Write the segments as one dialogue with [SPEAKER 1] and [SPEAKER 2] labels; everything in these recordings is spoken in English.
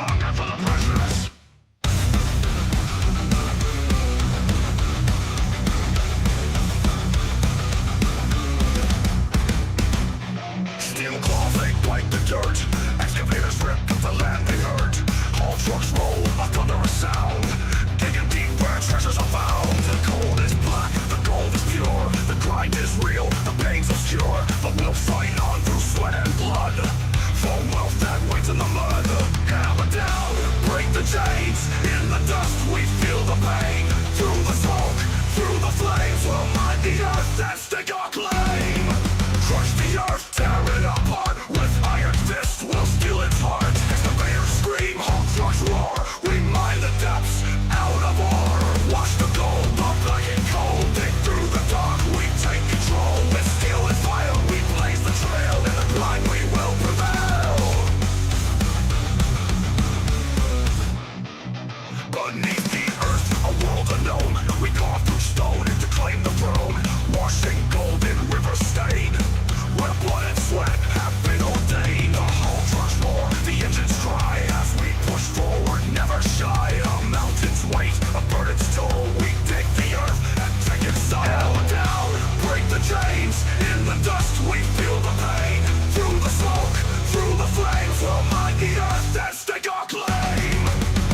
[SPEAKER 1] hunger for the prisoners. Steel claws, they bite the dirt. Excavators rip up the land they hurt. Haul trucks roll, a thunderous sound. Digging deep where treasures are found. The gold is black, the gold is pure. The grind is real, the pain's obscure. But we'll fight on through sweat and blood for wealth that waits in the mud. Hammer down, break the chains. In the dust we feel the pain. Through the smoke, through the flames, we'll mine the earth and stake our claim. Crush the earth, tear it apart. With iron fist, we'll steal its heart. Excavators scream, Hulk trucks roar. We mine the depths out of ore. Wash the gold, the black and cold. Dig through the dark, we take control. With steel and fire, we blaze the trail. In the grind, we will prevail. Beneath the earth, a world unknown. We carve through stone to claim the throne. Washing gold in river stain, where blood and sweat have been ordained. The hull trucks roar, the engines cry as we push forward, never shy. A mountain's weight, a burden's toll. We dig the earth and take its soul. Hammer down, break the chains. In the dust we feel the pain. Through the smoke, through the flames, we'll mine the earth and stake our claim.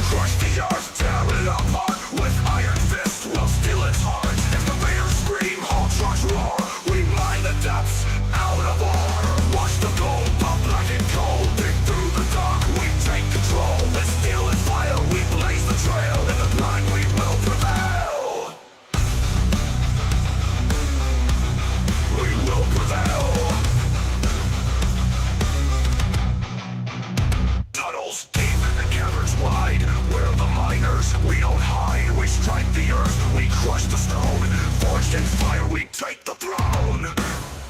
[SPEAKER 1] Crush the earth, tear it apart. With iron fist, we'll steal its heart. Excavators scream, haul trucks roar. We mine the depths out of ore. Watch the gold, the black and cold. Dig through the dark, we take control. With steel and fire, we blaze the trail. In the grind, we will prevail. We will prevail. Tunnels deep and caverns wide. We're the miners, we don't hide. We strike the earth, we crush the stone. Forged in fire, we take the throne.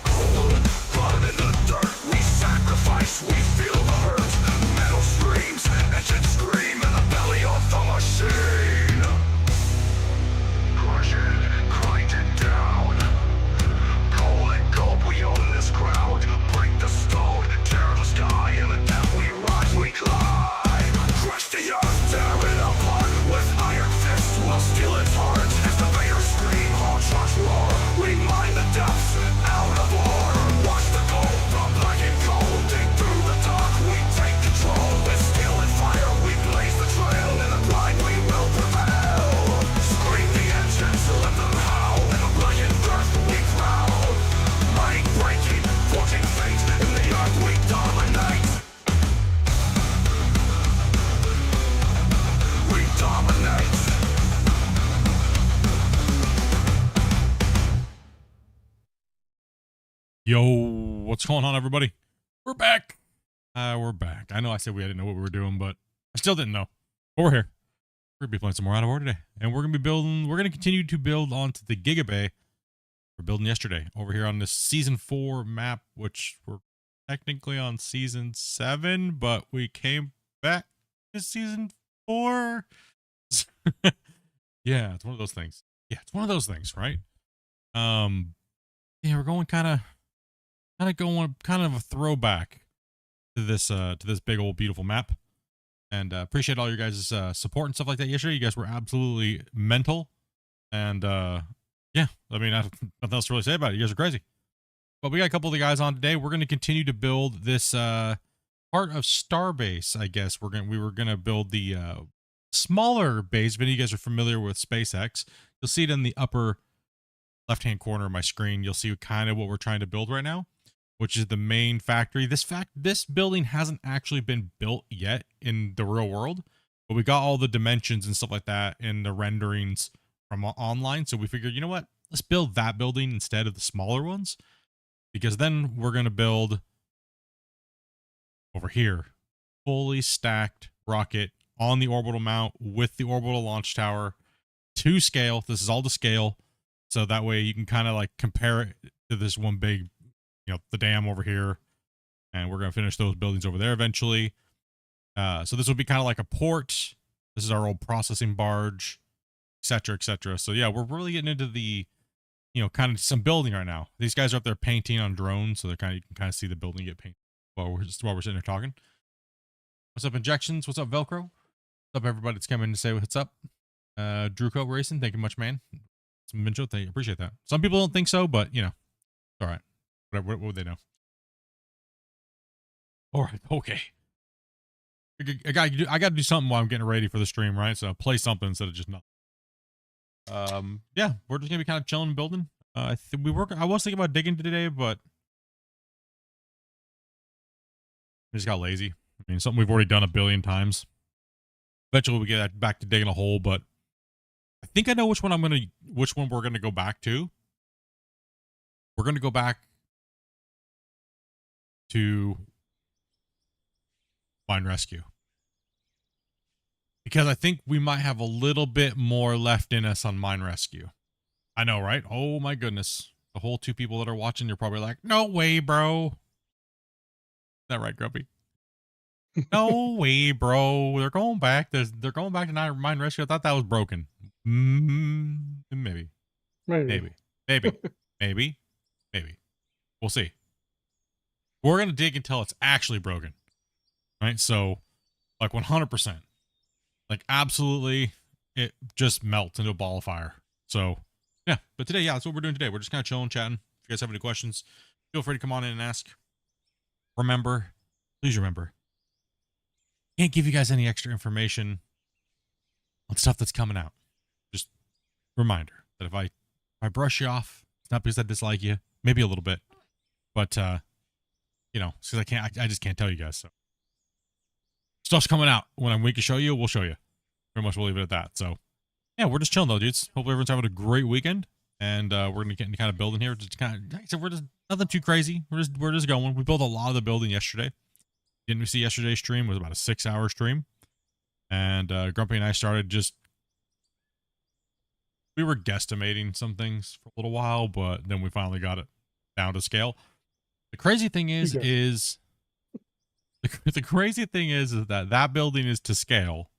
[SPEAKER 1] Cold, blood in the dirt, we sacrifice, we feel the hurt. Metal screams, engines scream in the belly of the machine. Crush it, grind it down. Coal and gold, we own this ground. Break the stone, tear the sky. In the depth we rise, we climb. Crush the earth, tear it apart. With iron fists, we'll steal its heart. Excavators scream, haul trucks roar. We mine the depths out of ore. Watch the gold, the black and cold. Dig through the dark, we take control. With steel and fire, we blaze the trail. In the grind, we will prevail. Scream the engines, let them howl. In the brilliant earth, we prowl. Mind breaking, forging fate. In the earth, we dominate. We dominate.
[SPEAKER 2] Yo, what's going on, everybody? We're back. We're back. I know I said we didn't know what we were doing, but I still didn't know. But we're here. We're gonna be playing some more Out of War today, and we're gonna be building. We're gonna continue to build onto the Gigabay we're building yesterday over here on this season 4 map, which we're technically on season 7, but we came back to season 4. Yeah, it's one of those things. Yeah, it's one of those things, right? Yeah, we're going kind of a throwback to this big old beautiful map, and appreciate all your guys' support and stuff like that yesterday. You guys were absolutely mental, and yeah, I mean, nothing else to really say about it. You guys are crazy. But we got a couple of the guys on today. We're going to continue to build this part of Starbase, I guess. We were gonna build the smaller base. If any of you guys are familiar with SpaceX, you'll see it in the upper left-hand corner of my screen. You'll see kind of what we're trying to build right now, which is the main factory. This building hasn't actually been built yet in the real world, but we got all the dimensions and stuff like that in the renderings from online. So we figured, you know what? Let's build that building instead of the smaller ones, because then we're going to build over here, fully stacked rocket on the orbital mount with the orbital launch tower to scale. This is all to scale. So that way you can kind of like compare it to this one big, you know, the dam over here. And we're going to finish those buildings over there eventually. So this will be kind of like a port. This is our old processing barge, etc., etc. So yeah, we're really getting into the, you know, kind of some building right now. These guys are up there painting on drones, so they're you can kind of see the building get painted while we're sitting there talking. What's up, Injections? What's up, Velcro? What's up, everybody that's coming to say what's up? Drewco Racing, thank you much, man. Some Mincho, thank you. Appreciate that. Some people don't think so, but you know, all right. What would they know? All right, okay. I got to do something while I'm getting ready for the stream, right? So play something instead of just nothing. Yeah, we're just gonna be kind of chilling and building. I was thinking about digging today, but I just got lazy. I mean, something we've already done a billion times. Eventually, we get back to digging a hole, but I think I know which one we're gonna go back to. We're gonna go back to mine rescue because I think we might have a little bit more left in us on mine rescue. I know, right? Oh my goodness, the whole 2 people that are watching, you're probably like, "No way, bro." Is that right, Grumpy? No way, bro. They're going back. They're going back to mine rescue. I thought that was broken. Maybe. Maybe. We'll see. We're gonna dig until it's actually broken, right? So, like 100%, like absolutely, it just melts into a ball of fire. So, yeah. But today, yeah, that's what we're doing today. We're just kind of chilling, chatting. If you guys have any questions, feel free to come on in and ask. Please remember, can't give you guys any extra information on stuff that's coming out. Just reminder that if I brush you off, it's not because I dislike you, maybe a little bit, but you know, it's because I just can't tell you guys. So stuff's coming out. When we can show you, we'll show you. Pretty much we'll leave it at that. So yeah, we're just chilling though, dudes. Hopefully everyone's having a great weekend, and we're gonna get kind of building here. Just kind of, like I said, we're just nothing too crazy. We're just going. We built a lot of the building yesterday. Didn't we see yesterday's stream? It was about a 6-hour stream, and Grumpy and I started just. We were guesstimating some things for a little while, but then we finally got it down to scale. The crazy thing is the crazy thing is that building is to scale,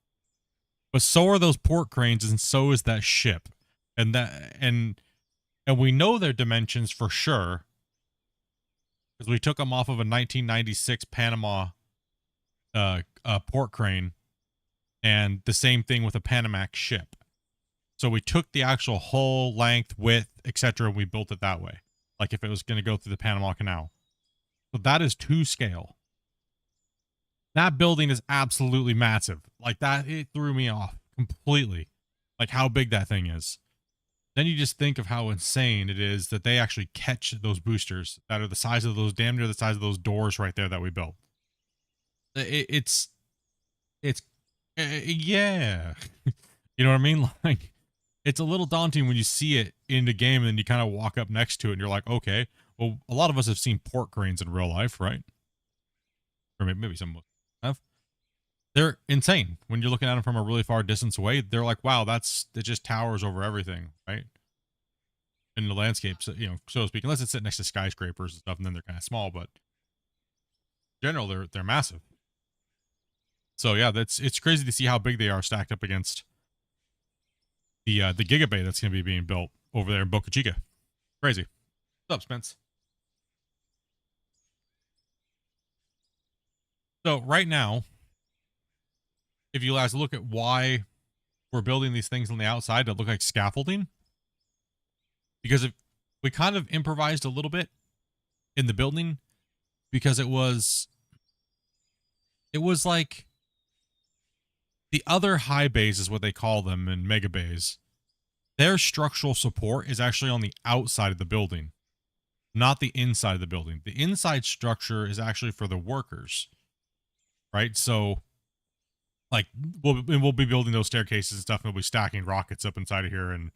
[SPEAKER 2] but so are those port cranes, and so is that ship, and we know their dimensions for sure because we took them off of a 1996 Panama port crane, and the same thing with a Panamax ship. So we took the actual hull length, width, etc., and we built it that way, like if it was going to go through the Panama Canal. So that is to scale. That building is absolutely massive. Like that, it threw me off completely. Like how big that thing is. Then you just think of how insane it is that they actually catch those boosters that are the size of those, damn near the size of those doors right there that we built. It's yeah. You know what I mean? Like it's a little daunting when you see it in the game and then you kind of walk up next to it and you're like, okay, well, a lot of us have seen port cranes in real life, right? Or maybe some have. They're insane when you're looking at them from a really far distance away. They're like, wow, it just towers over everything, right? In the landscape, so, you know, so to speak, unless it's sitting next to skyscrapers and stuff, and then they're kind of small, but in general, they're massive. So yeah, it's crazy to see how big they are stacked up against the Gigabay that's going to be being built over there in Boca Chica. Crazy. What's up, Spence? So right now, if you guys look at why we're building these things on the outside that look like scaffolding, because we kind of improvised a little bit in the building, because it was like the other high bays is what they call them in mega bays. Their structural support is actually on the outside of the building, not the inside of the building. The inside structure is actually for the workers, right? So like we'll be building those staircases and stuff, and we'll be stacking rockets up inside of here and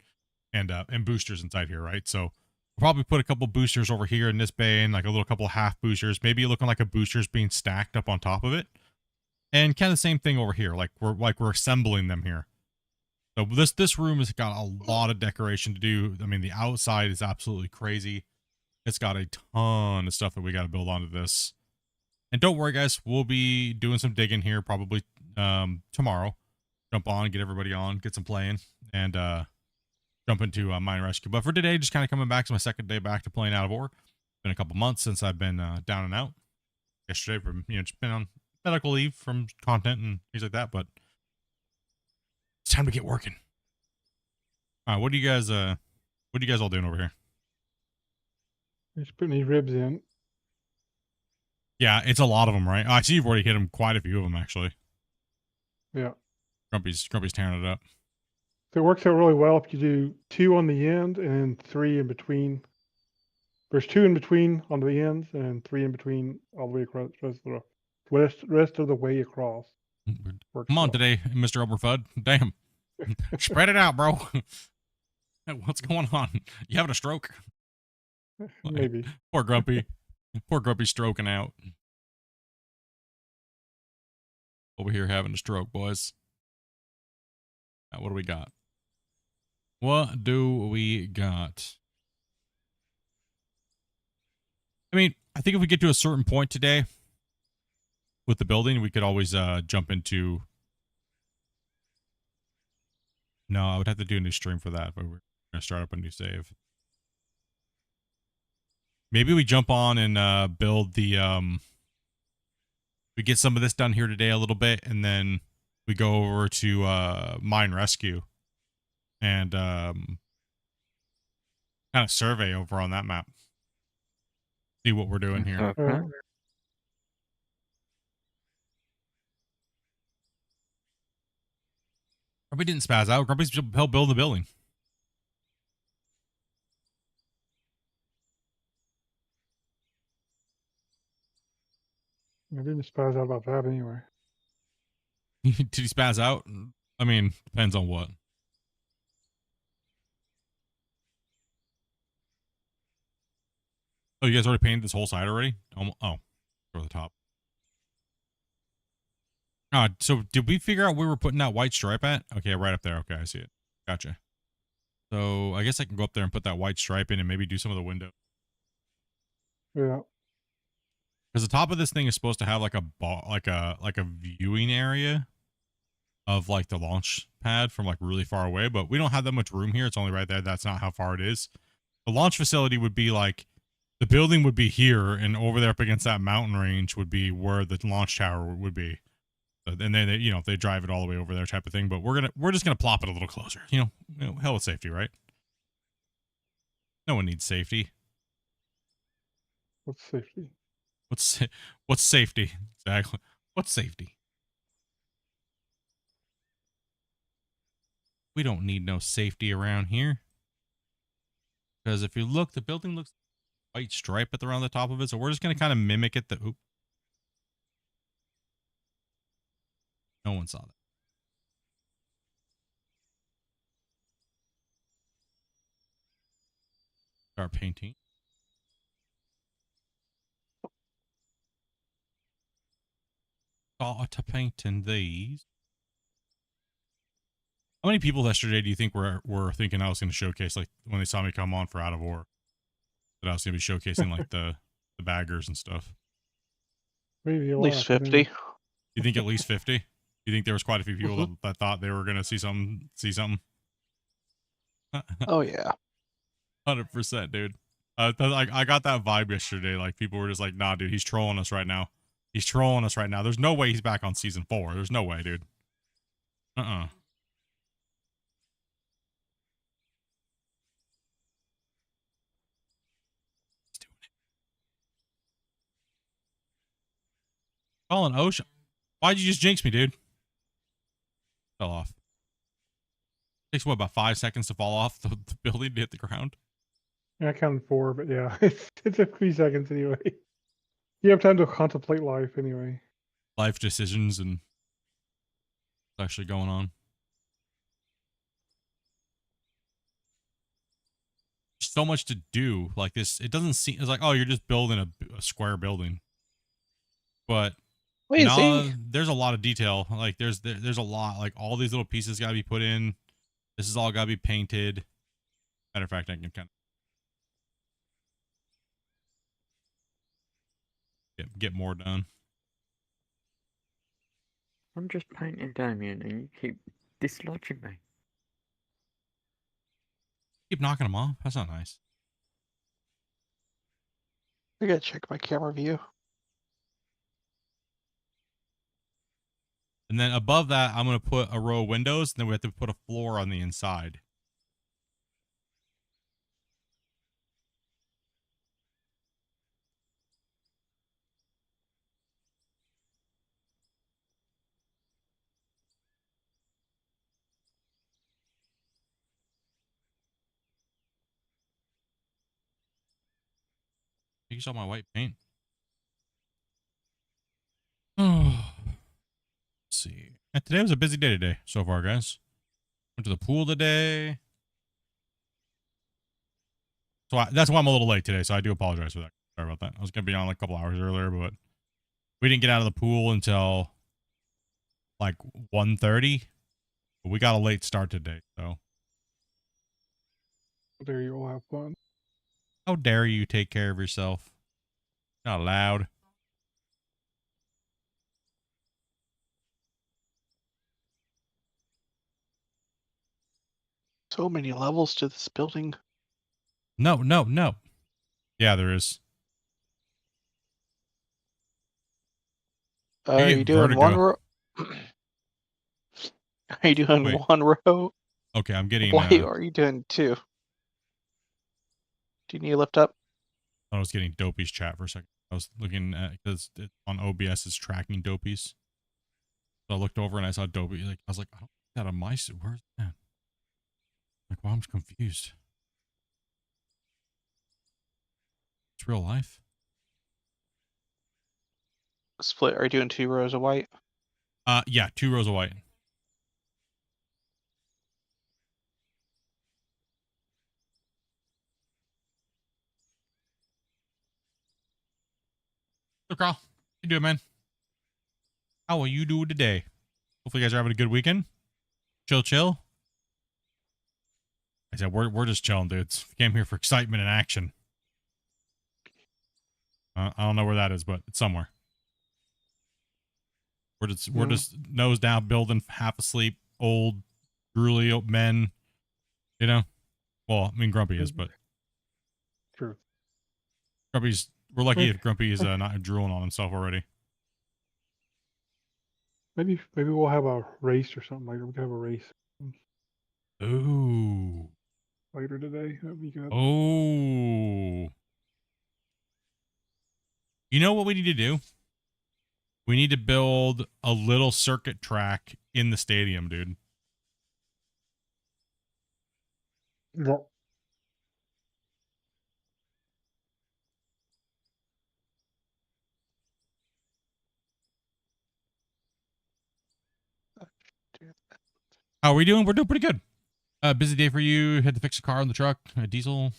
[SPEAKER 2] boosters inside here, right? So we'll probably put a couple boosters over here in this bay and like a little couple of half boosters, maybe looking like a booster's being stacked up on top of it. And kind of the same thing over here, like we're assembling them here. So this room has got a lot of decoration to do. I mean, the outside is absolutely crazy. It's got a ton of stuff that we got to build onto this. And don't worry, guys, we'll be doing some digging here probably tomorrow. Jump on, get everybody on, get some playing, and jump into mine rescue. But for today, just kind of coming back. It's my second day back to playing Out of Ore. Been a couple months since I've been down and out. Yesterday, just been medical leave from content and things like that, but it's time to get working. All right, what do you guys all doing over here?
[SPEAKER 3] He's putting these ribs in.
[SPEAKER 2] Yeah, it's a lot of them, right? Oh, I see you've already hit them, quite a few of them actually.
[SPEAKER 3] Yeah.
[SPEAKER 2] Grumpy's tearing it up.
[SPEAKER 3] So it works out really well if you do 2 on the end and 3 in between. There's 2 in between on the ends and 3 in between all the way across rest of the way across. Works
[SPEAKER 2] Come on
[SPEAKER 3] well.
[SPEAKER 2] today, Mr. Oberfudd. Damn. Spread it out, bro. What's going on? You having a stroke?
[SPEAKER 3] Maybe.
[SPEAKER 2] Poor Grumpy. Poor Grumpy stroking out. Over here having a stroke, boys. Now, what do we got? What do we got? I mean, I think if we get to a certain point today with the building, we could always jump into... No, I would have to do a new stream for that, but we're going to start up a new save. Maybe we jump on and build the... We get some of this done here today a little bit, and then we go over to mine rescue and kind of survey over on that map. See what we're doing here.
[SPEAKER 4] Okay.
[SPEAKER 2] Grumpy didn't spaz out. Grumpy's helped build the building.
[SPEAKER 3] I didn't spaz out about that anyway.
[SPEAKER 2] Did he spaz out? I mean, depends on what. Oh, you guys already painted this whole side already? Oh, over the top. So did we figure out where we're putting that white stripe at? Okay, right up there. Okay, I see it. Gotcha. So I guess I can go up there and put that white stripe in and maybe do some of the window.
[SPEAKER 3] Yeah.
[SPEAKER 2] Because the top of this thing is supposed to have like a viewing area of like the launch pad from like really far away, but we don't have that much room here. It's only right there. That's not how far it is. The launch facility would be like, the building would be here, and over there up against that mountain range would be where the launch tower would be. And then they, they drive it all the way over there type of thing, but we're just gonna plop it a little closer. Hell with safety, right? No one needs safety.
[SPEAKER 3] What's safety?
[SPEAKER 2] What's safety? Exactly. What's safety? We don't need no safety around here. Because if you look, the building looks white stripe around the top of it, so we're just gonna kind of mimic it. No one saw that. Start painting. Start painting these. How many people yesterday do you think were thinking I was going to showcase, like when they saw me come on for Out of War, that I was going to be showcasing like the baggers and stuff?
[SPEAKER 3] Maybe
[SPEAKER 4] At least 50.
[SPEAKER 2] You think at least 50? You think there was quite a few people that thought they were going to see something?
[SPEAKER 4] Oh, yeah.
[SPEAKER 2] 100%, dude. I got that vibe yesterday. Like, people were just like, nah, dude, he's trolling us right now. He's trolling us right now. There's no way he's back on season 4. There's no way, dude. Colin Ocean. Why'd you just jinx me, dude? Fell off. Takes what, about 5 seconds to fall off the building to hit the ground?
[SPEAKER 3] Yeah, I counted 4, but yeah, it's a few seconds anyway. You have time to contemplate life anyway.
[SPEAKER 2] Life decisions and what's actually going on. There's so much to do. Like this, it doesn't seem, it's like, oh, you're just building a square building. But no, there's a lot of detail. Like there's a lot, like all these little pieces got to be put in. This is all got to be painted. Matter of fact, I can kind of get more done.
[SPEAKER 5] I'm just painting Damien and you keep dislodging me.
[SPEAKER 2] Keep knocking them off. That's not nice.
[SPEAKER 4] I gotta check my camera view.
[SPEAKER 2] And then above that, I'm going to put a row of windows. And then we have to put a floor on the inside. You saw my white paint. Oh, let's see. And today was a busy day today so far, guys. Went to the pool today. So that's why I'm a little late today. So I do apologize for that. Sorry about that. I was going to be on like a couple hours earlier, but we didn't get out of the pool until like 1:30. But we got a late start today. So
[SPEAKER 3] There you'll have fun.
[SPEAKER 2] how dare you take care of yourself? Not allowed.
[SPEAKER 4] So many levels to this building.
[SPEAKER 2] No, no, no. Yeah, there is.
[SPEAKER 4] Are you
[SPEAKER 2] get
[SPEAKER 4] doing one
[SPEAKER 2] vertigo.
[SPEAKER 4] row? Are you doing
[SPEAKER 2] Wait.
[SPEAKER 4] one row?
[SPEAKER 2] Okay, I'm getting.
[SPEAKER 4] Why are you doing two? Do you need to lift up?
[SPEAKER 2] I was getting Dopey's chat for a second. I was looking at because on OBS is tracking Dopey's. So I looked over and I saw Dopey. Like I was like, I don't see that on my suit. Where's that? Like, well, I'm confused. It's real life.
[SPEAKER 4] Split. Are you doing 2 rows of white?
[SPEAKER 2] Yeah, 2 rows of white. So Carl, how you doing, man? How are you doing today? Hopefully you guys are having a good weekend. Chill. I said we're just chilling, dudes. We came here for excitement and action. I don't know where that is, but it's somewhere. We're just nose down, building, half asleep, old, drooly men. You know. Well, I mean, Grumpy is, but
[SPEAKER 3] True.
[SPEAKER 2] Grumpy's. We're lucky if Grumpy is not drooling on himself already.
[SPEAKER 3] Maybe we'll have a race or something later. We could have a race
[SPEAKER 2] Ooh.
[SPEAKER 3] later today. That'd be good.
[SPEAKER 2] Oh. You know what we need to do? We need to build a little circuit track in the stadium, dude.
[SPEAKER 3] Yeah.
[SPEAKER 2] How are we doing? We're doing pretty good. Busy day for you. Had to fix a car on the truck. A diesel.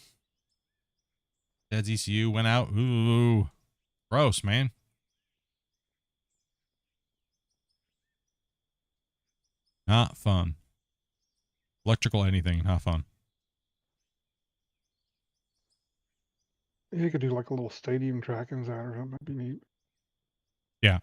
[SPEAKER 2] Dad's ECU went out. Ooh. Gross, man. Not fun. Electrical anything. Not fun.
[SPEAKER 3] Yeah, you could do like a little stadium track inside or something. That'd be neat.
[SPEAKER 2] Yeah.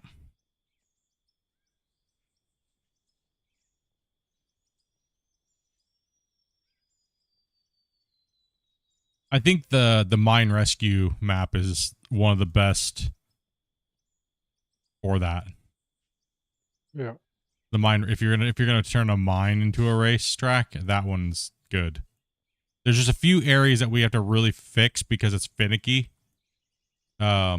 [SPEAKER 2] I think the mine rescue map is one of the best for that.
[SPEAKER 3] Yeah.
[SPEAKER 2] The mine, if you're gonna turn a mine into a racetrack, that one's good. There's just a few areas that we have to really fix because it's finicky. Yeah,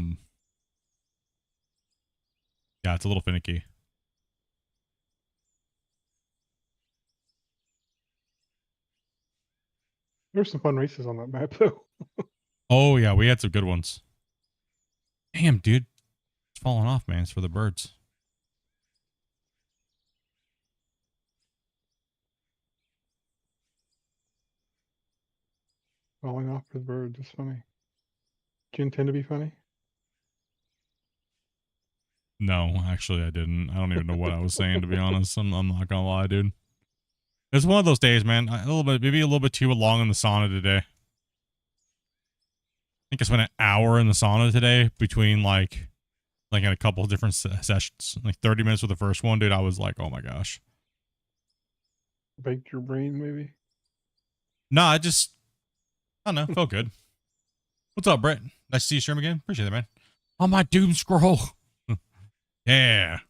[SPEAKER 2] it's a little finicky.
[SPEAKER 3] There's some fun races on that map though.
[SPEAKER 2] Oh yeah, we had some good ones. Damn, dude, it's falling off, man. It's for the birds.
[SPEAKER 3] Falling off for the birds. It's funny. Do you intend to be funny?
[SPEAKER 2] No, actually, I didn't. I don't even know what I was saying, to be honest. I'm not gonna lie, dude. It's one of those days, man. A little bit, maybe a little bit too long in the sauna today. I think I spent an hour in the sauna today between like in a couple of different sessions. Like 30 minutes with the first one, dude. I was like, oh my gosh.
[SPEAKER 3] Baked your brain, maybe?
[SPEAKER 2] No, I don't know. Felt good. What's up, Brett? Nice to see you stream again. Appreciate that, man. On my doom scroll. Yeah.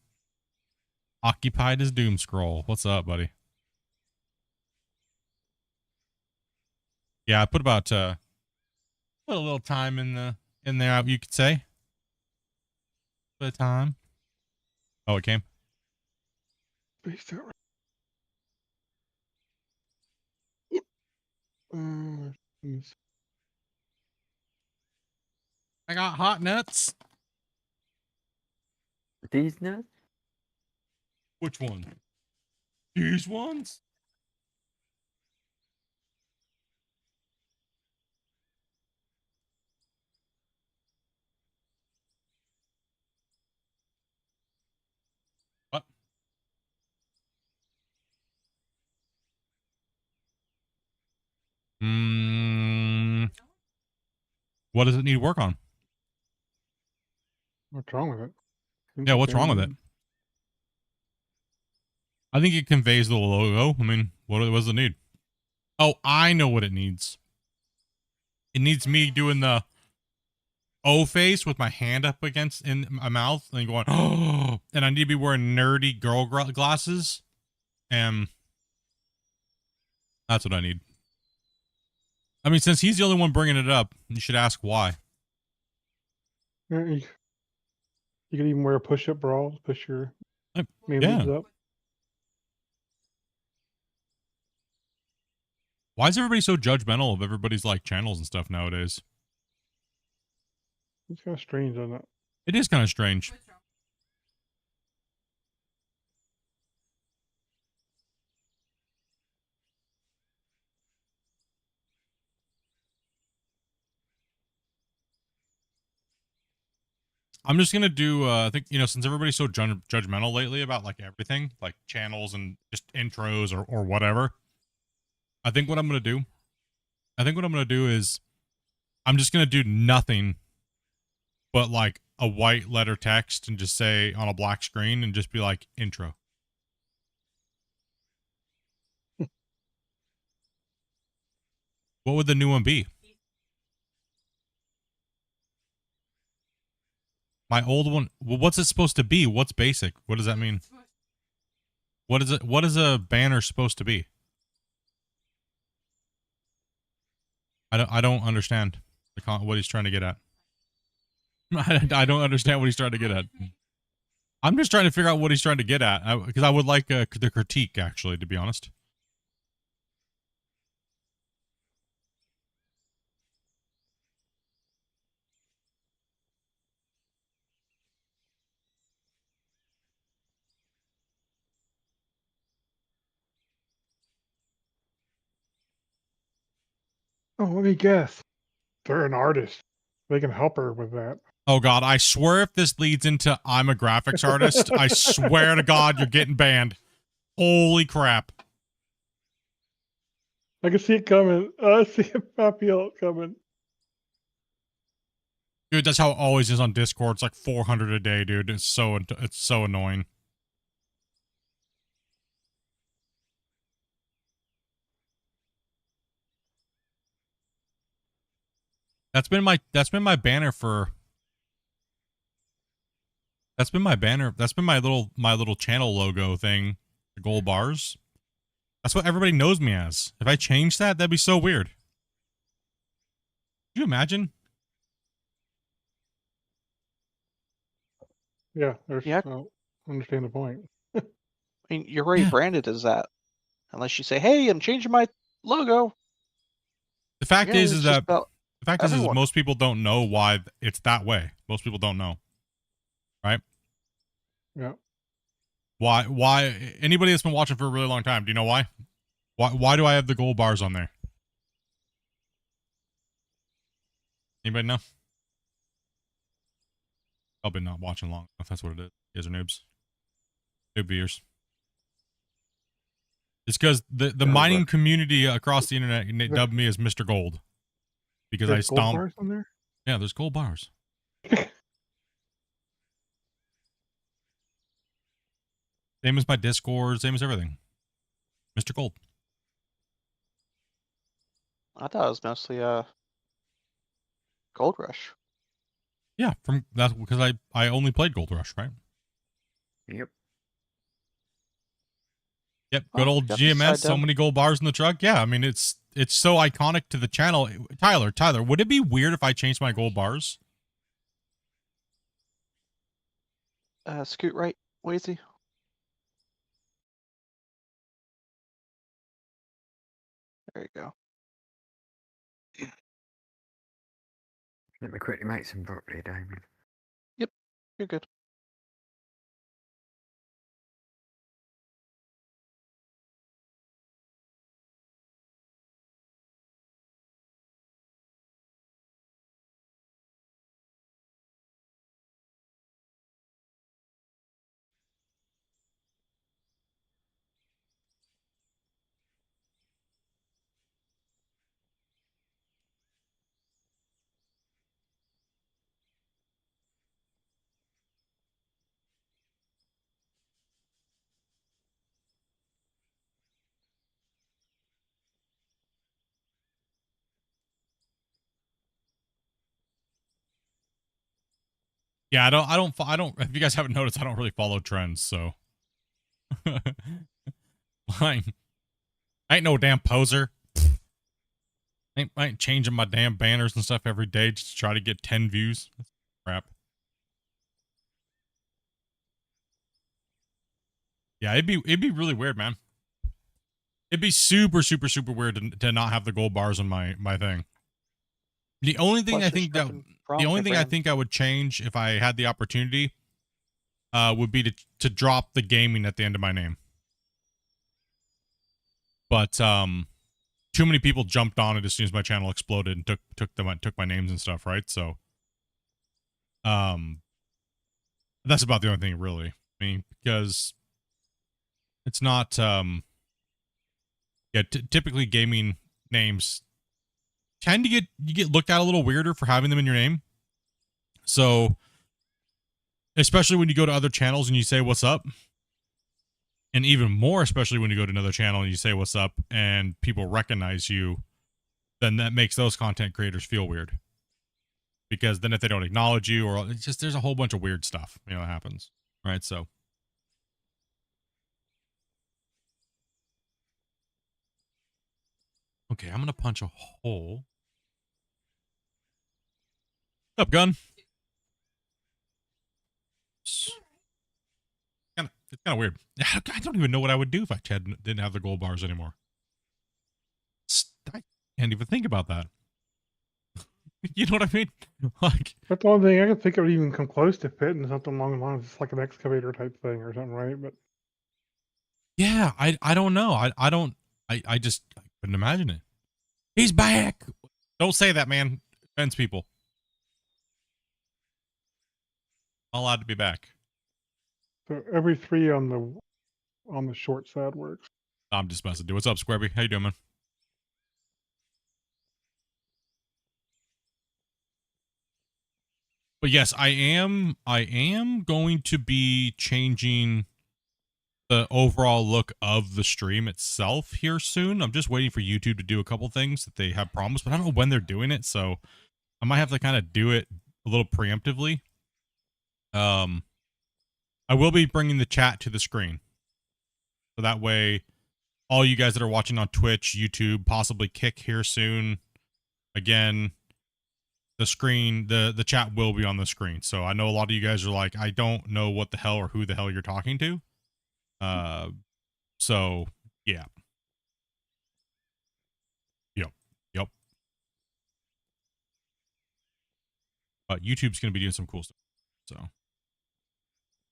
[SPEAKER 2] Occupied as Doom Scroll. What's up, buddy? Yeah, I put about put a little time in there, you could say. Bit of time. Oh, it came.
[SPEAKER 3] Spaced out right.
[SPEAKER 2] I got hot nuts.
[SPEAKER 5] These nuts?
[SPEAKER 2] Which one? These ones? What? What does it need work on?
[SPEAKER 3] What's wrong with it? Seems
[SPEAKER 2] Yeah,
[SPEAKER 3] like
[SPEAKER 2] what's
[SPEAKER 3] they
[SPEAKER 2] wrong with
[SPEAKER 3] need-
[SPEAKER 2] it? I think it conveys the logo. I mean, what does it need? Oh, I know what it needs. It needs me doing the O face with my hand up against in my mouth and going, oh, and I need to be wearing nerdy girl glasses. And that's what I need. I mean, since he's the only one bringing it up, you should ask why.
[SPEAKER 3] Yeah, you could even wear push-up bras, push your main
[SPEAKER 2] yeah.
[SPEAKER 3] legs up.
[SPEAKER 2] Why is everybody so judgmental of everybody's like channels and stuff nowadays?
[SPEAKER 3] It's kind of strange, isn't it?
[SPEAKER 2] It is kind of strange. I'm just gonna do. I think since everybody's so judgmental lately about like everything, like channels and just intros or whatever. I think what I'm gonna do. Is I'm just gonna do nothing, but like a white letter text and just say on a black screen and just be like intro. What would the new one be? My old one. Well, what's it supposed to be? What's basic? What does that mean? What is it? What is a banner supposed to be? I don't understand what he's trying to get at. I don't understand what he's trying to get at. I'm just trying to figure out what he's trying to get at because I would like the critique actually, to be honest.
[SPEAKER 3] Oh, let me guess. They're an artist. They can help her with that.
[SPEAKER 2] Oh God, I swear if this leads into I'm a graphics artist, I swear to God you're getting banned. Holy crap.
[SPEAKER 3] I can see it coming. I see it. I feel it coming.
[SPEAKER 2] Dude, that's how it always is on Discord. It's like 400 a day, dude. It's so annoying. That's been my banner for That's been my banner. That's been my little channel logo thing. The gold bars. That's what everybody knows me as. If I change that, that'd be so weird. Could you imagine?
[SPEAKER 3] Yeah, there's.
[SPEAKER 4] Yeah.
[SPEAKER 3] I don't understand the point.
[SPEAKER 4] I mean, you're already
[SPEAKER 2] Yeah.
[SPEAKER 4] branded as that. Unless you say, hey, I'm changing my logo.
[SPEAKER 2] The fact
[SPEAKER 4] Yeah,
[SPEAKER 2] is
[SPEAKER 4] it's
[SPEAKER 2] that
[SPEAKER 4] just about
[SPEAKER 2] the fact is
[SPEAKER 4] everyone.
[SPEAKER 2] most people don't know why it's that way. Most people don't know. Right?
[SPEAKER 3] Yeah.
[SPEAKER 2] Why anybody that's been watching for a really long time, do you know why? Why do I have the gold bars on there? Anybody know? Probably not watching long enough. That's what it is. You guys are noobs. Noob viewers. It's because the mining community across the internet dubbed me as Mr. Gold. Because
[SPEAKER 3] There's
[SPEAKER 2] I
[SPEAKER 3] gold
[SPEAKER 2] stomp.
[SPEAKER 3] bars on there?
[SPEAKER 2] Yeah, there's gold bars. Same as my Discord, same as everything. Mr. Gold.
[SPEAKER 4] I thought it was mostly Gold Rush.
[SPEAKER 2] Yeah, from that's because I only played Gold Rush, right?
[SPEAKER 5] Yep.
[SPEAKER 2] Yep, good
[SPEAKER 4] Oh,
[SPEAKER 2] old
[SPEAKER 4] got the side
[SPEAKER 2] GMS. So
[SPEAKER 4] down.
[SPEAKER 2] many gold bars in the truck. Yeah, I mean it's so iconic to the channel. Tyler, would it be weird if I changed my gold bars?
[SPEAKER 4] Scoot right, Wazy. There you go.
[SPEAKER 5] Let me quickly make some broccoli, Damien.
[SPEAKER 4] Yep, you're good.
[SPEAKER 2] Yeah, I don't. If you guys haven't noticed, I don't really follow trends. So, like, I ain't no damn poser. I ain't changing my damn banners and stuff every day just to try to get 10 views. That's crap. Yeah, it'd be really weird, man. It'd be super weird to not have the gold bars on my thing. The only thing
[SPEAKER 4] Plus
[SPEAKER 2] I
[SPEAKER 4] you're
[SPEAKER 2] think that
[SPEAKER 4] stepping
[SPEAKER 2] the
[SPEAKER 4] from
[SPEAKER 2] only
[SPEAKER 4] your
[SPEAKER 2] thing I
[SPEAKER 4] brand.
[SPEAKER 2] think I would change if I had the opportunity would be to drop the gaming at the end of my name. But too many people jumped on it as soon as my channel exploded and took my names and stuff, right? So that's about the only thing really. I mean, because it's not yeah, typically gaming names tend to get looked at a little weirder for having them in your name. So especially when you go to other channels and you say what's up, and even more especially when you go to another channel and you say what's up and people recognize you, then that makes those content creators feel weird. Because then if they don't acknowledge you, or it's just there's a whole bunch of weird stuff, that happens. Right. So okay, I'm gonna punch a hole. What's up, gun? It's kind of weird. I don't even know what I would do if I didn't have the gold bars anymore. I can't even think about that. You know what I mean? Like,
[SPEAKER 3] That's the only thing I could think of even come close to fitting something along the lines. It's like an excavator type thing or something, right? But
[SPEAKER 2] yeah, I don't know. I just I couldn't imagine it. He's back. Don't say that, man. Offends people. I'm allowed to be back.
[SPEAKER 3] so every 3 on the short side works.
[SPEAKER 2] I'm just messing. What's up, Squareby? How you doing, man? But yes, I am going to be changing the overall look of the stream itself here soon. I'm just waiting for YouTube to do a couple things that they have promised, but I don't know when they're doing it, so I might have to kind of do it a little preemptively. I will be bringing the chat to the screen, so that way all you guys that are watching on Twitch, YouTube, possibly Kick here soon, again, the screen, the chat will be on the screen. So I know a lot of you guys are like, I don't know what the hell or who the hell you're talking to. So yeah. Yep. But YouTube's going to be doing some cool stuff. So,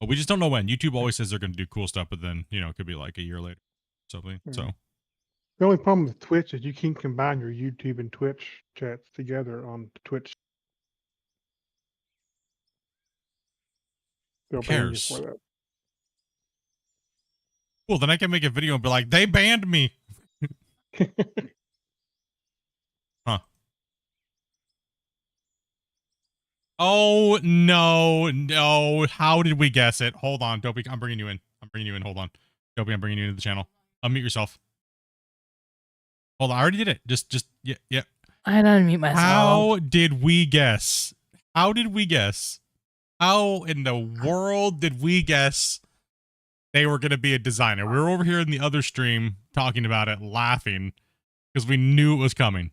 [SPEAKER 2] but we just don't know when. YouTube always says they're going to do cool stuff, but then, it could be like a year later or something. So,
[SPEAKER 3] The only problem with Twitch is you can't combine your YouTube and Twitch chats together on Twitch. They'll
[SPEAKER 2] who
[SPEAKER 3] ban you for
[SPEAKER 2] cares?
[SPEAKER 3] that.
[SPEAKER 2] Cool. Then I can make a video and be like, they banned me. Huh. Oh, no. How did we guess it? Hold on, Dopey. I'm bringing you in. Hold on. Dopey, I'm bringing you into the channel. Unmute yourself. Hold on. I already did it. Just, yeah.
[SPEAKER 6] I had to unmute myself.
[SPEAKER 2] How did we guess? How in the world did we guess they were going to be a designer. We were over here in the other stream talking about it, laughing because we knew it was coming.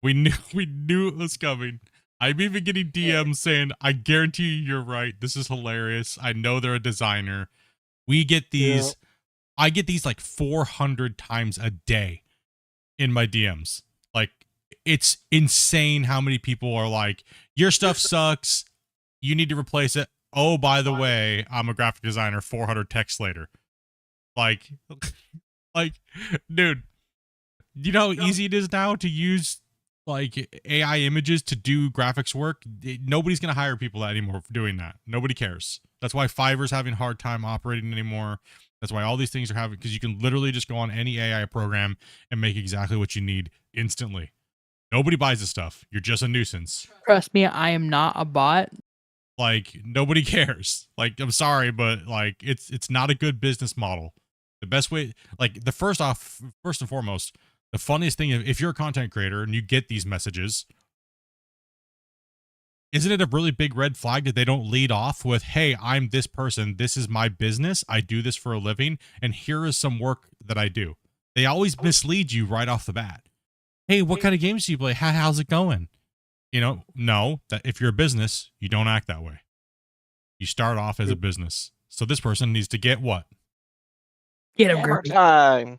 [SPEAKER 2] We knew it was coming. I'm even getting DMs saying, I guarantee you you're right. This is hilarious. I know they're a designer. We get these,
[SPEAKER 3] Yeah.
[SPEAKER 2] I get these like 400 times a day in my DMs. Like, it's insane how many people are like, your stuff sucks. You need to replace it. Oh, by the way, I'm a graphic designer. 400 texts later. Like, dude, you know how easy it is now to use like AI images to do graphics work? Nobody's going to hire people anymore for doing that. Nobody cares. That's why Fiverr's having a hard time operating anymore. That's why all these things are having, because you can literally just go on any AI program and make exactly what you need instantly. Nobody buys this stuff. You're just a nuisance.
[SPEAKER 6] Trust me, I am not a bot.
[SPEAKER 2] Like, nobody cares. Like, I'm sorry, but like, it's not a good business model. The best way, like, first and foremost, the funniest thing, if you're a content creator and you get these messages, isn't it a really big red flag that they don't lead off with, hey, I'm this person, this is my business, I do this for a living, and here is some work that I do. They always mislead you right off the bat. Hey, what kind of games do you play? How's it going? You know, no, that if you're a business, you don't act that way. You start off as a business. So this person needs to get what?
[SPEAKER 6] Get him, Gertie.
[SPEAKER 4] Time.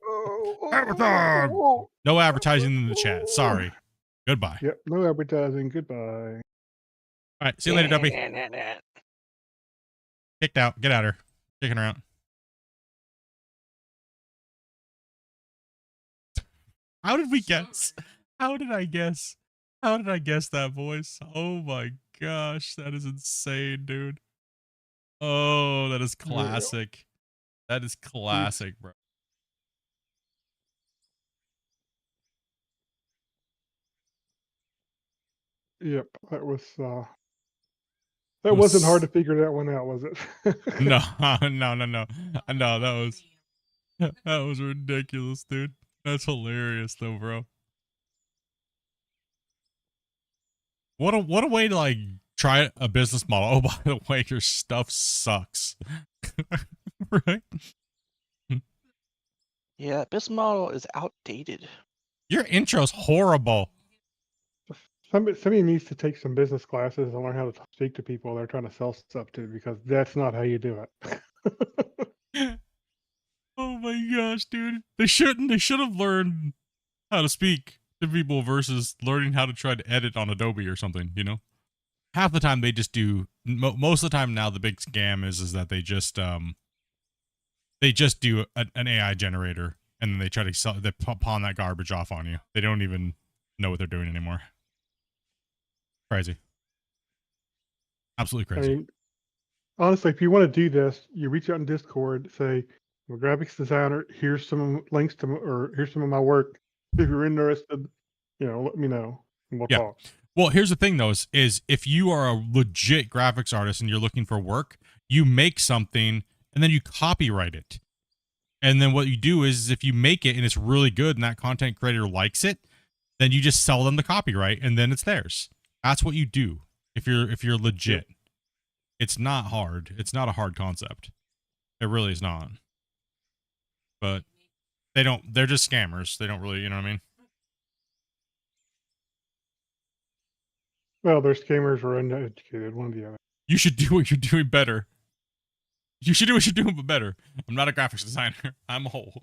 [SPEAKER 2] Advertise! No advertising in the chat. Sorry. Goodbye.
[SPEAKER 3] Yep. No advertising. Goodbye.
[SPEAKER 2] All right. See you later, Duppy. Kicked out. Get out of her. Kicking her out. How did we guess? How did I guess? How did I guess that voice? Oh my gosh. That is insane, dude. Oh, that is classic. That is classic, bro.
[SPEAKER 3] Yep. That was that wasn't hard to figure that one out, was it?
[SPEAKER 2] No, no. That was ridiculous, dude. That's hilarious though, bro. What a way to like try a business model. Oh, by the way, your stuff sucks. Right?
[SPEAKER 4] Yeah, this model is outdated.
[SPEAKER 2] Your intro's horrible.
[SPEAKER 3] Somebody needs to take some business classes and learn how to speak to people they're trying to sell stuff to, because that's not how you do it.
[SPEAKER 2] Oh my gosh, dude. They should have learned how to speak to people versus learning how to try to edit on Adobe or something, you know? Half the time they just do, most of the time now the big scam is that they just do an AI generator and then they try to sell, they pawn that garbage off on you. They don't even know what they're doing anymore. Crazy. Absolutely crazy.
[SPEAKER 3] I mean, honestly, if you want to do this, you reach out in Discord, say, I'm a graphics designer, here's some links to, or here's some of my work. If you're interested, let me know and we'll talk.
[SPEAKER 2] Well, here's the thing though, is if you are a legit graphics artist and you're looking for work, you make something and then you copyright it. And then what you do is if you make it and it's really good and that content creator likes it, then you just sell them the copyright and then it's theirs. That's what you do if you're legit. It's not hard. It's not a hard concept. It really is not. But they're just scammers. They don't really, you know what I mean?
[SPEAKER 3] Well, they're scammers or uneducated, one or the other.
[SPEAKER 2] You should do what you're doing better. You should do what you're doing, but better. I'm not a graphics designer. I'm a whole.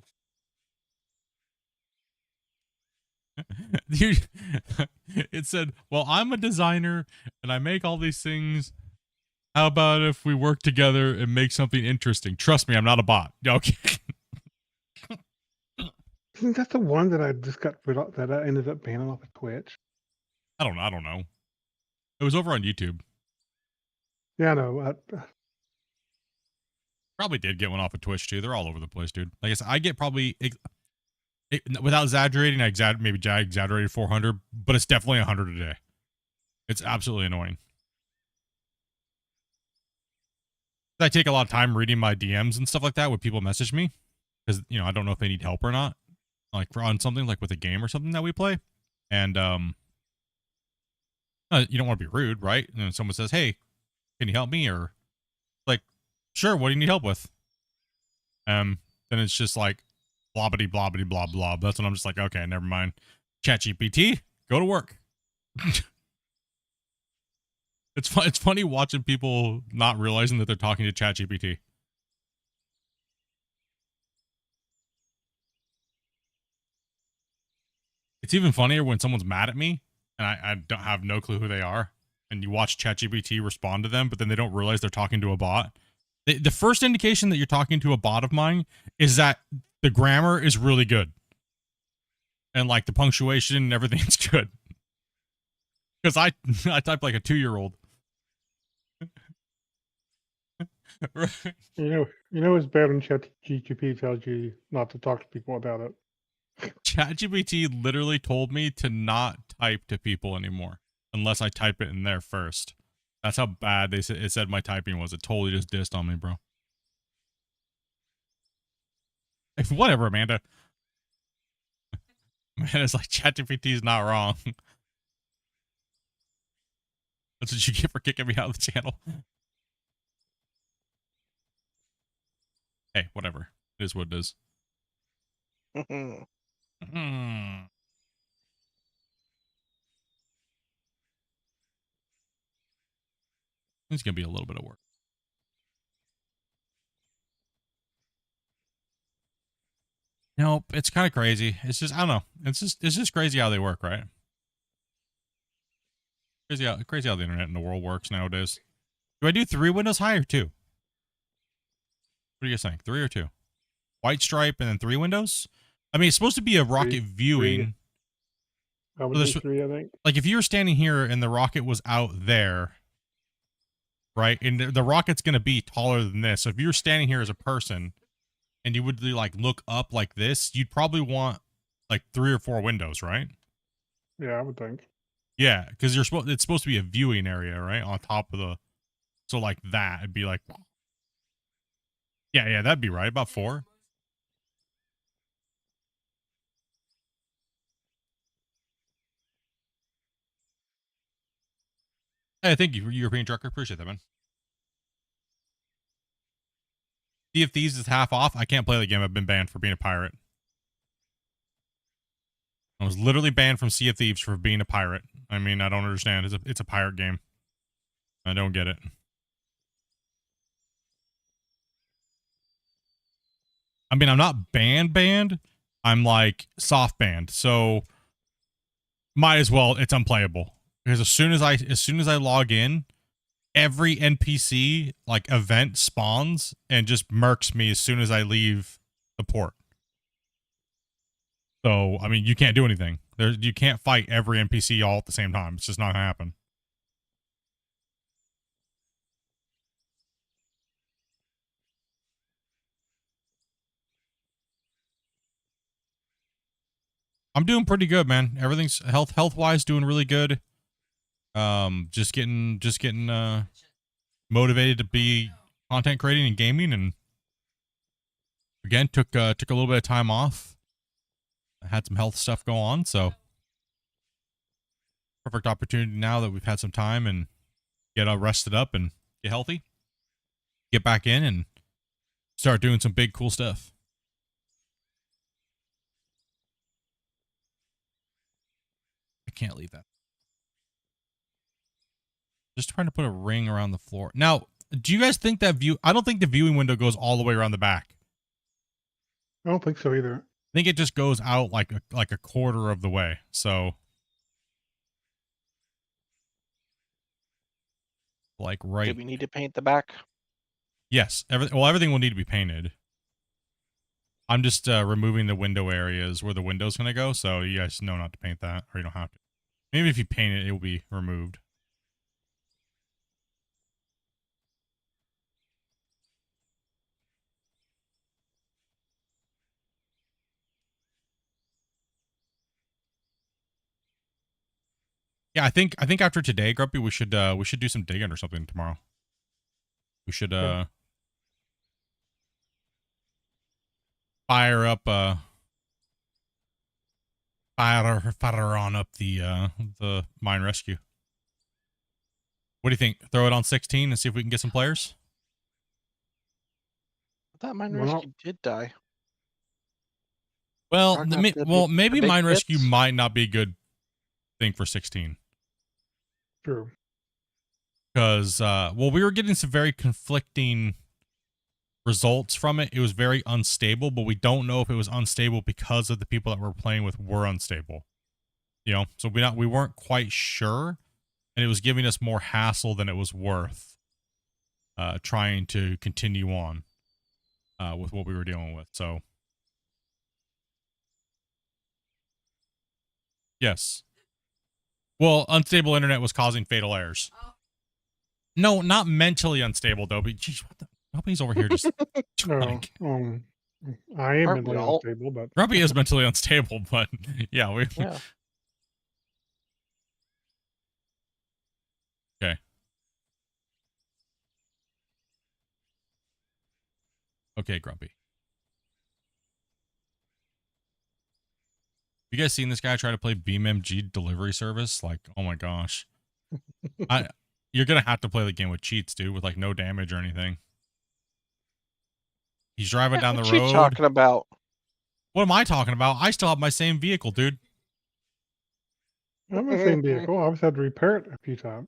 [SPEAKER 2] It said, well, I'm a designer and I make all these things. How about if we work together and make something interesting? Trust me, I'm not a bot. Okay.
[SPEAKER 3] Isn't that the one that I just got rid of, that I ended up banning off of Twitch?
[SPEAKER 2] I don't know. It was over on YouTube.
[SPEAKER 3] Yeah, I know.
[SPEAKER 2] Probably did get one off of Twitch too. They're all over the place, dude. Like I said, I get probably, without exaggerating, I exaggerated 400, but it's definitely 100 a day. It's absolutely annoying. I take a lot of time reading my DMs and stuff like that when people message me, because I don't know if they need help or not, like on something like with a game or something that we play, and you don't want to be rude, right? And someone says, "Hey, can you help me?" or like, "Sure, what do you need help with?" then it's just like blobbity blobbity blob blob. That's when I'm just like, okay, never mind. ChatGPT, go to work. It's funny watching people not realizing that they're talking to ChatGPT. It's even funnier when someone's mad at me and I don't have no clue who they are, and you watch ChatGPT respond to them, but then they don't realize they're talking to a bot. The first indication that you're talking to a bot of mine is that the grammar is really good. And like the punctuation and everything's good. Because I type like a 2-year-old. Right.
[SPEAKER 3] You know it's bad when ChatGPT tells you not to talk to people about it.
[SPEAKER 2] ChatGPT literally told me to not type to people anymore unless I type it in there first. That's how bad it said my typing was. It totally just dissed on me, bro. Whatever, Amanda. Man, it's like ChatGPT is not wrong. That's what you get for kicking me out of the channel. Hey, whatever. It is what it is. It's gonna be a little bit of work. Nope, it's kind of crazy. It's just I don't know. It's just crazy how they work, right? Crazy how the internet and the world works nowadays. Do I do 3 windows high or 2? What are you guys saying? 3 or 2? White stripe and then 3 windows? I mean, it's supposed to be a rocket viewing.
[SPEAKER 3] I would do 3, I think.
[SPEAKER 2] Like if you were standing here and the rocket was out there, right? And the rocket's going to be taller than this. So if you were standing here as a person and you would like look up like this, you'd probably want like 3 or 4 windows, right?
[SPEAKER 3] Yeah, I would think.
[SPEAKER 2] Yeah, because it's supposed to be a viewing area, right? On top of the, so like that, it'd be like, yeah, that'd be right. About 4. Hey, thank you, European Trucker. Appreciate that, man. See if Thieves is half off. I can't play the game. I've been banned for being a pirate. I was literally banned from Sea of Thieves for being a pirate. I mean, I don't understand. It's a pirate game. I don't get it. I mean, I'm not banned. I'm like soft banned. So might as well. It's unplayable because as soon as I log in, every NPC like event spawns and just murks me as soon as I leave the port. So, I mean, you can't do anything. You can't fight every NPC all at the same time. It's just not gonna happen. I'm doing pretty good, man. Everything's health wise doing really good. Just getting motivated to be content creating and gaming, and again took a little bit of time off. I had some health stuff go on, so perfect opportunity now that we've had some time and get all rested up and get healthy, get back in and start doing some big cool stuff. I can't leave that. Just trying to put a ring around the floor. Now, do you guys think that view? I don't think the viewing window goes all the way around the back.
[SPEAKER 3] I don't think so either.
[SPEAKER 2] I think it just goes out like a quarter of the way. So like right.
[SPEAKER 4] Do we need to paint the back?
[SPEAKER 2] Yes. Everything will need to be painted. I'm just removing the window areas where the window's going to go. So you guys know not to paint that, or you don't have to. Maybe if you paint it, it will be removed. Yeah, I think after today, Grumpy, we should do some digging or something tomorrow. We should fire on up the mine rescue. What do you think? Throw it on 16 and see if we can get some players?
[SPEAKER 4] That mine
[SPEAKER 3] Well,
[SPEAKER 4] rescue did die.
[SPEAKER 2] Well,
[SPEAKER 4] Aren't that the
[SPEAKER 2] well,
[SPEAKER 4] big-
[SPEAKER 2] maybe
[SPEAKER 4] the big
[SPEAKER 2] mine rescue
[SPEAKER 4] hits?
[SPEAKER 2] might not be a good thing for 16
[SPEAKER 3] true.
[SPEAKER 2] because well, we were getting some very conflicting results from it. It was very unstable, but we don't know if it was unstable because of the people that we're playing with were unstable. You know, so we weren't quite sure, and it was giving us more hassle than it was worth trying to continue on with what we were dealing with. So yes. Well, unstable internet was causing fatal errors. No, not mentally unstable though, but geez, what the nobody's over here just
[SPEAKER 3] No,
[SPEAKER 2] like
[SPEAKER 3] I am
[SPEAKER 4] Aren't we
[SPEAKER 3] mentally
[SPEAKER 4] all?
[SPEAKER 3] unstable, but
[SPEAKER 2] Grumpy is mentally unstable, but yeah, we
[SPEAKER 4] Yeah.
[SPEAKER 2] okay. Okay, Grumpy. You guys seen this guy try to play BeamMG delivery service? Like, oh my gosh. You're gonna have to play the game with cheats, dude, with like no damage or anything. He's driving down the
[SPEAKER 4] What you
[SPEAKER 2] road.
[SPEAKER 4] talking about?
[SPEAKER 2] What am I talking about? I still have my same vehicle, dude.
[SPEAKER 3] I'm in the same vehicle. I just had to repair it a few times.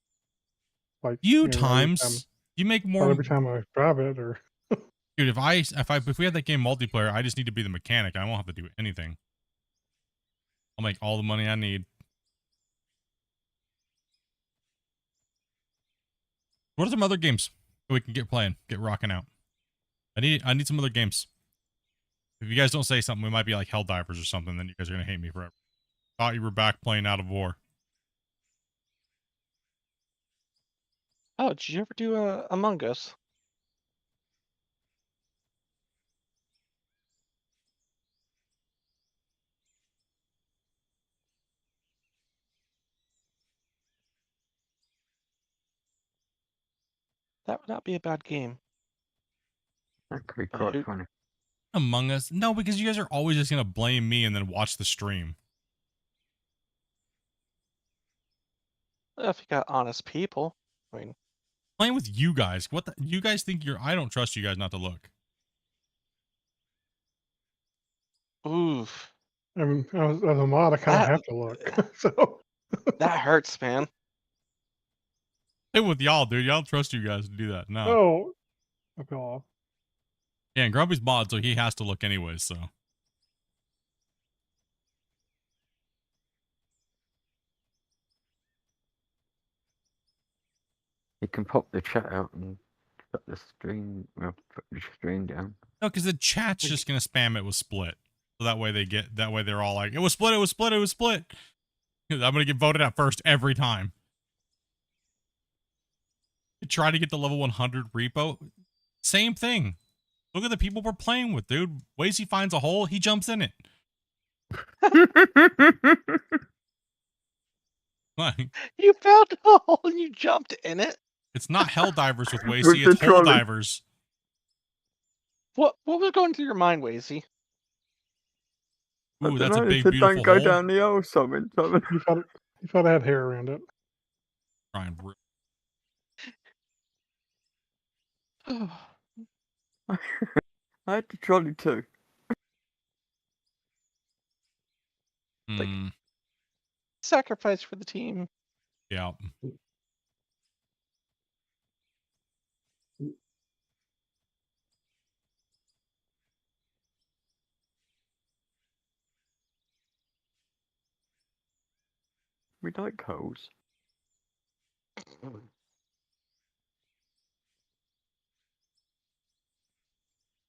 [SPEAKER 3] Like
[SPEAKER 2] Few
[SPEAKER 3] every time,
[SPEAKER 2] times. You make
[SPEAKER 3] not
[SPEAKER 2] more
[SPEAKER 3] every time I drive it, or
[SPEAKER 2] dude, if we had that game multiplayer, I just need to be the mechanic. I won't have to do anything. I'll make all the money I need. What are some other games that we can get playing, get rocking out? I need some other games. If you guys don't say something, we might be like Helldivers or something. Then you guys are gonna hate me forever. Thought you were back playing Out of War.
[SPEAKER 4] Oh, did you ever do Among Us? That would not be a bad game.
[SPEAKER 5] That could be
[SPEAKER 4] Uh,
[SPEAKER 5] quite
[SPEAKER 4] who-
[SPEAKER 5] funny.
[SPEAKER 2] Among Us? No, because you guys are always just gonna blame me and then watch the stream.
[SPEAKER 4] If you got honest people, I mean,
[SPEAKER 2] Playing with you guys. What the, you guys think you're? I don't trust you guys not to look.
[SPEAKER 4] oof,
[SPEAKER 3] I mean, as a mod, I kind of
[SPEAKER 4] That-
[SPEAKER 3] have to look. So
[SPEAKER 4] that hurts, man.
[SPEAKER 2] Hey, with y'all, dude. Y'all don't trust you guys to do that. No.
[SPEAKER 3] oh, I fell off.
[SPEAKER 2] Yeah, and Grumpy's mod, so he has to look anyways. So
[SPEAKER 5] You can pop the chat out and shut the stream, put the stream down.
[SPEAKER 2] no, because the chat's just gonna spam it with split. So that way they're all like, it was split, it was split, it was split. I'm gonna get voted out first every time. Try to get the level 100 repo. Same thing. Look at the people we're playing with, dude. Ways he finds a hole, he jumps in it. Like,
[SPEAKER 4] You found a hole and you jumped in it.
[SPEAKER 2] it's not Helldivers with
[SPEAKER 5] With
[SPEAKER 2] Wacy,
[SPEAKER 5] the
[SPEAKER 2] it's Hole
[SPEAKER 5] trolley.
[SPEAKER 2] Divers.
[SPEAKER 4] What was going through your mind, Wazy?
[SPEAKER 2] Ooh, that's a big,
[SPEAKER 5] Don't
[SPEAKER 2] beautiful
[SPEAKER 5] go
[SPEAKER 2] hole.
[SPEAKER 5] down the hole, something.
[SPEAKER 3] You thought I had hair around it.
[SPEAKER 2] Try and rip.
[SPEAKER 5] I had the trolley too.
[SPEAKER 2] Hmm,
[SPEAKER 4] Sacrifice for the team.
[SPEAKER 2] yeah.
[SPEAKER 5] We like holes.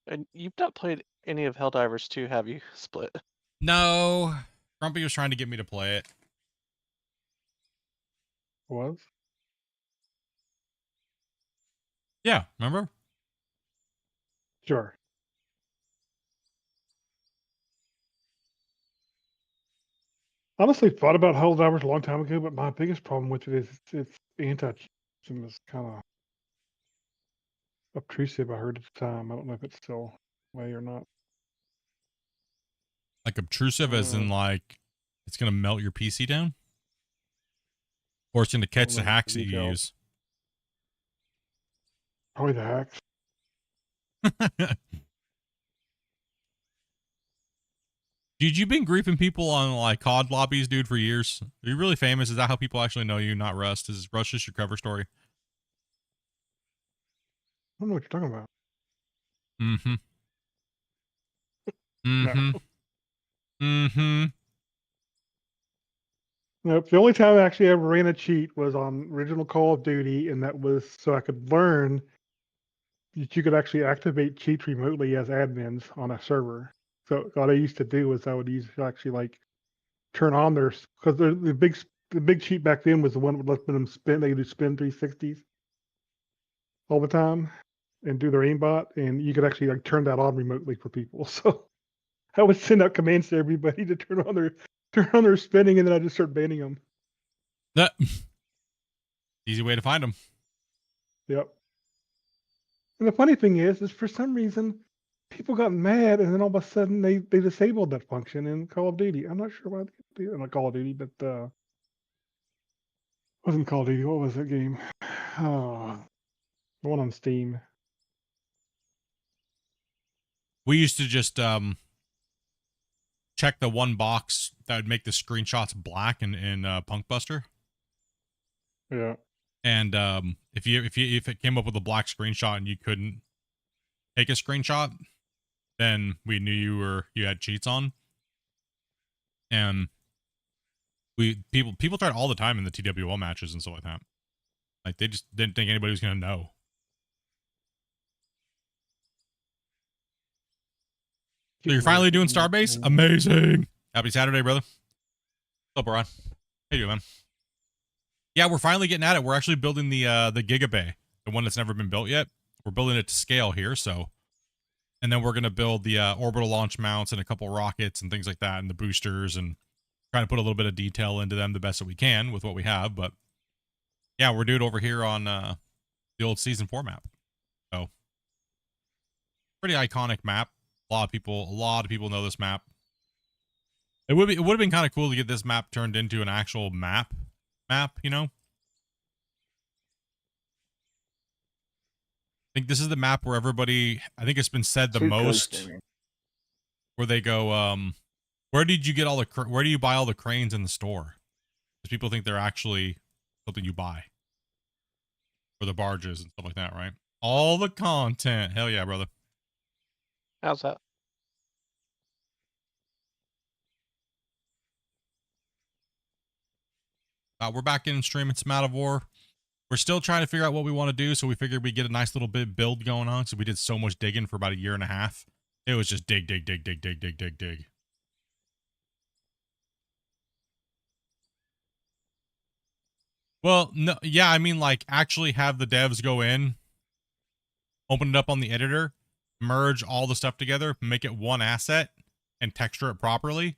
[SPEAKER 4] And you've not played any of Helldivers 2, have you, Split?
[SPEAKER 2] No. Grumpy was trying to get me to play it.
[SPEAKER 3] Was
[SPEAKER 2] Yeah, remember?
[SPEAKER 3] sure. Honestly, thought about Helldivers a long time ago, but my biggest problem with it is its anti-cheatism is kind of obtrusive. I heard at the time. I don't know if it's still way or not.
[SPEAKER 2] Like obtrusive as in like it's gonna melt your PC down? Or it's gonna catch the
[SPEAKER 3] know the
[SPEAKER 2] hacks that you
[SPEAKER 3] details.
[SPEAKER 2] use.
[SPEAKER 3] Probably the hacks.
[SPEAKER 2] Dude, you've been griefing people on like COD lobbies, dude, for years. Are you really famous? Is that how people actually know you, not Rust? Is Rust just your cover story?
[SPEAKER 3] I don't know what you're talking about.
[SPEAKER 2] Mm-hmm.
[SPEAKER 3] No.
[SPEAKER 2] Mm-hmm. Mm-hmm.
[SPEAKER 3] Nope. The only time I actually ever ran a cheat was on original Call of Duty, and that was so I could learn that you could actually activate cheats remotely as admins on a server. So what I used to do was I would use actually like turn on their, because the big cheat back then was the one that would let them spin. They could spin 360s all the time and do their aimbot, and you could actually like turn that on remotely for people. So I would send out commands to everybody to turn on their spinning, and then I just start banning them.
[SPEAKER 2] That easy way to find them.
[SPEAKER 3] Yep. And the funny thing is for some reason people got mad, and then all of a sudden they disabled that function in Call of Duty. I'm not sure why they did it. Not Call of Duty, but wasn't Call of Duty. What was that game? Oh, the one on Steam.
[SPEAKER 2] We used to just check the one box that would make the screenshots black in Punkbuster.
[SPEAKER 3] Yeah.
[SPEAKER 2] And if it came up with a black screenshot and you couldn't take a screenshot, then we knew you had cheats on. And people tried all the time in the TWL matches and stuff like that. Like they just didn't think anybody was gonna know. So you're finally doing Starbase? Amazing. Happy Saturday, brother. What's up, Ron? How you doing, man? Yeah, we're finally getting at it. We're actually building the Gigabay, the one that's never been built yet. We're building it to scale here, so. And then we're gonna build the orbital launch mounts and a couple rockets and things like that, and the boosters, and trying to put a little bit of detail into them the best that we can with what we have. But yeah, we're doing it over here on the old season 4 map. So pretty iconic map. A lot of people know this map. It would have been kind of cool to get this map turned into an actual map, you know? I think this is the map where everybody, I think it's been said the
[SPEAKER 5] Too close
[SPEAKER 2] most,
[SPEAKER 5] to me.
[SPEAKER 2] where they go, where did you get where do you buy all the cranes in the store? Because people think they're actually something you buy. Or the barges and stuff like that, right? All the content. Hell yeah, brother.
[SPEAKER 4] How's that?
[SPEAKER 2] We're back in streaming some Out of War. We're still trying to figure out what we want to do, so we figured we'd get a nice little bit build going on. So we did so much digging for about a year and a half. It was just dig. Well, no, yeah, I mean, like, actually have the devs go in, open it up on the editor, merge all the stuff together, make it one asset, and texture it properly,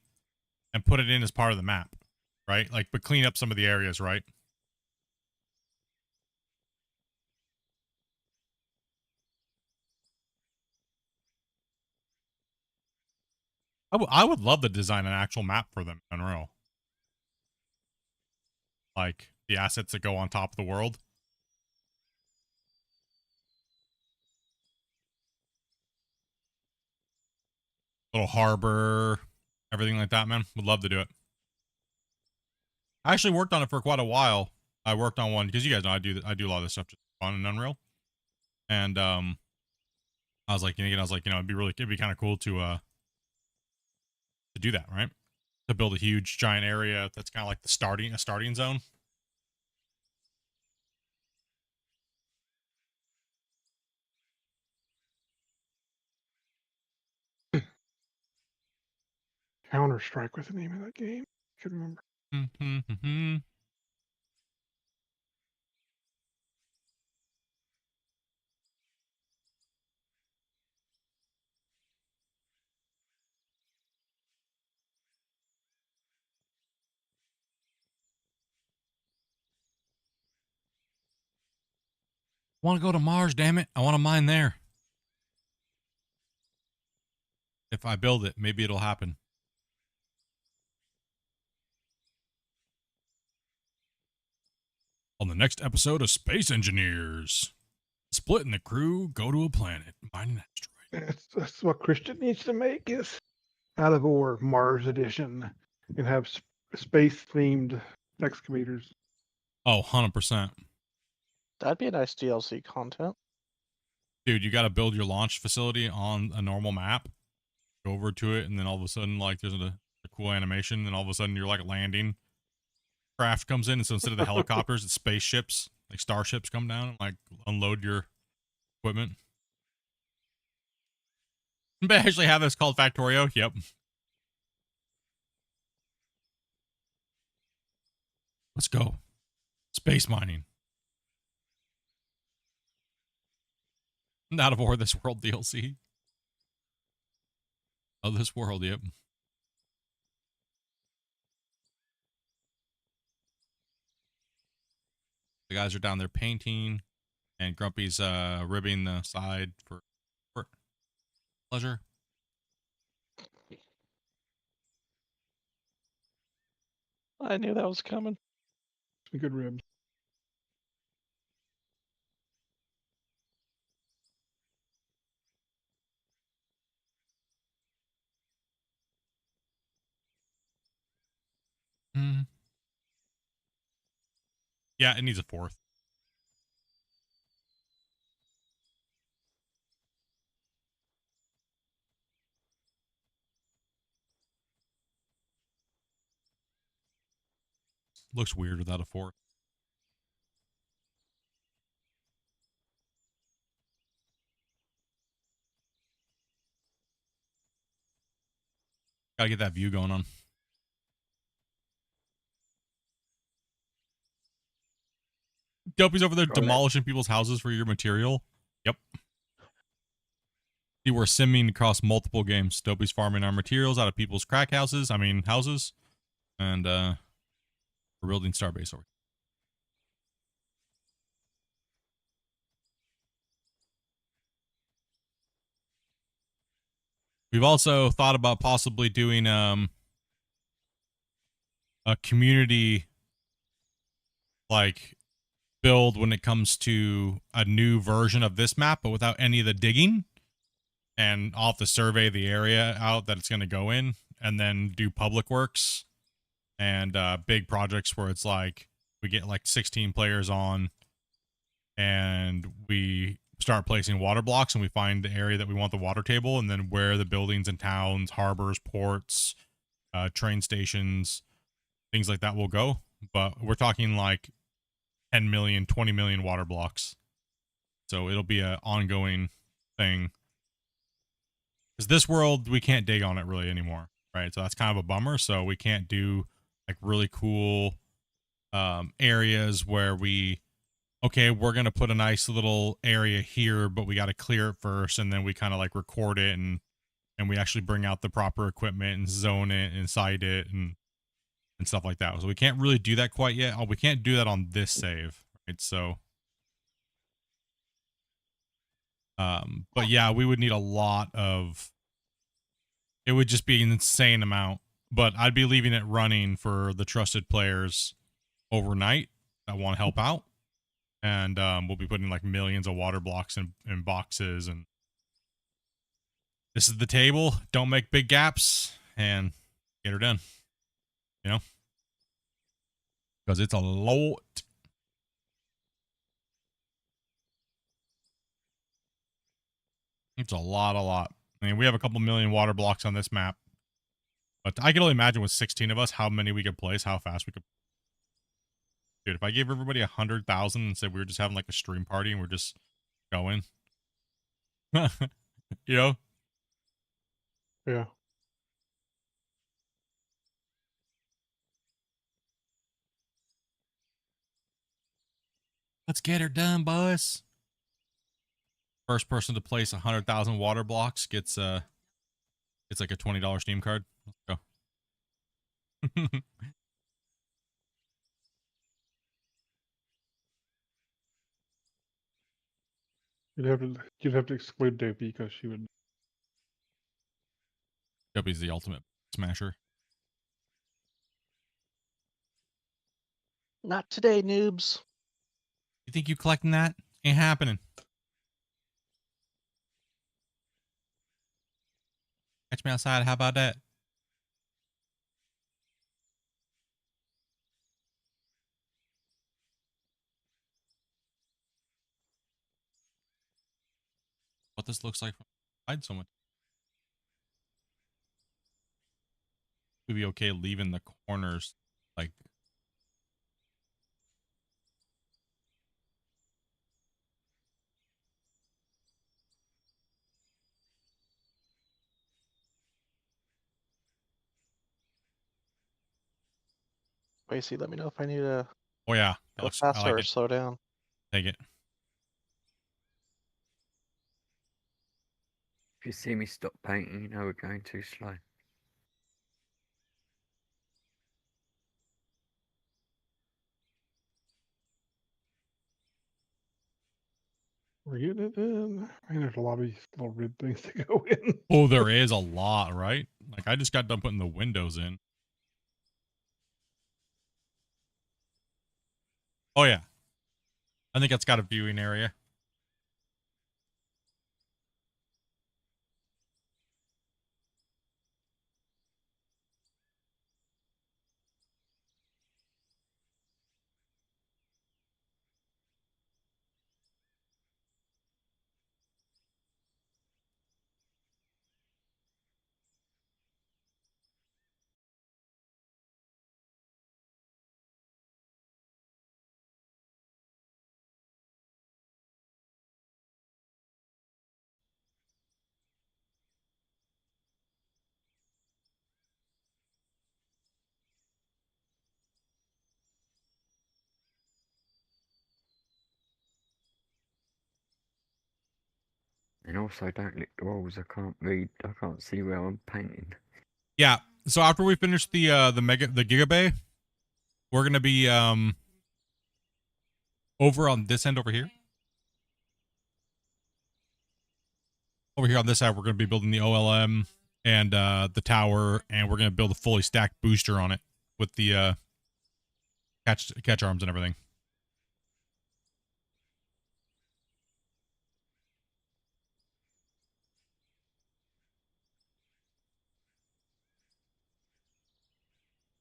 [SPEAKER 2] and put it in as part of the map, right? Like, but clean up some of the areas, right? I would love to design an actual map for them in Unreal. Like, the assets that go on top of the world. Little harbor, everything like that, man. Would love to do it. I actually worked on it for quite a while. I worked on one because you guys know I do a lot of this stuff just for fun in Unreal. And I was like, it'd be kind of cool to do that, right? To build a huge giant area that's kind of like a starting zone.
[SPEAKER 3] Counter-Strike was the name of that game. I can't remember.
[SPEAKER 2] Want to go to Mars, damn it. I want to mine there. If I build it, maybe it'll happen. On the next episode of Space Engineers, Split and the crew go to a planet, mine an asteroid.
[SPEAKER 3] That's what Christian needs to make is out of ore Mars edition and have space themed excavators.
[SPEAKER 2] Oh, 100%.
[SPEAKER 4] That'd be a nice DLC content.
[SPEAKER 2] Dude, you got to build your launch facility on a normal map. Go over to it, and then all of a sudden, like, there's a cool animation, and all of a sudden you're like landing. Craft comes in, and so instead of the helicopters, it's spaceships, like starships come down and like unload your equipment. But actually have this called Factorio. Yep. Let's go. Space mining. Out of War This World DLC. Oh, this world, yep. The guys are down there painting, and Grumpy's ribbing the side for pleasure.
[SPEAKER 4] I knew that was coming.
[SPEAKER 3] Some good ribs.
[SPEAKER 2] Mm. Yeah, it needs a fourth. Looks weird without a fourth. Gotta get that view going on. Dopey's over there demolishing people's houses for your material. Yep. See, we're simming across multiple games. Dopey's farming our materials out of people's crack houses. I mean, houses. And we're building Starbase over. We've also thought about possibly doing a community like build when it comes to a new version of this map, but without any of the digging, and I'll have to survey the area out that it's going to go in, and then do public works and big projects where it's like we get like 16 players on and we start placing water blocks, and we find the area that we want the water table, and then where the buildings and towns, harbors, ports, train stations, things like that will go. But we're talking like 10 million, 20 million water blocks. So it'll be an ongoing thing. Because this world, we can't dig on it really anymore, right? So that's kind of a bummer. So we can't do like really cool areas where okay, we're going to put a nice little area here, but we got to clear it first. And then we kind of like record it and we actually bring out the proper equipment and zone it and site it and stuff like that. So we can't really do that quite yet. Oh, we can't do that on this save, right? So, but yeah, we would need a lot of, it would just be an insane amount, but I'd be leaving it running for the trusted players overnight that want to help out. And we'll be putting like millions of water blocks in boxes, and this is the table. Don't make big gaps and get her done, you know, because it's a lot. It's a lot. I mean, we have a couple million water blocks on this map, but I can only imagine with 16 of us how many we could place, how fast we could. Dude, if I gave everybody 100,000 and said we were just having like a stream party and we're just going, you know?
[SPEAKER 3] Yeah.
[SPEAKER 2] Let's get her done, boys. First person to place 100,000 water blocks gets like a $20 Steam card. Let's go.
[SPEAKER 3] You'd have to exclude Dopey because she would.
[SPEAKER 2] Dopey's the ultimate smasher.
[SPEAKER 4] Not today, noobs.
[SPEAKER 2] You think you collecting that? Ain't happening. Catch me outside. How about that? What this looks like from inside so much. We'd be okay leaving the corners like
[SPEAKER 4] Wacy, let me know if I need to
[SPEAKER 2] oh yeah. That
[SPEAKER 4] go
[SPEAKER 2] looks I
[SPEAKER 4] faster
[SPEAKER 2] like
[SPEAKER 4] or
[SPEAKER 2] it.
[SPEAKER 4] slow down.
[SPEAKER 2] Take it.
[SPEAKER 5] If you see me stop painting, you know we're going too slow.
[SPEAKER 3] We're getting it in. Man, there's a lot of these little red things to go in.
[SPEAKER 2] Oh, there is a lot, right? Like I just got done putting the windows in. Oh yeah. I think it's got a viewing area.
[SPEAKER 5] And also, don't lick the walls. I can't read. I can't see where I'm painting.
[SPEAKER 2] Yeah. So after we finish the Gigabay, we're gonna be over on this end over here. Over here on this side, we're gonna be building the OLM and the tower, and we're gonna build a fully stacked booster on it with the catch arms and everything.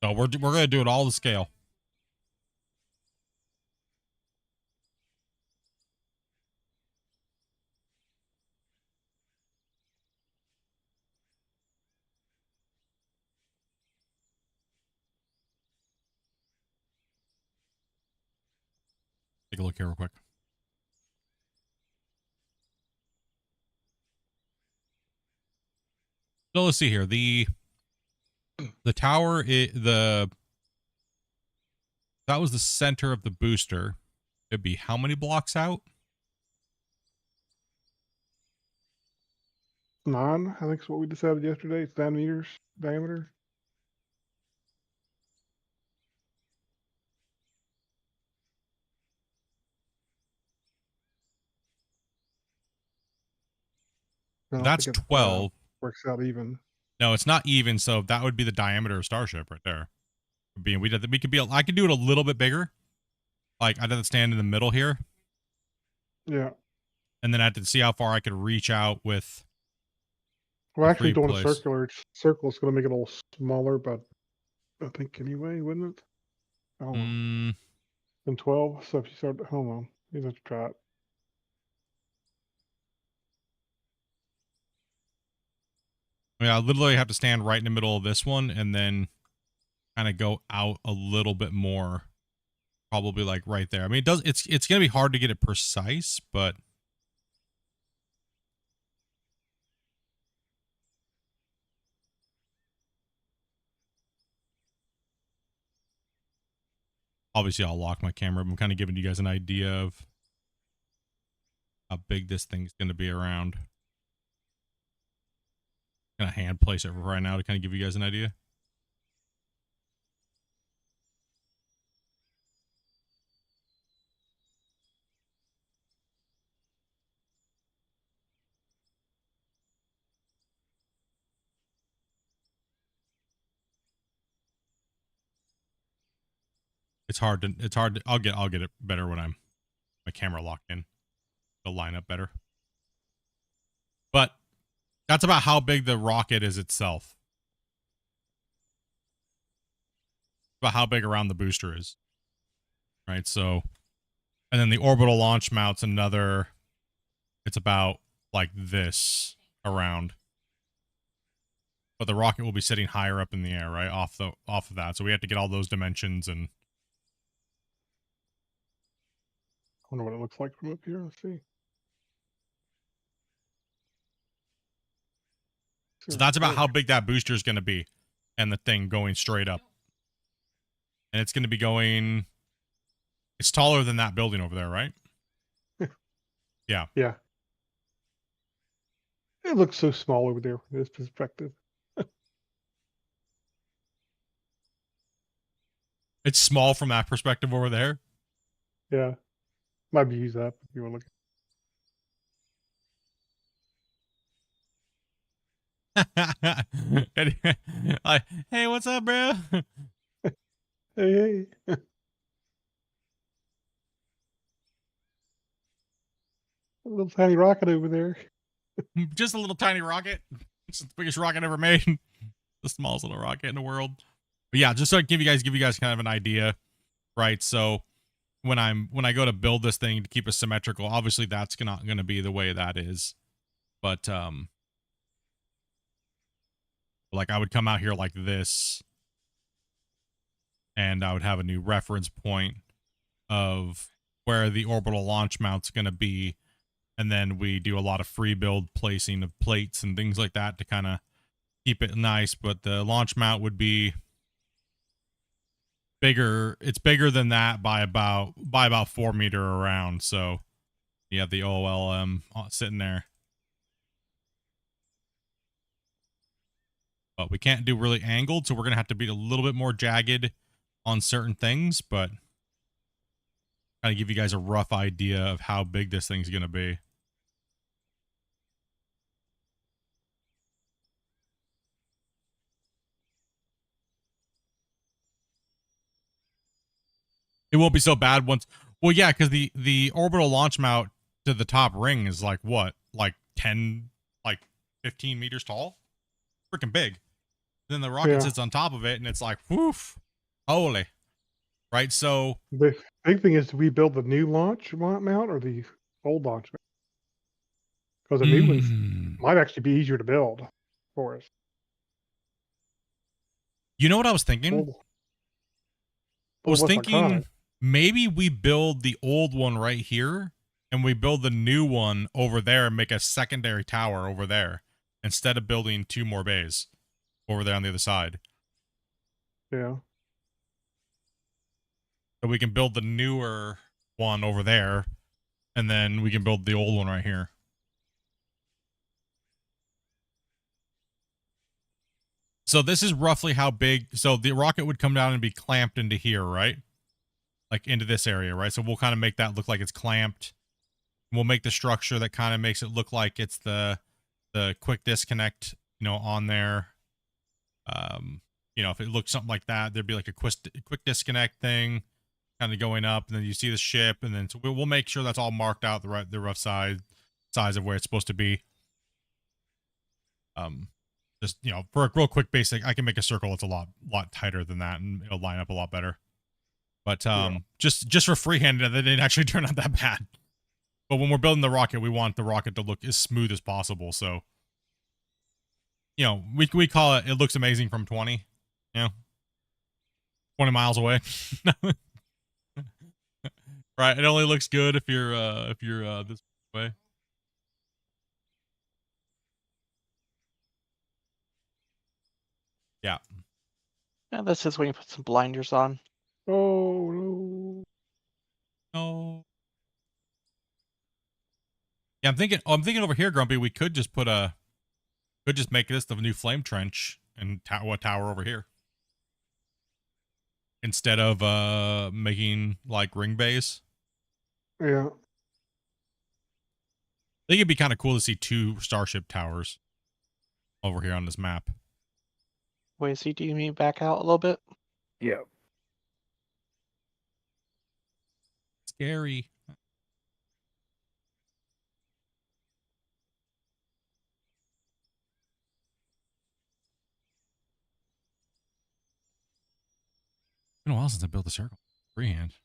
[SPEAKER 2] So we're gonna do it all to scale. Take a look here real quick. So let's see here. The tower, that was the center of the booster. It'd be how many blocks out?
[SPEAKER 3] 9, I think is what we decided yesterday. It's 9 meters diameter. I don't
[SPEAKER 2] That's
[SPEAKER 3] think it
[SPEAKER 2] 12.
[SPEAKER 3] works out even.
[SPEAKER 2] No, it's not even. So that would be the diameter of Starship right there. We could be. I could do it a little bit bigger. Like I'd have to stand in the middle here,
[SPEAKER 3] Yeah.
[SPEAKER 2] and then I had to see how far I could reach out with.
[SPEAKER 3] Well,
[SPEAKER 2] the
[SPEAKER 3] actually,
[SPEAKER 2] free
[SPEAKER 3] doing a
[SPEAKER 2] place.
[SPEAKER 3] circle is going to make it a little smaller, but I think anyway, wouldn't it? I don't know.
[SPEAKER 2] Mm,
[SPEAKER 3] Than 12. So if you start, hold on, you have to try it.
[SPEAKER 2] I mean, I literally have to stand right in the middle of this one, and then kind of go out a little bit more. Probably like right there. I mean, it's gonna be hard to get it precise, but obviously I'll lock my camera. I'm kind of giving you guys an idea of how big this thing's gonna be around. Gonna hand place it right now to kind of give you guys an idea. It's hard to I'll get it better when I'm my camera locked in. It'll line up better. But That's about how big the rocket is itself. About how big around the booster is. Right, so, and then the orbital launch mount's another, it's about like this around. But the rocket will be sitting higher up in the air, right? Off of that. So we have to get all those dimensions and
[SPEAKER 3] I wonder what it looks like from up here. Let's see.
[SPEAKER 2] so that's about how big that booster is going to be, and the thing going straight up. And it's going to be going, it's taller than that building over there, right? Yeah.
[SPEAKER 3] Yeah. It looks so small over there from this perspective.
[SPEAKER 2] It's small from that perspective over there.
[SPEAKER 3] Yeah. Might be used up if you want to look.
[SPEAKER 2] Like, hey, what's up, bro?
[SPEAKER 3] Hey, hey. A little tiny rocket over there.
[SPEAKER 2] Just a little tiny rocket. It's the biggest rocket ever made. The smallest little rocket in the world. But yeah, just to give you guys kind of an idea, right? So when I go to build this thing to keep it symmetrical, obviously that's not going to be the way that is. But like I would come out here like this, and I would have a new reference point of where the orbital launch mount's going to be, and then we do a lot of free build placing of plates and things like that to kind of keep it nice. But the launch mount would be bigger. It's bigger than that by about 4 meters around. So you have the OLM sitting there. But we can't do really angled, so we're going to have to be a little bit more jagged on certain things, but kind of give you guys a rough idea of how big this thing's going to be. It won't be so bad once. Well, yeah, because the orbital launch mount to the top ring is like what? Like 10, like 15 meters tall? Freaking big. Then the rocket
[SPEAKER 3] Yeah.
[SPEAKER 2] sits on top of it, and it's like, woof, holy. Right, so
[SPEAKER 3] The big thing is, do we build the new launch mount or the old launch mount? Because the new ones might actually be easier to build for us.
[SPEAKER 2] you know what I was thinking?
[SPEAKER 3] Old,
[SPEAKER 2] I was
[SPEAKER 3] less
[SPEAKER 2] thinking
[SPEAKER 3] iconic.
[SPEAKER 2] maybe we build the old one right here, and we build the new one over there and make a secondary tower over there instead of building 2 more bays over there on the other side.
[SPEAKER 3] Yeah.
[SPEAKER 2] So we can build the newer one over there, and then we can build the old one right here. So this is roughly how big. So the rocket would come down and be clamped into here, right? Like into this area, right? So we'll kind of make that look like it's clamped. We'll make the structure that kind of makes it look like it's the quick disconnect, on there. If it looks something like that, there'd be like a quick disconnect thing kind of going up, and then you see the ship, and then so we'll make sure that's all marked out the rough size of where it's supposed to be. Just for a real quick basic, I can make a circle that's a lot tighter than that, and it'll line up a lot better. But just for freehand, that didn't actually turn out that bad. But when we're building the rocket, we want the rocket to look as smooth as possible. So, we call it looks amazing from 20, 20 miles away. Right, it only looks good if you're this way. Yeah.
[SPEAKER 4] Yeah, this is when you put some blinders on.
[SPEAKER 3] Oh no.
[SPEAKER 2] No. Yeah, I'm thinking over here, Grumpy, we could just make this the new flame trench and tower over here. Instead of making like ring bays.
[SPEAKER 3] Yeah.
[SPEAKER 2] I think it'd be kind of cool to see 2 starship towers over here on this map.
[SPEAKER 4] Wait, so do you mean back out a little bit?
[SPEAKER 5] Yeah.
[SPEAKER 2] Scary. been a while since I built a circle. Freehand.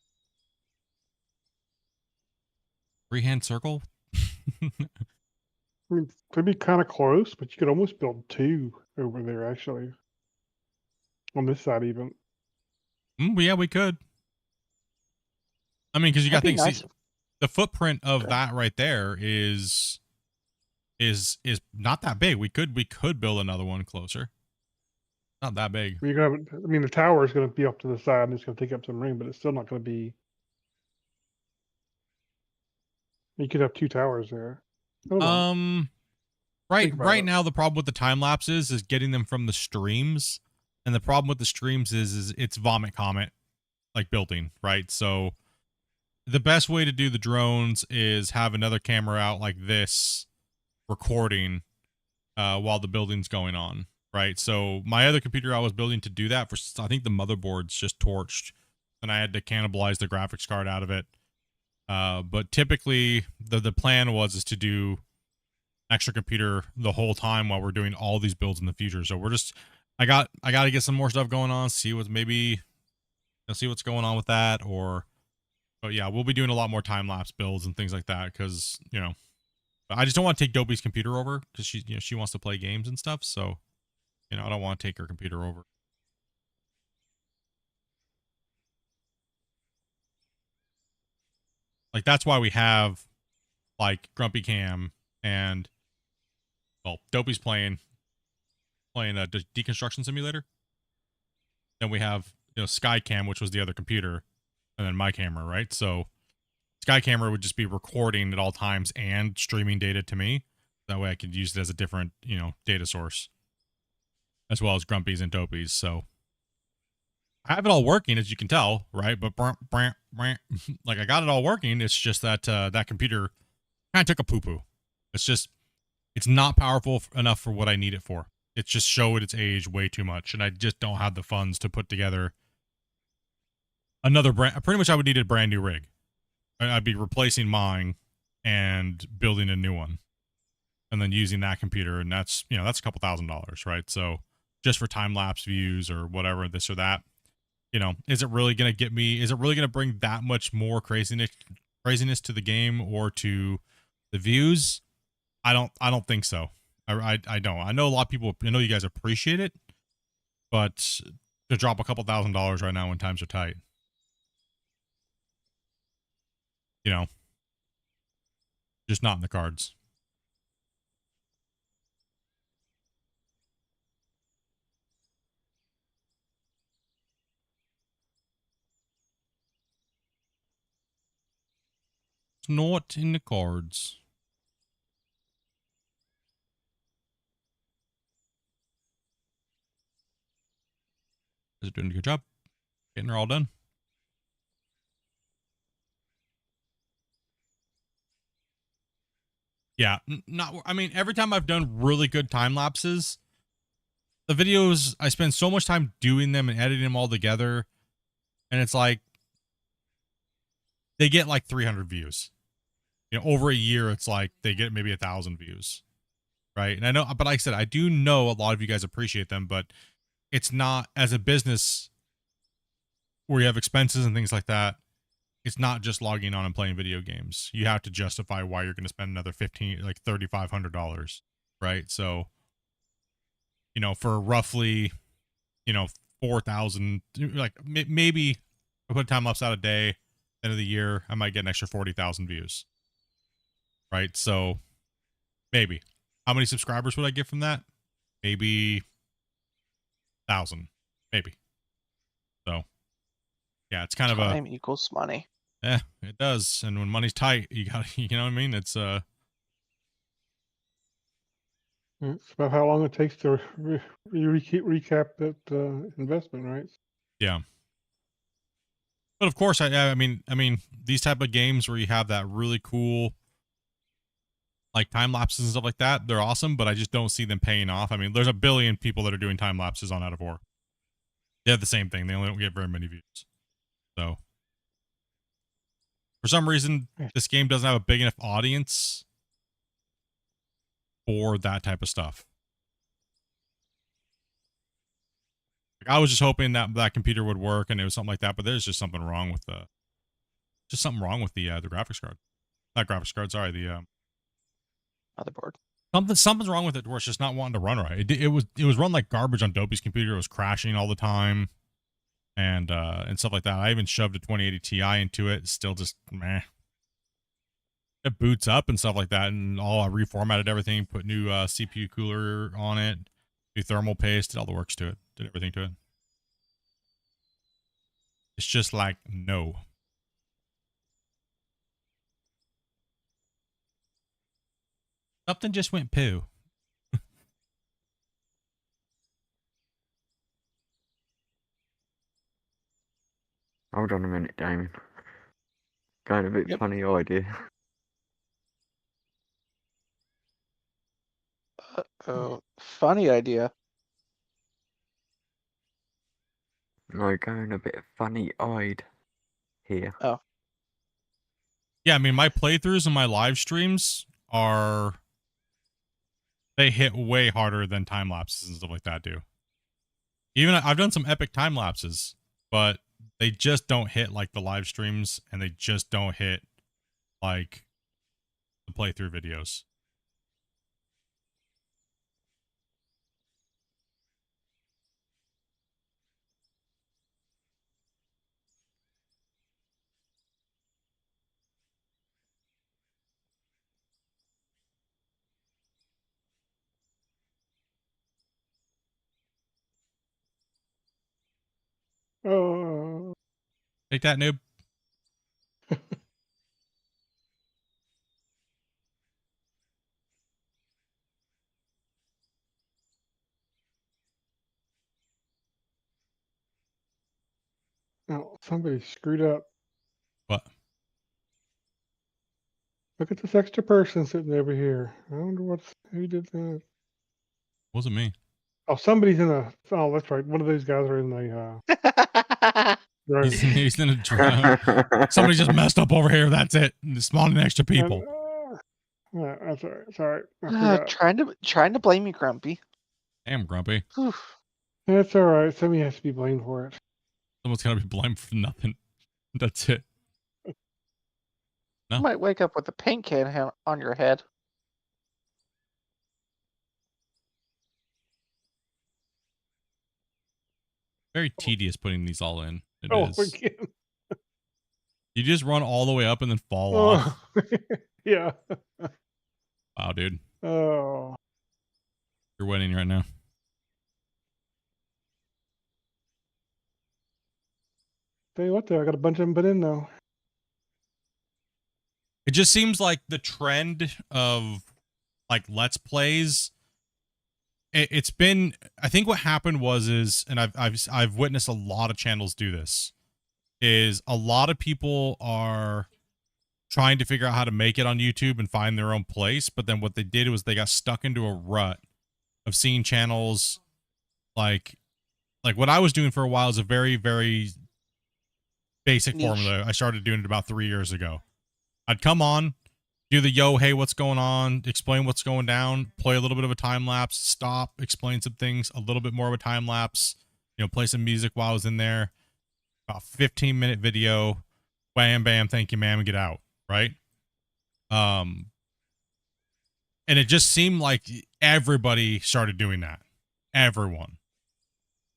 [SPEAKER 2] Freehand circle?
[SPEAKER 3] I mean, could be kind of close, but you could almost build 2 over there, actually. On this side, even.
[SPEAKER 2] Well, yeah, we could. I mean, because you got
[SPEAKER 4] That'd be
[SPEAKER 2] things.
[SPEAKER 4] nice.
[SPEAKER 2] See, the footprint of
[SPEAKER 4] Okay.
[SPEAKER 2] that right there is not that big. We could build another one closer. Not that big.
[SPEAKER 3] You're gonna have, I mean, the tower is going to be off to the side and it's going to take up some room, but it's still not going to be. You could have 2 towers there. I don't know.
[SPEAKER 2] Right
[SPEAKER 3] Think about
[SPEAKER 2] right
[SPEAKER 3] it.
[SPEAKER 2] now the problem with the time lapses is getting them from the streams, and the problem with the streams is it's vomit comet like building, right? So the best way to do the drones is have another camera out like this recording while the building's going on, right? So my other computer I was building to do that for, I think the motherboard's just torched, and I had to cannibalize the graphics card out of it. But typically the plan is to do extra computer the whole time while we're doing all these builds in the future. So we're just, I got to get some more stuff going on, see what's going on with that, but yeah, we'll be doing a lot more time lapse builds and things like that, because I just don't want to take Dopey's computer over, because she wants to play games and stuff. So I don't want to take her computer over. Like, that's why we have like Grumpy Cam and, well, Dopey's playing a deconstruction simulator. Then we have Sky Cam, which was the other computer, and then my camera, right? So Sky Camera would just be recording at all times and streaming data to me. That way I could use it as a different data source, as well as Grumpy's and Dopey's. So I have it all working, as you can tell, right? But like, I got it all working. It's just that that computer kind of took a poo-poo. It's not powerful enough for what I need it for. It just showed its age way too much, and I just don't have the funds to put together another brand. Pretty much I would need a brand new rig. I'd be replacing mine and building a new one, and then using that computer, and that's that's a couple $1,000s, right? So just for time lapse views or whatever, this or that, is it really gonna get me? Is it really gonna bring that much more craziness to the game or to the views? I don't think so. I don't. I know a lot of people. I know you guys appreciate it, but to drop a couple $1,000s right now when times are tight, just not in the cards. It's not in the cards. Is it doing a good job? Getting her all done. Yeah, I mean, every time I've done really good time lapses, the videos, I spend so much time doing them and editing them all together, and it's like they get like 300 views. Over a year, it's like they get maybe 1,000 views, right? And I know, but like I said, I do know a lot of you guys appreciate them, but it's not, as a business where you have expenses and things like that, it's not just logging on and playing video games. You have to justify why you're going to spend another $3,500, right? So, for roughly, 4,000, like maybe I put a time lapse out a day, end of the year, I might get an extra 40,000 views, right? So maybe. How many subscribers would I get from that? Maybe 1,000, maybe. So yeah, it's kind of a
[SPEAKER 4] Time equals money.
[SPEAKER 2] Yeah, it does. And when money's tight, you got, you know what I mean? It's
[SPEAKER 3] It's about how long it takes to recap that investment, right?
[SPEAKER 2] yeah. But of course, I mean, these type of games where you have that really cool, like, time lapses and stuff like that, they're awesome, but I just don't see them paying off. I mean, there's a billion people that are doing time lapses on Out of War. They have the same thing. They only don't get very many views. So for some reason, this game doesn't have a big enough audience for that type of stuff. I was just hoping that that computer would work and it was something like that, but there's just something wrong with the graphics card. Not graphics card, sorry, the
[SPEAKER 4] Motherboard.
[SPEAKER 2] something's wrong with it where it's just not wanting to run right. It was run like garbage on Dopey's computer. It was crashing all the time and stuff like that. I even shoved a 2080 Ti into it. It's still just meh. It boots up and stuff like that, and I reformatted everything, put new CPU cooler on it, new thermal paste, did all the works to it, did everything to it. It's just like, no. Something just went poo.
[SPEAKER 5] Hold on a minute, Damon. Going a bit
[SPEAKER 4] Yep.
[SPEAKER 5] funny idea.
[SPEAKER 4] Oh, funny idea.
[SPEAKER 5] No, going a bit funny-eyed here.
[SPEAKER 4] Oh,
[SPEAKER 2] Yeah, I mean, my playthroughs and my live streams they hit way harder than time lapses and stuff like that do. Even I've done some epic time lapses, but they just don't hit like the live streams, and they just don't hit like the playthrough videos.
[SPEAKER 3] Oh,
[SPEAKER 2] Take that, noob.
[SPEAKER 3] no, somebody screwed up.
[SPEAKER 2] What?
[SPEAKER 3] Look at this extra person sitting over here. I wonder who did that.
[SPEAKER 2] Wasn't me.
[SPEAKER 3] Oh, somebody's in a. Oh, that's right. One of those guys are in the. Right.
[SPEAKER 2] He's in a drone. Somebody just messed up over here. That's it. And spawning extra people.
[SPEAKER 3] Yeah, that's all right. Sorry, I forgot.
[SPEAKER 4] trying to blame you, Grumpy.
[SPEAKER 2] Damn, Grumpy.
[SPEAKER 4] Whew.
[SPEAKER 3] That's all right. Somebody has to be blamed for it.
[SPEAKER 2] Someone's gonna be blamed for nothing. That's it. No.
[SPEAKER 4] You might wake up with a paint can on your head.
[SPEAKER 2] Very tedious putting these all in. It
[SPEAKER 3] Oh,
[SPEAKER 2] is.
[SPEAKER 3] again.
[SPEAKER 2] You just run all the way up and then fall off.
[SPEAKER 3] Oh, yeah.
[SPEAKER 2] Wow, dude.
[SPEAKER 3] Oh,
[SPEAKER 2] You're winning right now.
[SPEAKER 3] tell you what, though, I got a bunch of them put in though.
[SPEAKER 2] It just seems like the trend of like Let's Plays. It's been. I think what happened and I've witnessed a lot of channels do this. Is a lot of people are trying to figure out how to make it on YouTube and find their own place, but then what they did was they got stuck into a rut of seeing channels like what I was doing for a while is a very, very basic
[SPEAKER 4] Niche.
[SPEAKER 2] formula. I started doing it about 3 years ago. I'd come on, do the yo, hey, what's going on, explain what's going down, play a little bit of a time lapse, stop, explain some things, a little bit more of a time lapse, play some music while I was in there. About 15-minute video, wham, bam, thank you, ma'am, and get out, right? And it just seemed like everybody started doing that. Everyone.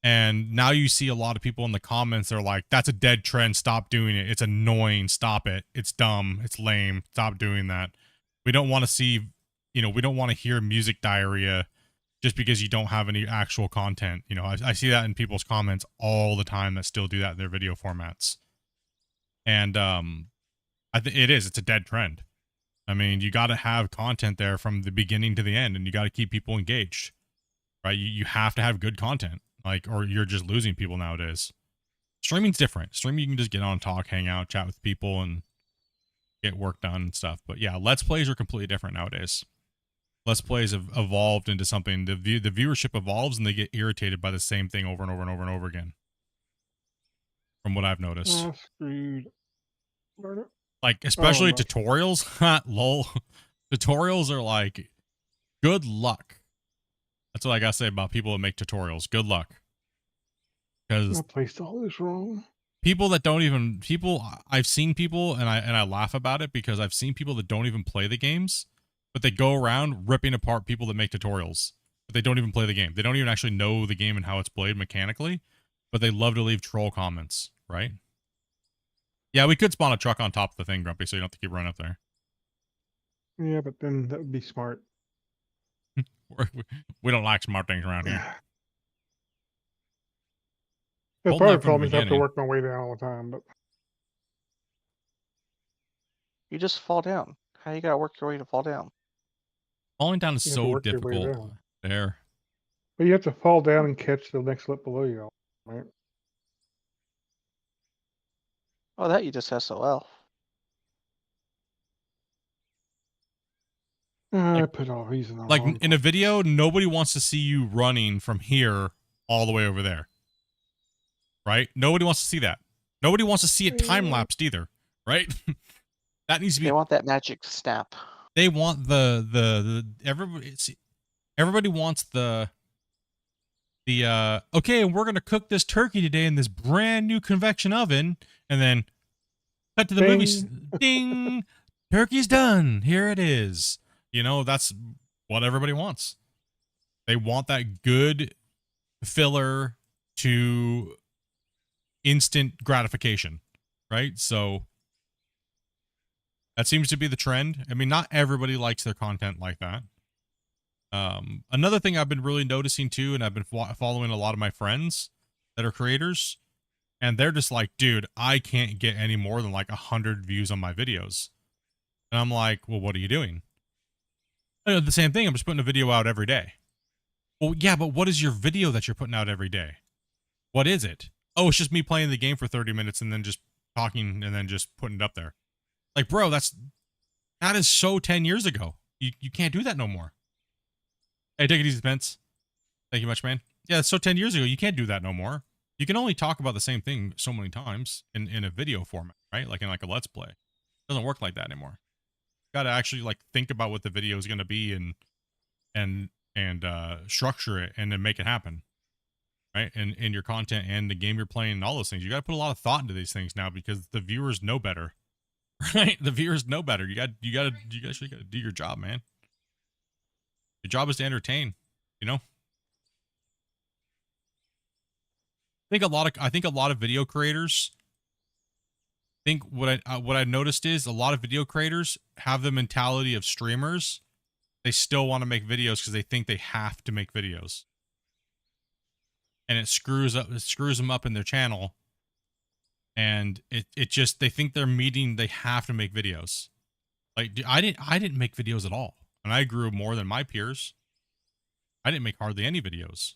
[SPEAKER 2] And now you see a lot of people in the comments are like, that's a dead trend. Stop doing it. It's annoying. Stop it. It's dumb. It's lame. Stop doing that. We don't want to see, we don't want to hear music diarrhea just because you don't have any actual content. I see that in people's comments all the time that still do that in their video formats. And it's a dead trend. I mean, you got to have content there from the beginning to the end, and you got to keep people engaged, right? You have to have good content. Or you're just losing people nowadays. Streaming's different. Streaming, you can just get on, talk, hang out, chat with people, and get work done and stuff. But yeah, Let's Plays are completely different nowadays. Let's Plays have evolved into something. The viewership evolves, and they get irritated by the same thing over and over and over and over again. From what I've noticed.
[SPEAKER 3] Oh, screwed.
[SPEAKER 2] Especially
[SPEAKER 3] no.
[SPEAKER 2] tutorials. Lol. Tutorials are like, good luck. That's what I gotta say about people that make tutorials. Good luck. because
[SPEAKER 3] I placed all this wrong.
[SPEAKER 2] people that don't even I've seen people and I laugh about it because I've seen people that don't even play the games, but they go around ripping apart people that make tutorials, but they don't even play the game. They don't even actually know the game and how it's played mechanically, but they love to leave troll comments, right? Yeah, we could spawn a truck on top of the thing, Grumpy, so you don't have to keep running up there.
[SPEAKER 3] Yeah, but then that would be smart.
[SPEAKER 2] We don't like smart things around here.
[SPEAKER 3] The
[SPEAKER 2] Hold
[SPEAKER 3] part
[SPEAKER 2] that
[SPEAKER 3] of the
[SPEAKER 2] from the
[SPEAKER 3] problem is I have to
[SPEAKER 2] beginning.
[SPEAKER 3] work my way down all the time, but
[SPEAKER 4] You just fall down. How you gotta work your way to fall down?
[SPEAKER 2] Falling down is
[SPEAKER 3] you have to
[SPEAKER 2] so
[SPEAKER 3] work your way
[SPEAKER 2] difficult.
[SPEAKER 3] down.
[SPEAKER 2] There.
[SPEAKER 3] But you have to fall down and catch the next lip below you, right?
[SPEAKER 4] Oh, that you just SOL.
[SPEAKER 3] I put all these in the
[SPEAKER 2] Like
[SPEAKER 3] wrong
[SPEAKER 2] in a
[SPEAKER 3] buckets.
[SPEAKER 2] video, nobody wants to see you running from here all the way over there. Right? Nobody wants to see that. Nobody wants to see it time
[SPEAKER 3] Yeah.
[SPEAKER 2] lapsed either. Right? That needs to be.
[SPEAKER 4] They want that magic snap.
[SPEAKER 2] They want the everybody wants the okay, we're gonna cook this turkey today in this brand new convection oven, and then cut to the movie. Ding, turkey's done. Here it is. You know, that's what everybody wants. They want that good filler to instant gratification, right? So that seems to be the trend. I mean, not everybody likes their content like that. Another thing I've been really noticing too, and I've been following a lot of my friends that are creators, and they're just like, dude, I can't get any more than like 100 views on my videos. And I'm like, well, what are you doing? The same thing. I'm just putting a video out every day. Well, yeah, but what is your video that you're putting out every day? What is it? Oh, it's just me playing the game for 30 minutes and then just talking and then just putting it up there. Like, bro, that is so 10 years ago. You can't do that no more. Hey, take it easy, Spence. Thank you much, man. Yeah, it's so 10 years ago. You can't do that no more. You can only talk about the same thing so many times in a video format, right? Like in like a Let's Play. It doesn't work like that anymore. You got to actually like think about what the video is going to be and structure it and then make it happen, right? And in your content and the game you're playing and all those things, you got to put a lot of thought into these things now because the viewers know better, right? The viewers know better. You actually got to do your job, man. Your job is to entertain, you know. I think a lot of video creators think what I noticed is a lot of video creators have the mentality of streamers. They still want to make videos because they think they have to make videos, and it screws them up in their channel. And it just, they think they're meeting, they have to make videos. Like I didn't make videos at all, and I grew more than my peers. I didn't make hardly any videos.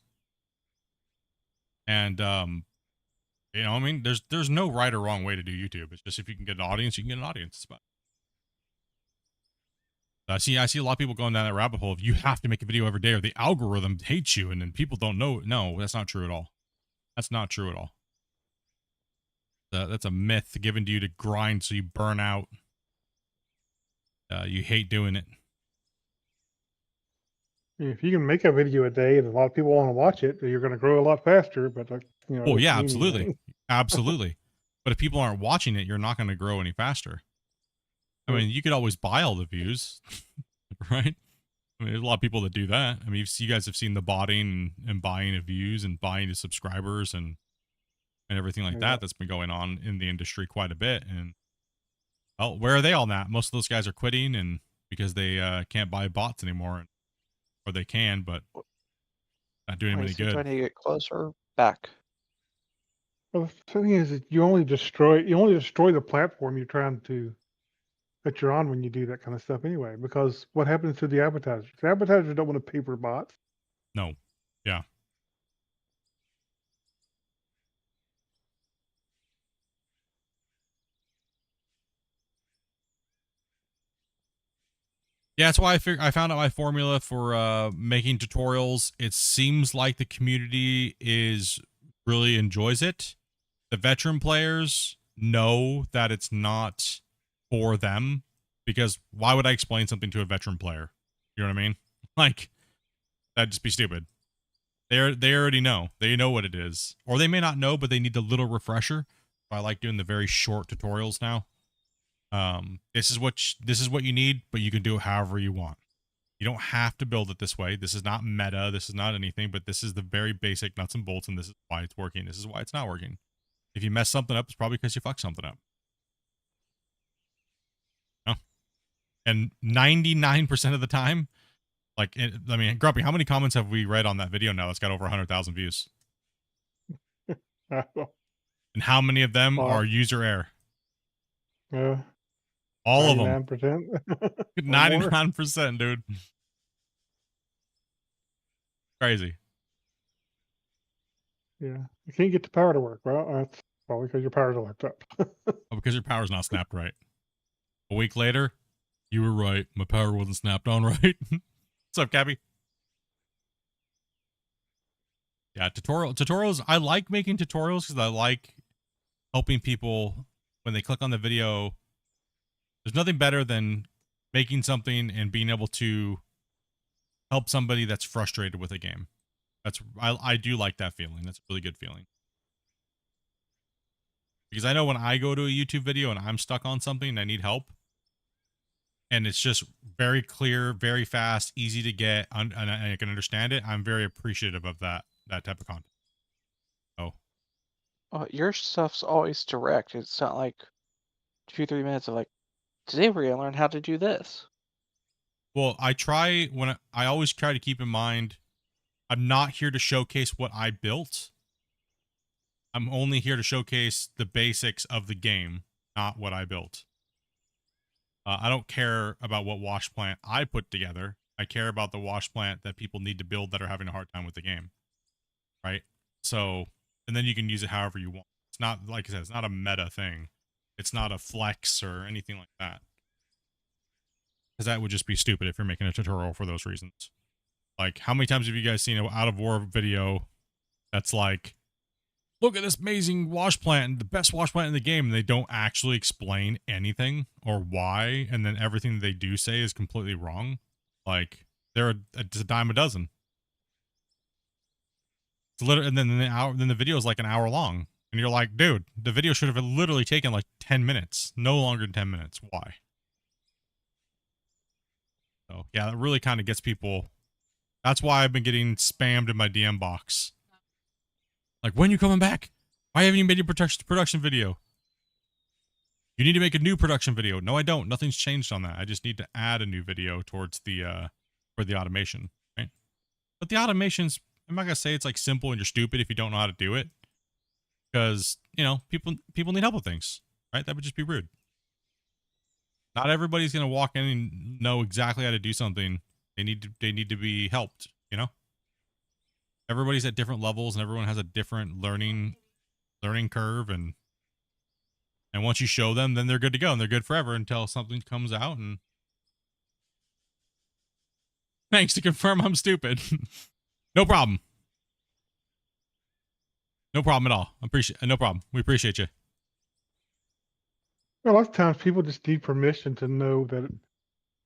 [SPEAKER 2] And you know, I mean, there's no right or wrong way to do YouTube. It's just if you can get an audience, you can get an audience. It's about. I see a lot of people going down that rabbit hole of you have to make a video every day or the algorithm hates you and then people don't know. No, that's not true at all. That's not true at all. That's a myth given to you to grind so you burn out. You hate doing it.
[SPEAKER 3] If you can make a video a day and a lot of people want to watch it, you're going to grow a lot faster. But you know,
[SPEAKER 2] Oh
[SPEAKER 3] it
[SPEAKER 2] yeah,
[SPEAKER 3] doesn't mean
[SPEAKER 2] absolutely,
[SPEAKER 3] anything.
[SPEAKER 2] absolutely. But if people aren't watching it, you're not going to grow any faster. I mean, you could always buy all the views, right? I mean, there's a lot of people that do that. I mean, you guys have seen the botting and buying of views and buying of subscribers and everything like
[SPEAKER 3] Yeah.
[SPEAKER 2] that that's been going on in the industry quite a bit. And well, where are they on that? Most of those guys are quitting and because they can't buy bots anymore, or they can, but not doing them
[SPEAKER 4] Why
[SPEAKER 2] any
[SPEAKER 4] is he
[SPEAKER 2] good.
[SPEAKER 4] trying to get closer back?
[SPEAKER 3] Well, the thing is that you only destroy the platform that you're on when you do that kind of stuff anyway. Because what happens to the advertisers? The advertisers don't want to pay for bots.
[SPEAKER 2] No. Yeah. Yeah, that's why I found out my formula for making tutorials. It seems like the community really enjoys it. The veteran players know that it's not for them because why would I explain something to a veteran player? You know what I mean? Like, that'd just be stupid. They already know. They know what it is, or they may not know, but they need a little refresher. I like doing the very short tutorials now. This is what you need, but you can do it however you want. You don't have to build it this way. This is not meta. This is not anything, but this is the very basic nuts and bolts, and this is why it's working. This is why it's not working. If you mess something up, it's probably because you fucked something up. No. And 99% of the time, like, I mean, Grumpy, how many comments have we read on that video now that's got over 100,000 views? And how many of them are user error? All of them.
[SPEAKER 3] 99%.
[SPEAKER 2] 99%, dude. Crazy.
[SPEAKER 3] Yeah. You can't get the power to work. Well, that's probably because your powers are locked up.
[SPEAKER 2] Oh, because your power's not snapped right. A week later, you were right. My power wasn't snapped on right. What's up, Cabby? Yeah, tutorials. I like making tutorials because I like helping people when they click on the video. There's nothing better than making something and being able to help somebody that's frustrated with a game. I do like that feeling. That's a really good feeling. Because I know when I go to a YouTube video and I'm stuck on something and I need help, and it's just very clear, very fast, easy to get, and I can understand it, I'm very appreciative of that type of content. Oh.
[SPEAKER 4] Your stuff's always direct. It's not like 2-3 minutes of like, today we're gonna learn how to do this.
[SPEAKER 2] Well, I always try to keep in mind, I'm not here to showcase what I built. I'm only here to showcase the basics of the game, not what I built. I don't care about what wash plant I put together. I care about the wash plant that people need to build that are having a hard time with the game. Right? So, and then you can use it however you want. It's not, like I said, it's not a meta thing. It's not a flex or anything like that. Because that would just be stupid if you're making a tutorial for those reasons. Like, how many times have you guys seen an out of war video that's like, look at this amazing wash plant, the best wash plant in the game, and they don't actually explain anything or why, and then everything they do say is completely wrong? Like, it's a dime a dozen. It's literally, and then the video is like an hour long, and you're like, dude, the video should have literally taken like 10 minutes, no longer than 10 minutes. Why? So yeah, that really kind of gets people. That's why I've been getting spammed in my DM box. Like, when you coming back? Why haven't you made your production video? You need to make a new production video. No, I don't. Nothing's changed on that. I just need to add a new video towards the for the automation, right? But the automation's, I'm not gonna say it's like simple and you're stupid if you don't know how to do it, because you know people need help with things, right? That would just be rude. Not everybody's gonna walk in and know exactly how to do something. They need to be helped, you know? Everybody's at different levels and everyone has a different learning curve, and once you show them, then they're good to go and they're good forever until something comes out and thanks to confirm I'm stupid. No problem. No problem at all. No problem. We appreciate you.
[SPEAKER 3] A lot of times people just need permission to know that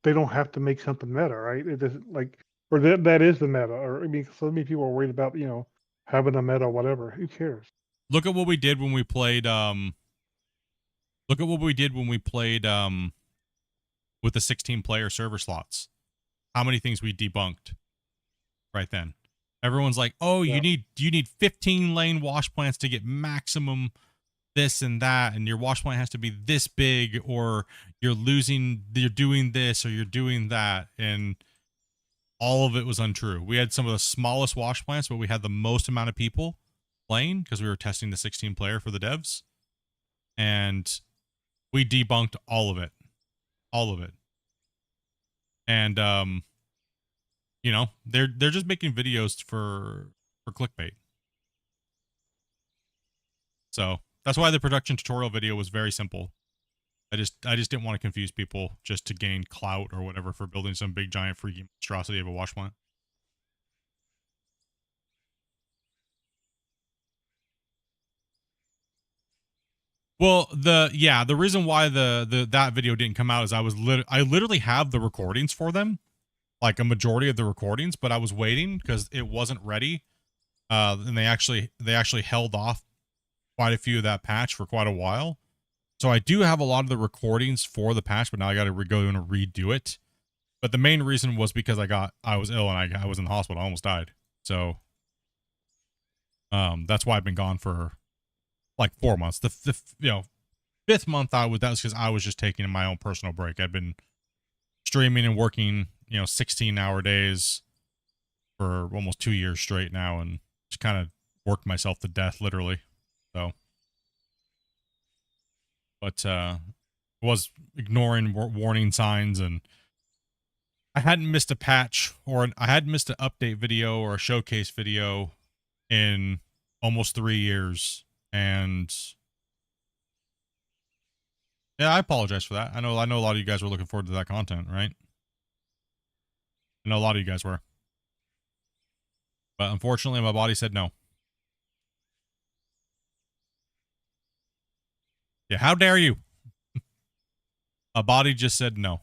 [SPEAKER 3] they don't have to make something meta, right? It doesn't like, or that is the meta. Or I mean, so many people are worried about, you know, having a meta or whatever. Who cares?
[SPEAKER 2] Look at what we did when we played with the 16 player server slots. How many things we debunked right then. Everyone's like, "Oh,
[SPEAKER 3] Yeah.
[SPEAKER 2] you need 15 lane wash plants to get maximum this and that, and your wash plant has to be this big, or you're doing this or you're doing that," and all of it was untrue. We had some of the smallest wash plants, but we had the most amount of people playing because we were testing the 16 player for the devs, and we debunked all of it. And you know, they're just making videos for clickbait. So that's why the production tutorial video was very simple. I just didn't want to confuse people just to gain clout or whatever for building some big giant freaky monstrosity of a wash plant. Well, the reason why that video didn't come out is I literally have the recordings for them, like a majority of the recordings, but I was waiting because it wasn't ready And they actually held off quite a few of that patch for quite a while. So I do have a lot of the recordings for the patch, but now I got to go and redo it. But the main reason was because I was ill and I was in the hospital. I almost died. So that's why I've been gone for like 4 months. The fifth month that was because I was just taking my own personal break. I've been streaming and working 16-hour days for almost 2 years straight now, and just kind of worked myself to death, literally. So, but was ignoring warning signs, and I hadn't missed a patch, or I hadn't missed an update video or a showcase video in almost 3 years. And yeah, I apologize for that. I know a lot of you guys were looking forward to that content, right? I know a lot of you guys were. But unfortunately, my body said no. Yeah, how dare you? A body just said no.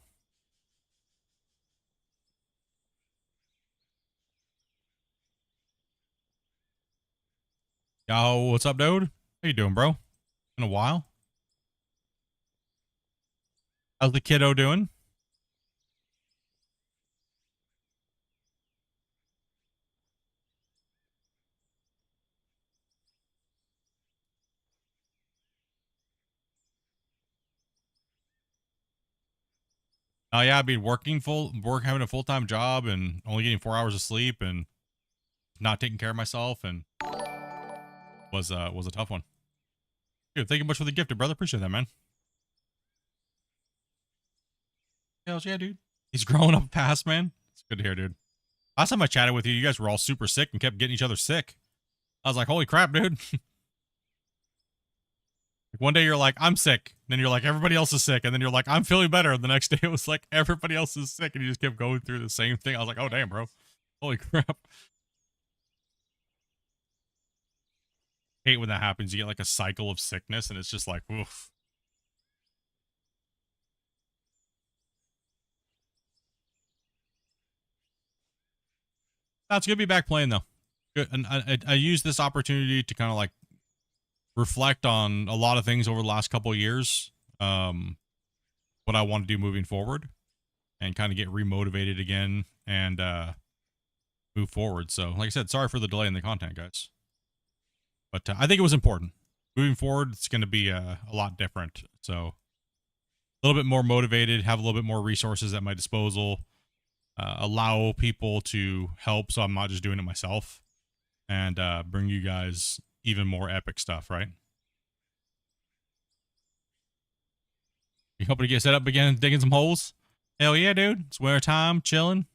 [SPEAKER 2] Yo, what's up, dude? How you doing, bro? In a while. How's the kiddo doing? Oh yeah, I've been having a full-time job and only getting 4 hours of sleep and not taking care of myself, and was a tough one. Dude, thank you much for the gifted, brother. Appreciate that, man. Hells yeah, dude. He's growing up fast, man. It's good to hear, dude. Last time I chatted with you, you guys were all super sick and kept getting each other sick. I was like, holy crap, dude. Like one day you're like, I'm sick. Then you're like, everybody else is sick. And then you're like, I'm feeling better. And the next day it was like, everybody else is sick. And you just kept going through the same thing. I was like, oh, damn, bro. Holy crap. Hate when that happens. You get like a cycle of sickness and it's just like, oof. That's good to be back playing though. Good. And I use this opportunity to kind of like reflect on a lot of things over the last couple of years. What I want to do moving forward and kind of get remotivated again and move forward. So like I said, sorry for the delay in the content, guys. But I think it was important. Moving forward, it's going to be a lot different. So a little bit more motivated, have a little bit more resources at my disposal, allow people to help so I'm not just doing it myself, and bring you guys even more epic stuff, right? You hoping to get set up again, digging some holes? Hell yeah, dude. It's winter time, chilling.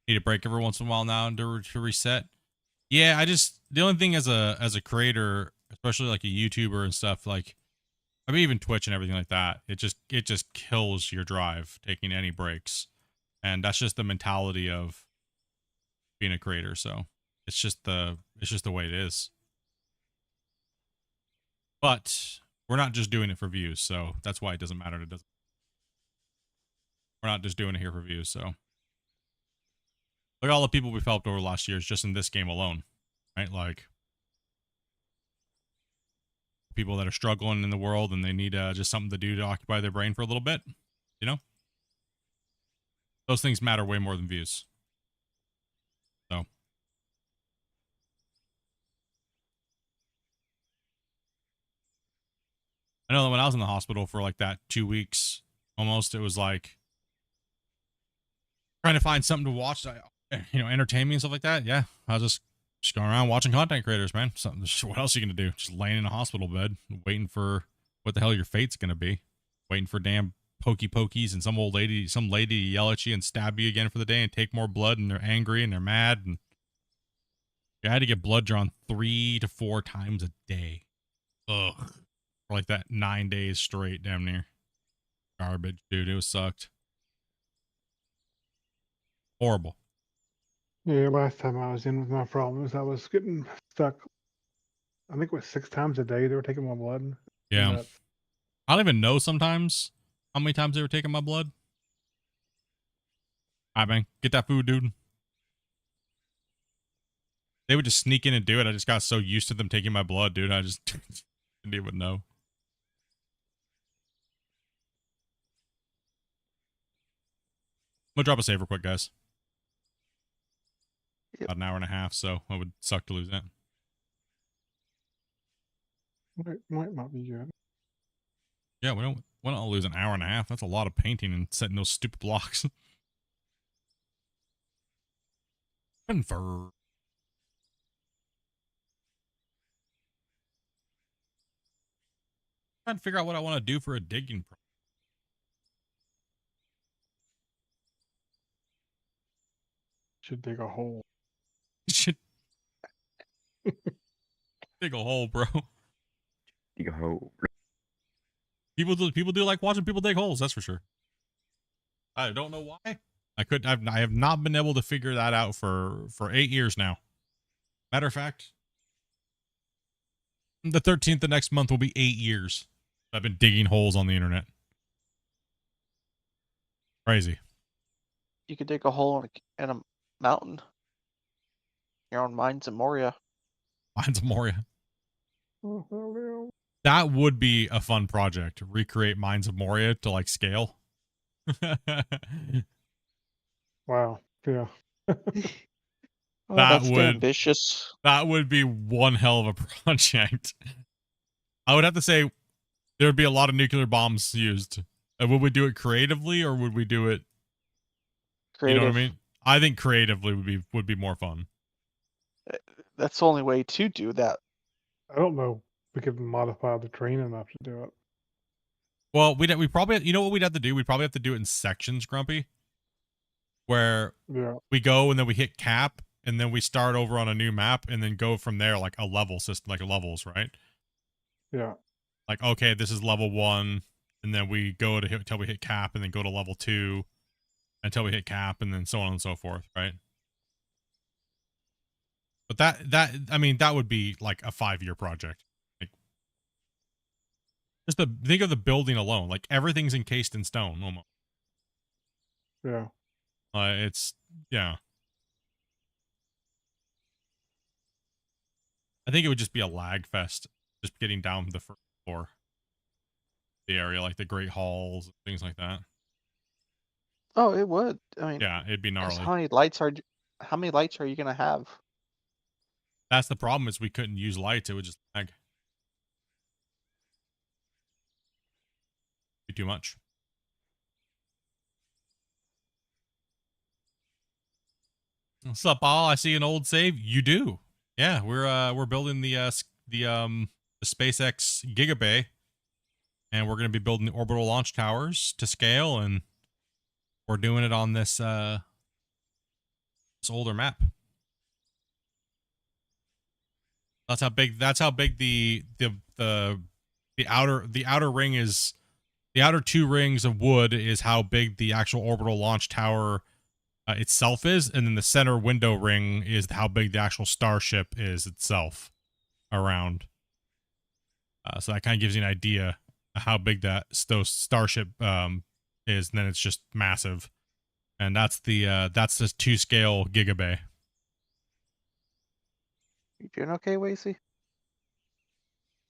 [SPEAKER 2] Need a break every once in a while now to reset. Yeah, the only thing as a creator, especially like a YouTuber and stuff, like I mean even Twitch and everything like that, it just kills your drive taking any breaks. And that's just the mentality of being a creator. So it's just the way it is. But we're not just doing it for views, so that's why it doesn't matter. We're not just doing it here for views. So look at all the people we've helped over the last years just in this game alone, right? Like people that are struggling in the world and they need just something to do to occupy their brain for a little bit, you know? Those things matter way more than views. So I know that when I was in the hospital for like that 2 weeks, almost, it was like trying to find something to watch, entertain me and stuff like that. Yeah, I was just going around watching content creators, man. What else are you gonna do? Just laying in a hospital bed, waiting for what the hell your fate's gonna be, waiting for damn pokies and some lady to yell at you and stab you again for the day and take more blood, and they're angry and they're mad, and I had to get blood drawn 3 to 4 times a day. Ugh. For like that 9 days straight, damn near. Garbage, dude. It was sucked. Horrible.
[SPEAKER 3] Yeah, last time I was in with my problems, I was getting stuck. I think it was 6 times a day they were taking my blood.
[SPEAKER 2] Yeah.
[SPEAKER 3] Nuts.
[SPEAKER 2] I don't even know sometimes how many times they were taking my blood. All right, man. Get that food, dude. They would just sneak in and do it. I just got so used to them taking my blood, dude. I just didn't even know. I'm gonna drop a save real quick, guys.
[SPEAKER 4] Yep.
[SPEAKER 2] About an hour and a half, so it would suck to lose that.
[SPEAKER 3] Might not be good.
[SPEAKER 2] Yeah, we don't lose an hour and a half. That's a lot of painting and setting those stupid blocks. Confer. Trying to figure out what I want to do for a digging project.
[SPEAKER 3] Should dig a hole.
[SPEAKER 2] Should dig a hole, bro.
[SPEAKER 5] Dig a hole.
[SPEAKER 2] People do like watching people dig holes, that's for sure. I don't know why. I have not been able to figure that out for 8 years now. Matter of fact, the 13th of next month will be 8 years. I've been digging holes on the internet. Crazy.
[SPEAKER 4] You could dig a hole in a mountain. Your own mines in Moria.
[SPEAKER 2] Mines of Moria.
[SPEAKER 3] Oh, hell no.
[SPEAKER 2] That would be a fun project. Recreate Mines of Moria to like scale.
[SPEAKER 3] Wow. Yeah.
[SPEAKER 4] Oh,
[SPEAKER 2] That
[SPEAKER 4] that's
[SPEAKER 2] would-
[SPEAKER 4] ambitious.
[SPEAKER 2] That would be one hell of a project. I would have to say there would be a lot of nuclear bombs used. Would we do it creatively or would we do it?
[SPEAKER 4] Creative.
[SPEAKER 2] You know what I mean? I think creatively would be more fun.
[SPEAKER 4] That's the only way to do that.
[SPEAKER 3] I don't know. We could modify the train enough to do it.
[SPEAKER 2] Well, we probably, you know what we'd have to do? We'd probably have to do it in sections, Grumpy, where
[SPEAKER 3] Yeah.
[SPEAKER 2] we go and then we hit cap and then we start over on a new map and then go from there like a level system, like levels, right?
[SPEAKER 3] Yeah.
[SPEAKER 2] Like, okay, this is level 1, and then we go to hit until we hit cap, and then go to level 2 until we hit cap, and then so on and so forth, right? But I mean, that would be like a 5-year project. Like, just think of the building alone. Like everything's encased in stone, almost.
[SPEAKER 3] Yeah.
[SPEAKER 2] It's yeah. I think it would just be a lag fest, just getting down the first floor, the area, like the Great Halls, things like that.
[SPEAKER 4] Oh, it would. I mean,
[SPEAKER 2] Yeah, it'd be
[SPEAKER 4] 'cause
[SPEAKER 2] gnarly.
[SPEAKER 4] how many lights are you gonna have?
[SPEAKER 2] That's the problem, is we couldn't use lights. It would just lag. Be too much. What's up, all? I see an old save. You do. Yeah, we're building the SpaceX Gigabay, and we're gonna be building the orbital launch towers to scale, and we're doing it on this this older map. That's how big the outer ring is. The outer 2 rings of wood is how big the actual orbital launch tower itself is, and then the center window ring is how big the actual starship is itself around. So that kind of gives you an idea of how big that starship is, and then it's just massive. And that's this 2 scale Gigabay.
[SPEAKER 4] You doing okay, Wasey?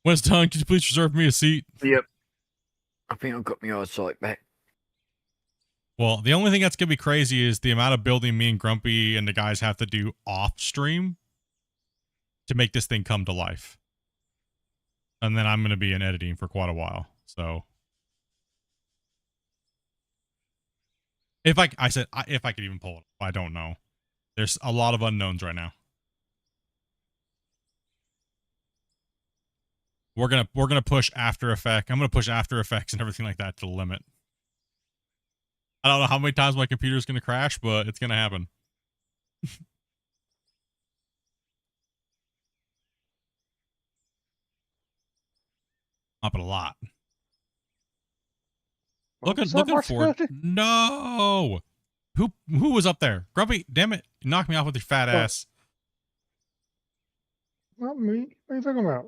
[SPEAKER 2] When it's done, could you please reserve me a seat?
[SPEAKER 5] Yep. I think I've got my eyesight back.
[SPEAKER 2] Well, the only thing that's gonna be crazy is the amount of building me and Grumpy and the guys have to do off stream to make this thing come to life. And then I'm gonna be in editing for quite a while. So if I could even pull it, I don't know. There's a lot of unknowns right now. We're gonna push After Effects. I'm gonna push After Effects and everything like that to the limit. I don't know how many times my computer's gonna crash, but it's gonna happen. Up a lot.
[SPEAKER 4] Oops, that marks
[SPEAKER 2] Looking for
[SPEAKER 4] good.
[SPEAKER 2] no. Who was up there? Grumpy, damn it. You knocked me off with your fat
[SPEAKER 3] Oh.
[SPEAKER 2] ass.
[SPEAKER 3] Not me. What are you talking about?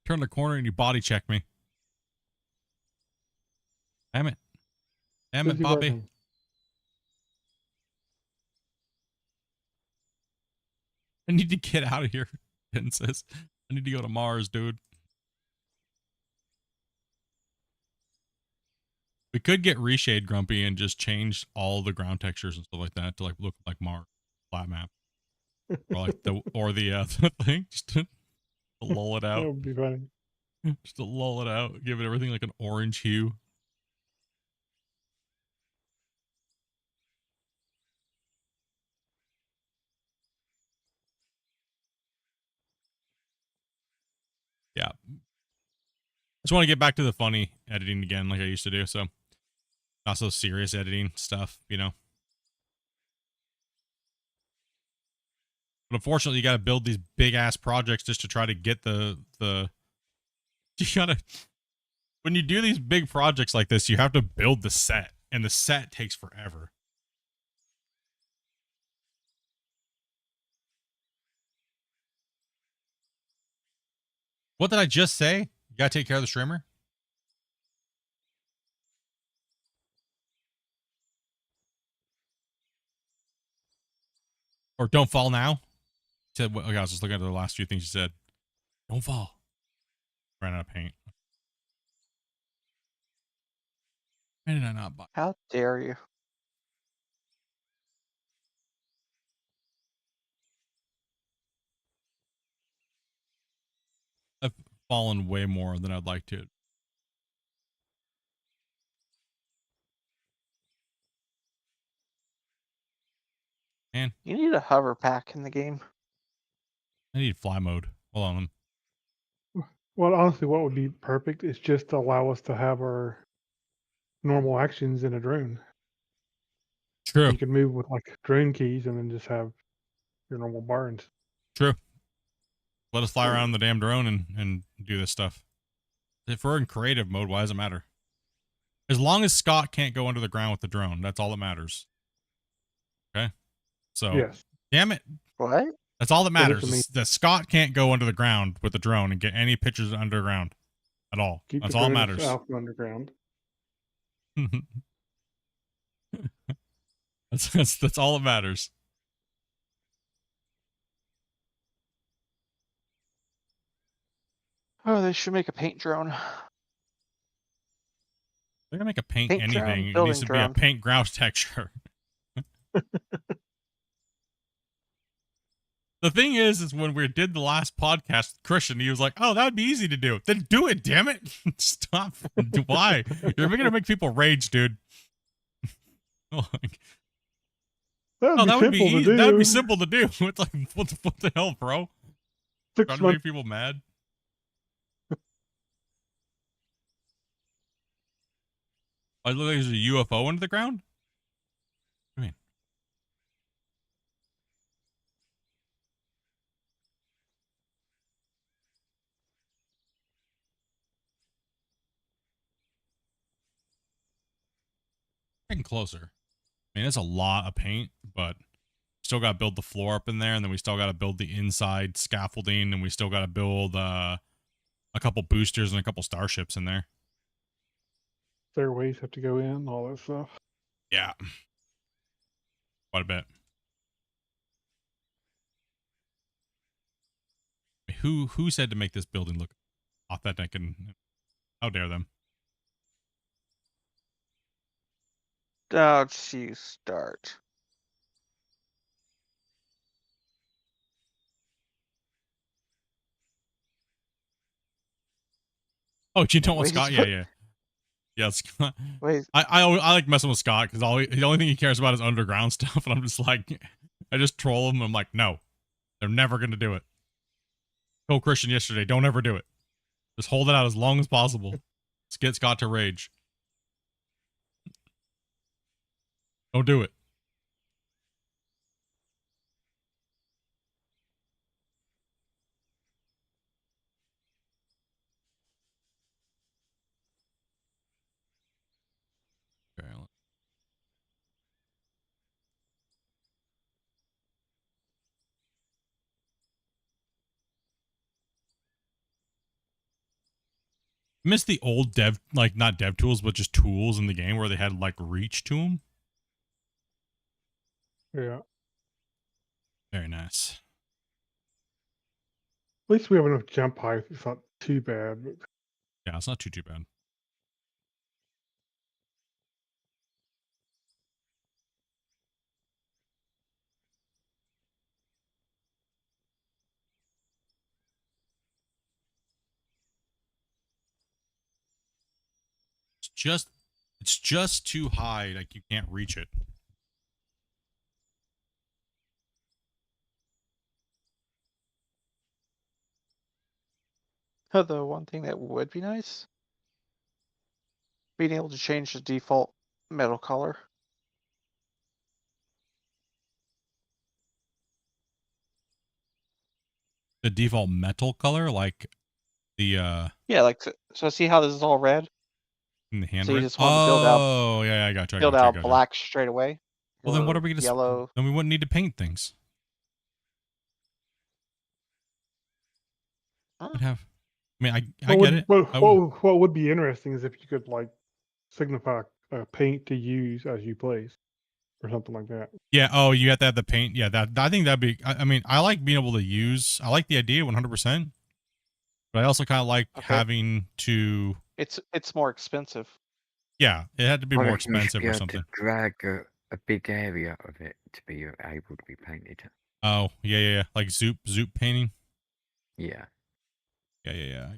[SPEAKER 2] Turn the corner and you body check me. Damn it. Damn it,
[SPEAKER 3] Busy
[SPEAKER 2] Bobby.
[SPEAKER 3] working.
[SPEAKER 2] I need to get out of here. Ben says, I need to go to Mars, dude. We could get reshade Grumpy and just change all the ground textures and stuff like that to like look like Mars flat map. Or like the the thing. Just to lull it
[SPEAKER 3] That
[SPEAKER 2] out.
[SPEAKER 3] would be funny.
[SPEAKER 2] Just to lull it out. Give it everything like an orange hue. Yeah. Just want to get back to the funny editing again like I used to do, so not so serious editing stuff, you know. But unfortunately, you got to build these big ass projects just to try to get the you gotta, when you do these big projects like this, you have to build the set, and the set takes forever. What did I just say? You gotta take care of the streamer? Or don't fall now? Said, okay, I was just looking at the last few things you said. Don't fall. Ran out of paint. Why did I not buy?
[SPEAKER 4] How dare you?
[SPEAKER 2] I've fallen way more than I'd like to. Man,
[SPEAKER 4] You need a hover pack in the game.
[SPEAKER 2] I need fly mode. Hold on.
[SPEAKER 3] Well, honestly, what would be perfect is just to allow us to have our normal actions in a drone.
[SPEAKER 2] True.
[SPEAKER 3] You can move with like drone keys and then just have your normal barns.
[SPEAKER 2] True. Let us fly around the damn drone and do this stuff. If we're in creative mode, why does it matter? As long as Scott can't go under the ground with the drone, that's all that matters. Okay? So,
[SPEAKER 3] Yes.
[SPEAKER 2] damn it.
[SPEAKER 4] What?
[SPEAKER 2] That's all that
[SPEAKER 3] That is
[SPEAKER 2] matters.
[SPEAKER 3] amazing.
[SPEAKER 2] Is that Scott can't go under the ground with the drone and get any pictures underground at all.
[SPEAKER 3] Keep
[SPEAKER 2] That's
[SPEAKER 3] the
[SPEAKER 2] all that
[SPEAKER 3] drone
[SPEAKER 2] matters.
[SPEAKER 3] out from underground.
[SPEAKER 2] That's all that matters.
[SPEAKER 4] Oh, they should make a paint drone.
[SPEAKER 2] They're gonna make a paint
[SPEAKER 4] Paint drone,
[SPEAKER 2] anything. It
[SPEAKER 4] building
[SPEAKER 2] needs to be a
[SPEAKER 4] drone.
[SPEAKER 2] paint ground texture. The thing is when we did the last podcast with Christian, he was like, "Oh, that would be easy to do." Then do it, damn it! Stop. Why? You're gonna make people rage, dude. Like,
[SPEAKER 3] That would
[SPEAKER 2] oh,
[SPEAKER 3] be
[SPEAKER 2] that would be
[SPEAKER 3] simple to
[SPEAKER 2] easy.
[SPEAKER 3] do.
[SPEAKER 2] That would be simple to do. It's like, what the hell, bro?
[SPEAKER 3] 6
[SPEAKER 2] Trying to
[SPEAKER 3] months.
[SPEAKER 2] make people mad. I look like there's a UFO under the ground. What do you mean? Getting closer. I mean, it's a lot of paint, but still got to build the floor up in there, and then we still got to build the inside scaffolding, and we still got to build a couple boosters and a couple starships in there.
[SPEAKER 3] Stairways have to go in, all that stuff.
[SPEAKER 2] Yeah, quite a bit. Who said to make this building look authentic, and how dare them?
[SPEAKER 4] Don't you start.
[SPEAKER 2] Oh, you know what,
[SPEAKER 4] Wait,
[SPEAKER 2] Scott? Yeah. Scott.
[SPEAKER 4] Wait,
[SPEAKER 2] I like messing with Scott because the only thing he cares about is underground stuff, and I'm just like, I just troll him. I'm like, no, they're never gonna do it. Told Christian yesterday, don't ever do it. Just hold it out as long as possible. Let's get Scott to rage. Don't do it. Okay, Missed the old dev, like not dev tools, but just tools in the game where they had like reach to them.
[SPEAKER 3] Yeah.
[SPEAKER 2] Very nice.
[SPEAKER 3] At least we have enough jump height. It's not too bad. But
[SPEAKER 2] Yeah, it's not too bad. It's just too high, like you can't reach it.
[SPEAKER 4] The one thing that would be nice, being able to change the default metal color.
[SPEAKER 2] The default metal color, like the
[SPEAKER 4] Yeah, like so see how this is all red?
[SPEAKER 2] in the hand.
[SPEAKER 4] So you just wanted to build out
[SPEAKER 2] Oh, yeah, I got you.
[SPEAKER 4] build out black straight away.
[SPEAKER 2] Well, then what
[SPEAKER 4] or
[SPEAKER 2] are we gonna?
[SPEAKER 4] yellow?
[SPEAKER 2] Then we wouldn't need to paint things. We'd have. I mean, I get it. I would-
[SPEAKER 3] What would be interesting is if you could like signify paint to use as you place, or something like that.
[SPEAKER 2] Yeah. Oh, you have to have the paint. Yeah. That I think that'd be. I mean, I like being able to use. I like the idea 100%. But I also kind of like
[SPEAKER 4] Okay.
[SPEAKER 2] having to.
[SPEAKER 4] It's more expensive.
[SPEAKER 2] Yeah, it had to be
[SPEAKER 5] I
[SPEAKER 2] more
[SPEAKER 5] reckon you should
[SPEAKER 2] expensive
[SPEAKER 5] be
[SPEAKER 2] or
[SPEAKER 5] able
[SPEAKER 2] something.
[SPEAKER 5] to drag a big area of it to be able to be painted.
[SPEAKER 2] Oh, yeah. Like zoop painting.
[SPEAKER 5] Yeah.
[SPEAKER 2] Yeah.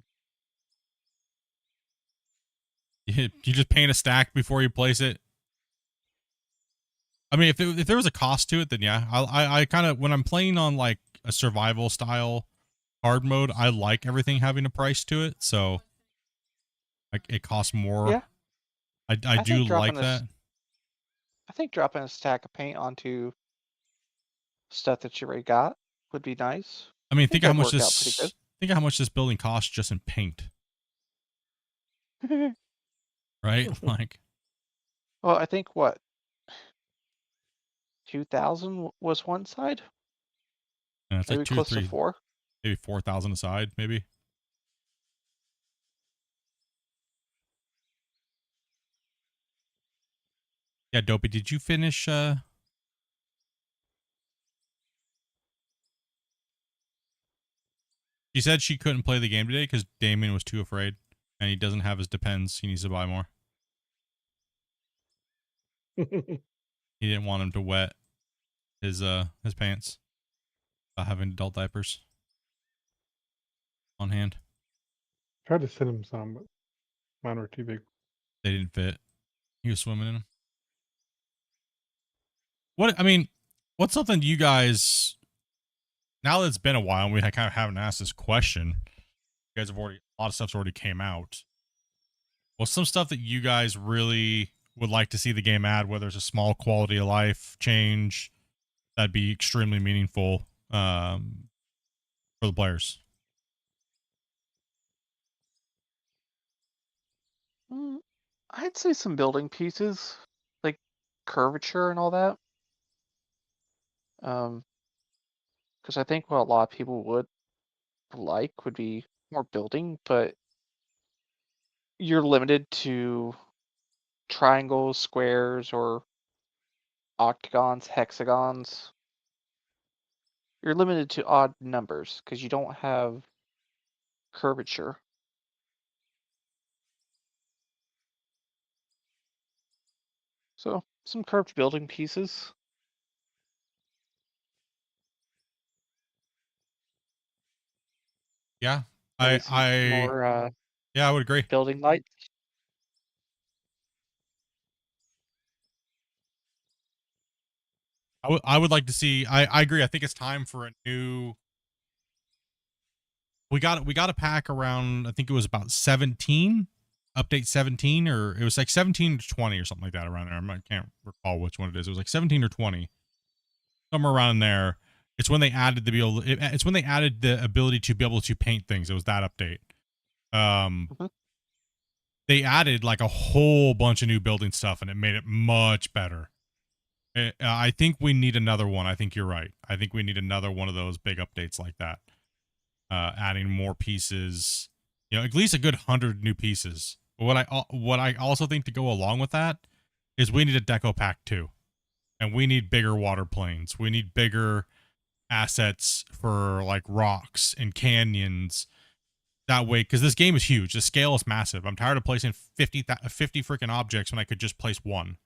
[SPEAKER 2] You just paint a stack before you place it. I mean, if there was a cost to it, then yeah. I kind of, when I'm playing on like a survival style hard mode, I like everything having a price to it. So like it costs more.
[SPEAKER 4] Yeah.
[SPEAKER 2] I do
[SPEAKER 4] think
[SPEAKER 2] like
[SPEAKER 4] dropping
[SPEAKER 2] that.
[SPEAKER 4] I think dropping a stack of paint onto stuff that you already got would be nice.
[SPEAKER 2] I mean, think of how much
[SPEAKER 4] that'd work out pretty
[SPEAKER 2] this. Think of how much this building costs just in paint,
[SPEAKER 4] good.
[SPEAKER 2] right? Like,
[SPEAKER 4] Well, I think what 2,000 was one side,
[SPEAKER 2] you know, it's
[SPEAKER 4] maybe
[SPEAKER 2] like 2 or
[SPEAKER 4] close to
[SPEAKER 2] 3,
[SPEAKER 4] 4.
[SPEAKER 2] maybe 4,000 aside, maybe. Yeah, Dopey, did you finish? She said she couldn't play the game today because Damien was too afraid, and he doesn't have his depends. He needs to buy more. He didn't want him to wet his pants by having adult diapers on hand.
[SPEAKER 3] Tried to send him some, but mine were too big.
[SPEAKER 2] They didn't fit. He was swimming in them. What I mean, what's something you guys? Now that it's been a while, and we kind of haven't asked this question. You guys have already, a lot of stuff's already came out. Well, some stuff that you guys really would like to see the game add, whether it's a small quality of life change, that'd be extremely meaningful for the players.
[SPEAKER 4] I'd say some building pieces, like curvature and all that. Because I think what a lot of people would like would be more building, but you're limited to triangles, squares, or octagons, hexagons. You're limited to odd numbers because you don't have curvature. So some curved building pieces.
[SPEAKER 2] Yeah,
[SPEAKER 4] Maybe some more
[SPEAKER 2] yeah, I would agree.
[SPEAKER 4] building lights.
[SPEAKER 2] I would like to see. I agree. I think it's time for a new. We got a pack around. I think it was about 17, update 17, or it was like 17 to 20 or something like that around there. I can't recall which one it is. It was like 17 or 20, somewhere around there. It's when they added it's when they added the ability to be able to paint things. It was that update. They added like a whole bunch of new building stuff, and it made it much better. I think we need another one. I think you're right. I think we need another one of those big updates like that. Adding more pieces, You know, at least a good 100 new pieces. But what I also think to go along with that is we need a deco pack too, and we need bigger water planes. We need bigger assets for like rocks and canyons. That way, because this game is huge. The scale is massive. I'm tired of placing 50 freaking objects when I could just place one.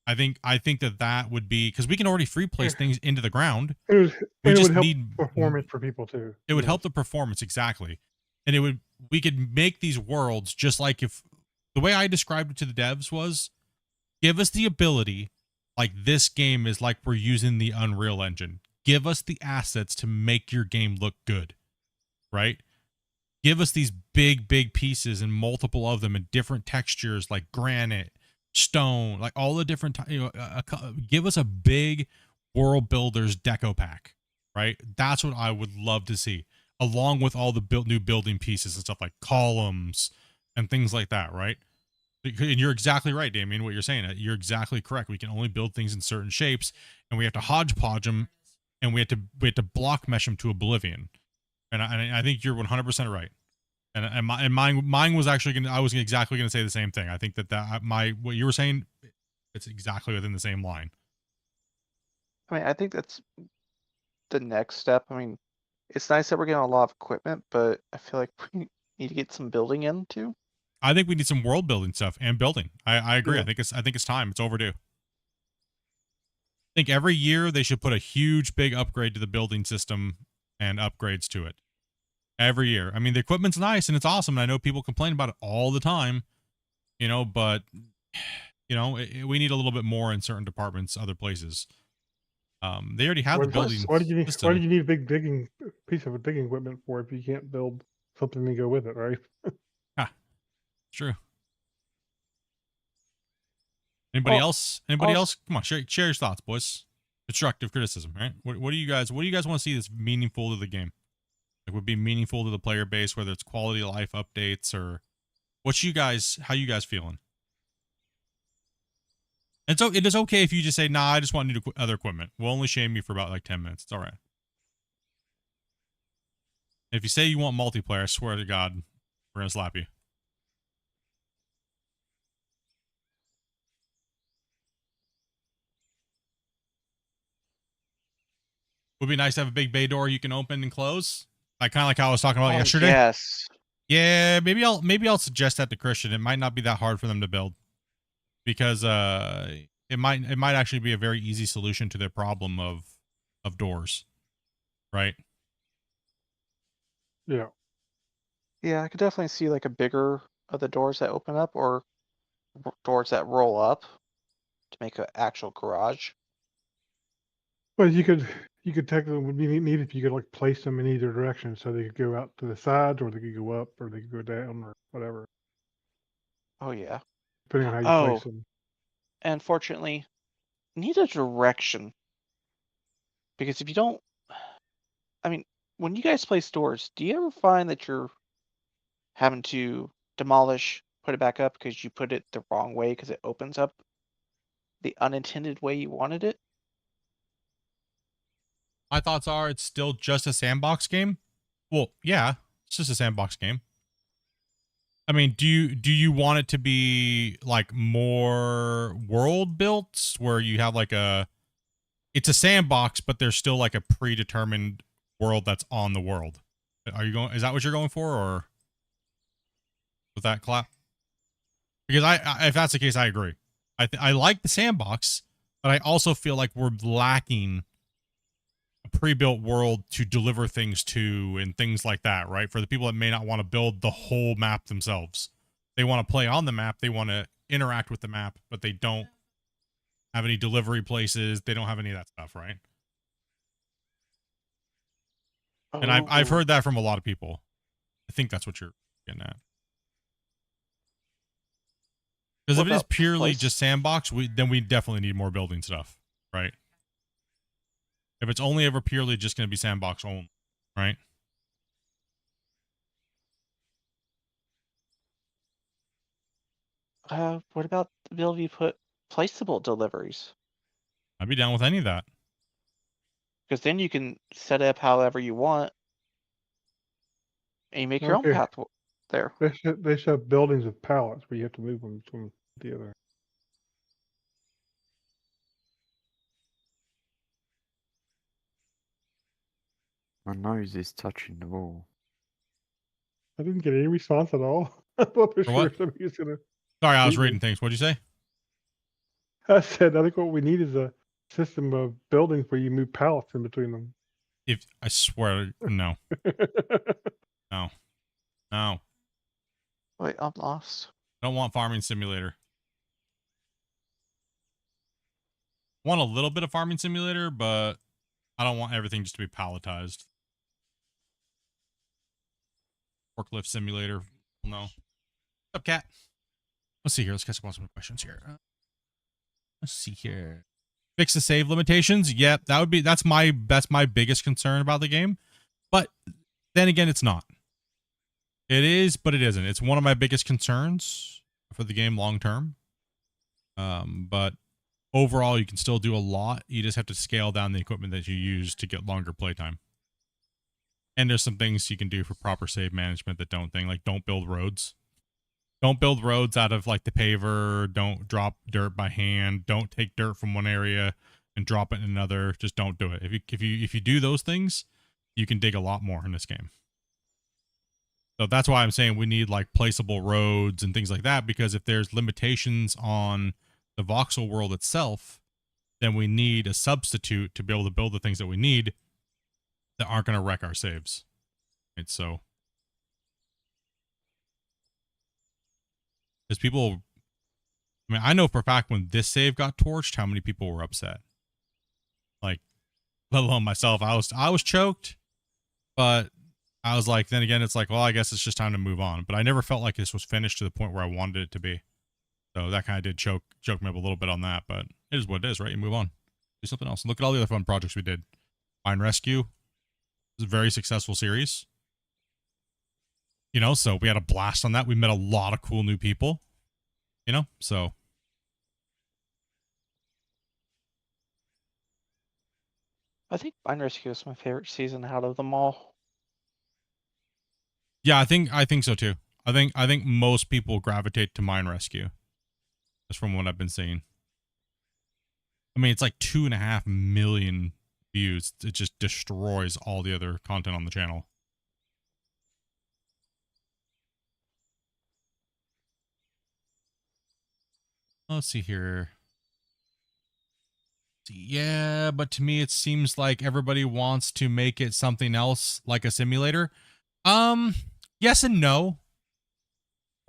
[SPEAKER 2] I think that would be, because we can already free place things into the ground.
[SPEAKER 3] It was,
[SPEAKER 2] We
[SPEAKER 3] and it
[SPEAKER 2] just
[SPEAKER 3] would help
[SPEAKER 2] need
[SPEAKER 3] performance for people too.
[SPEAKER 2] It would
[SPEAKER 3] Yes.
[SPEAKER 2] help the performance, exactly. And we could make these worlds just like, if the way I described it to the devs was, give us the ability, like this game is like we're using the Unreal Engine. Give us the assets to make your game look good, right? Give us these big pieces and multiple of them in different textures, like granite, stone, like all the different, give us a big world builders deco pack, right? That's what I would love to see, along with all the new building pieces and stuff like columns and things like that, right? And you're exactly right, Damien, what you're saying. You're exactly correct. We can only build things in certain shapes, and we have to hodgepodge them, and we have to block mesh them to oblivion. And I think you're 100% right. And mine was actually I was exactly gonna say the same thing. I think that what you were saying, it's exactly within the same line.
[SPEAKER 4] I mean, I think that's the next step. I mean, it's nice that we're getting a lot of equipment, but I feel like we need to get some building in too.
[SPEAKER 2] I think we need some world building stuff and building. I agree.
[SPEAKER 3] Yeah.
[SPEAKER 2] I think it's time. It's overdue. I think every year they should put a huge big upgrade to the building system and upgrades to it. Every year. I mean, the equipment's nice and it's awesome. And I know people complain about it all the time, you know, but you know, we need a little bit more in certain departments, other places. They already have the building.
[SPEAKER 3] Why do you
[SPEAKER 2] system.
[SPEAKER 3] need a big digging piece of digging equipment for if you can't build something to go with it, right?
[SPEAKER 2] True. Anybody
[SPEAKER 4] Well,
[SPEAKER 2] else? Anybody else? Come on, share your thoughts, boys. Constructive criticism, right? What do you guys want to see that's meaningful to the game? Like would be meaningful to the player base, whether it's quality of life updates or how you guys feeling? And so it is okay if you just say, nah, I just want new other equipment. We'll only shame you for about like 10 minutes. It's all right. If you say you want multiplayer, I swear to God, we're going to slap you. Would be nice to have a big bay door you can open and close. Like kind of like how I was talking about yesterday.
[SPEAKER 4] Yes.
[SPEAKER 2] Yeah, maybe I'll suggest that to Christian. It might not be that hard for them to build, because it might actually be a very easy solution to their problem of doors, right?
[SPEAKER 3] Yeah.
[SPEAKER 4] Yeah, I could definitely see like a bigger of the doors that open up or doors that roll up to make an actual garage.
[SPEAKER 3] Well, you could technically would be neat if you could like place them in either direction, so they could go out to the sides, or they could go up, or they could go down, or whatever,
[SPEAKER 4] Oh yeah.
[SPEAKER 3] depending on how you
[SPEAKER 4] Oh,
[SPEAKER 3] place them.
[SPEAKER 4] and fortunately, need a direction. Because if you don't, I mean, when you guys place doors, do you ever find that you're having to demolish, put it back up because you put it the wrong way because it opens up the unintended way you wanted it?
[SPEAKER 2] My thoughts are it's still just a sandbox game. Well, yeah, it's just a sandbox game. I mean, do you want it to be like more world built where you have like it's a sandbox, but there's still like a predetermined world that's on the world? Is that what you're going for, or with that clap? Because if that's the case, I agree. I like the sandbox, but I also feel like we're lacking a pre-built world to deliver things to and things like that, right? For the people that may not want to build the whole map themselves. They want to play on the map, they want to interact with the map, but they don't have any delivery places, they don't have any of that stuff, right? And I've
[SPEAKER 4] Oh,
[SPEAKER 2] heard that from a lot of people. I think that's what you're getting at. Because if
[SPEAKER 4] what
[SPEAKER 2] it is
[SPEAKER 4] about
[SPEAKER 2] purely
[SPEAKER 4] place?
[SPEAKER 2] just sandbox, then we definitely need more building stuff, right? If it's only ever purely just going to be sandbox only, right?
[SPEAKER 4] What about the ability to put placeable deliveries?
[SPEAKER 2] I'd be down with any of that.
[SPEAKER 4] Because then you can set it up however you want, and you make your own
[SPEAKER 3] Okay.
[SPEAKER 4] path. there.
[SPEAKER 3] They should have buildings with pallets where you have to move them from the other.
[SPEAKER 5] My nose is touching the wall.
[SPEAKER 3] I didn't get any response at all. I thought for
[SPEAKER 2] For
[SPEAKER 3] sure
[SPEAKER 2] what?
[SPEAKER 3] somebody was gonna.
[SPEAKER 2] Sorry, I was
[SPEAKER 3] tweet me.
[SPEAKER 2] reading things. What'd you say?
[SPEAKER 3] I said I think what we need is a system of buildings where you move pallets in between them.
[SPEAKER 2] If I swear, no, no, no.
[SPEAKER 4] Wait, I'm lost.
[SPEAKER 2] I don't want farming simulator. I want a little bit of farming simulator, but I don't want everything just to be palletized. Forklift simulator, no. What's up, cat? Let's see here. Let's catch up on some questions here. Let's see here. Fix the save limitations. Yep, that's my biggest concern about the game. But then again, it's not. It is, but it isn't. It's one of my biggest concerns for the game long term. But overall, you can still do a lot. You just have to scale down the equipment that you use to get longer playtime. And there's some things you can do for proper save management that don't build roads. Don't build roads out of like the paver. Don't drop dirt by hand. Don't take dirt from one area and drop it in another. Just don't do it. If you do those things, you can dig a lot more in this game. So that's why I'm saying we need like placeable roads and things like that, because if there's limitations on the voxel world itself, then we need a substitute to be able to build the things that we need that aren't going to wreck our saves. And so, because people, I mean, I know for a fact when this save got torched, how many people were upset. Like, let alone myself. I was choked, but I was like, then again, it's like, well, I guess it's just time to move on. But I never felt like this was finished to the point where I wanted it to be. So that kind of did choke me up a little bit on that, but it is what it is, right? You move on, do something else. Look at all the other fun projects we did. Mine Rescue. It was a very successful series. You know, so we had a blast on that. We met a lot of cool new people. You know, so.
[SPEAKER 4] I think Mine Rescue is my favorite season out of them all.
[SPEAKER 2] Yeah, I think so too. I think most people gravitate to Mine Rescue. Just from what I've been seeing. I mean, it's like 2.5 million views. It just destroys all the other content on the channel. Let's see here. Yeah, but to me, it seems like everybody wants to make it something else like a simulator. Yes and no.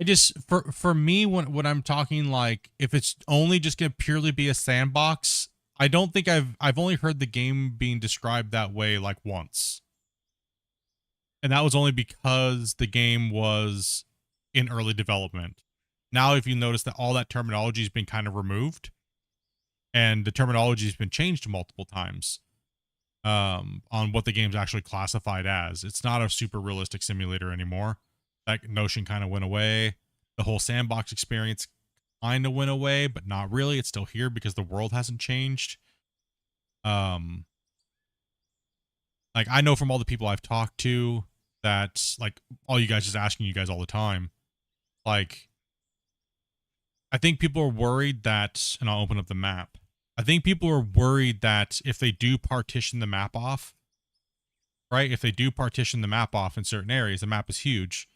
[SPEAKER 2] It just for me when I'm talking like if it's only just gonna purely be a sandbox, I don't think I've only heard the game being described that way like once. And that was only because the game was in early development. Now if you notice that all that terminology has been kind of removed and the terminology has been changed multiple times on what the game's actually classified as. It's not a super realistic simulator anymore. That notion kind of went away. The whole sandbox experience kind of went away, but not really. It's still here because the world hasn't changed. Like I know from all the people I've talked to that like all you guys just asking you guys all the time. Like I think people are worried that, and I'll open up the map. I think people are worried that if they do partition the map off, right? If they do partition the map off in certain areas, the map is huge,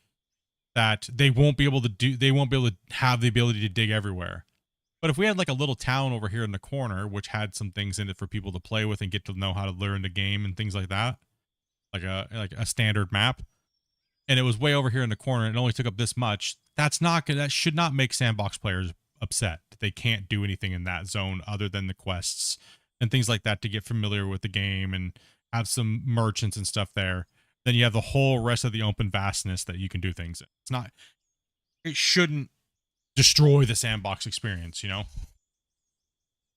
[SPEAKER 2] that they won't be able to have the ability to dig everywhere. But if we had like a little town over here in the corner, which had some things in it for people to play with and get to know how to learn the game and things like that, like a standard map, and it was way over here in the corner and it only took up this much, that should not make sandbox players upset. They can't do anything in that zone other than the quests and things like that to get familiar with the game and have some merchants and stuff there. Then you have the whole rest of the open vastness that you can do things in. It shouldn't destroy the sandbox experience, you know?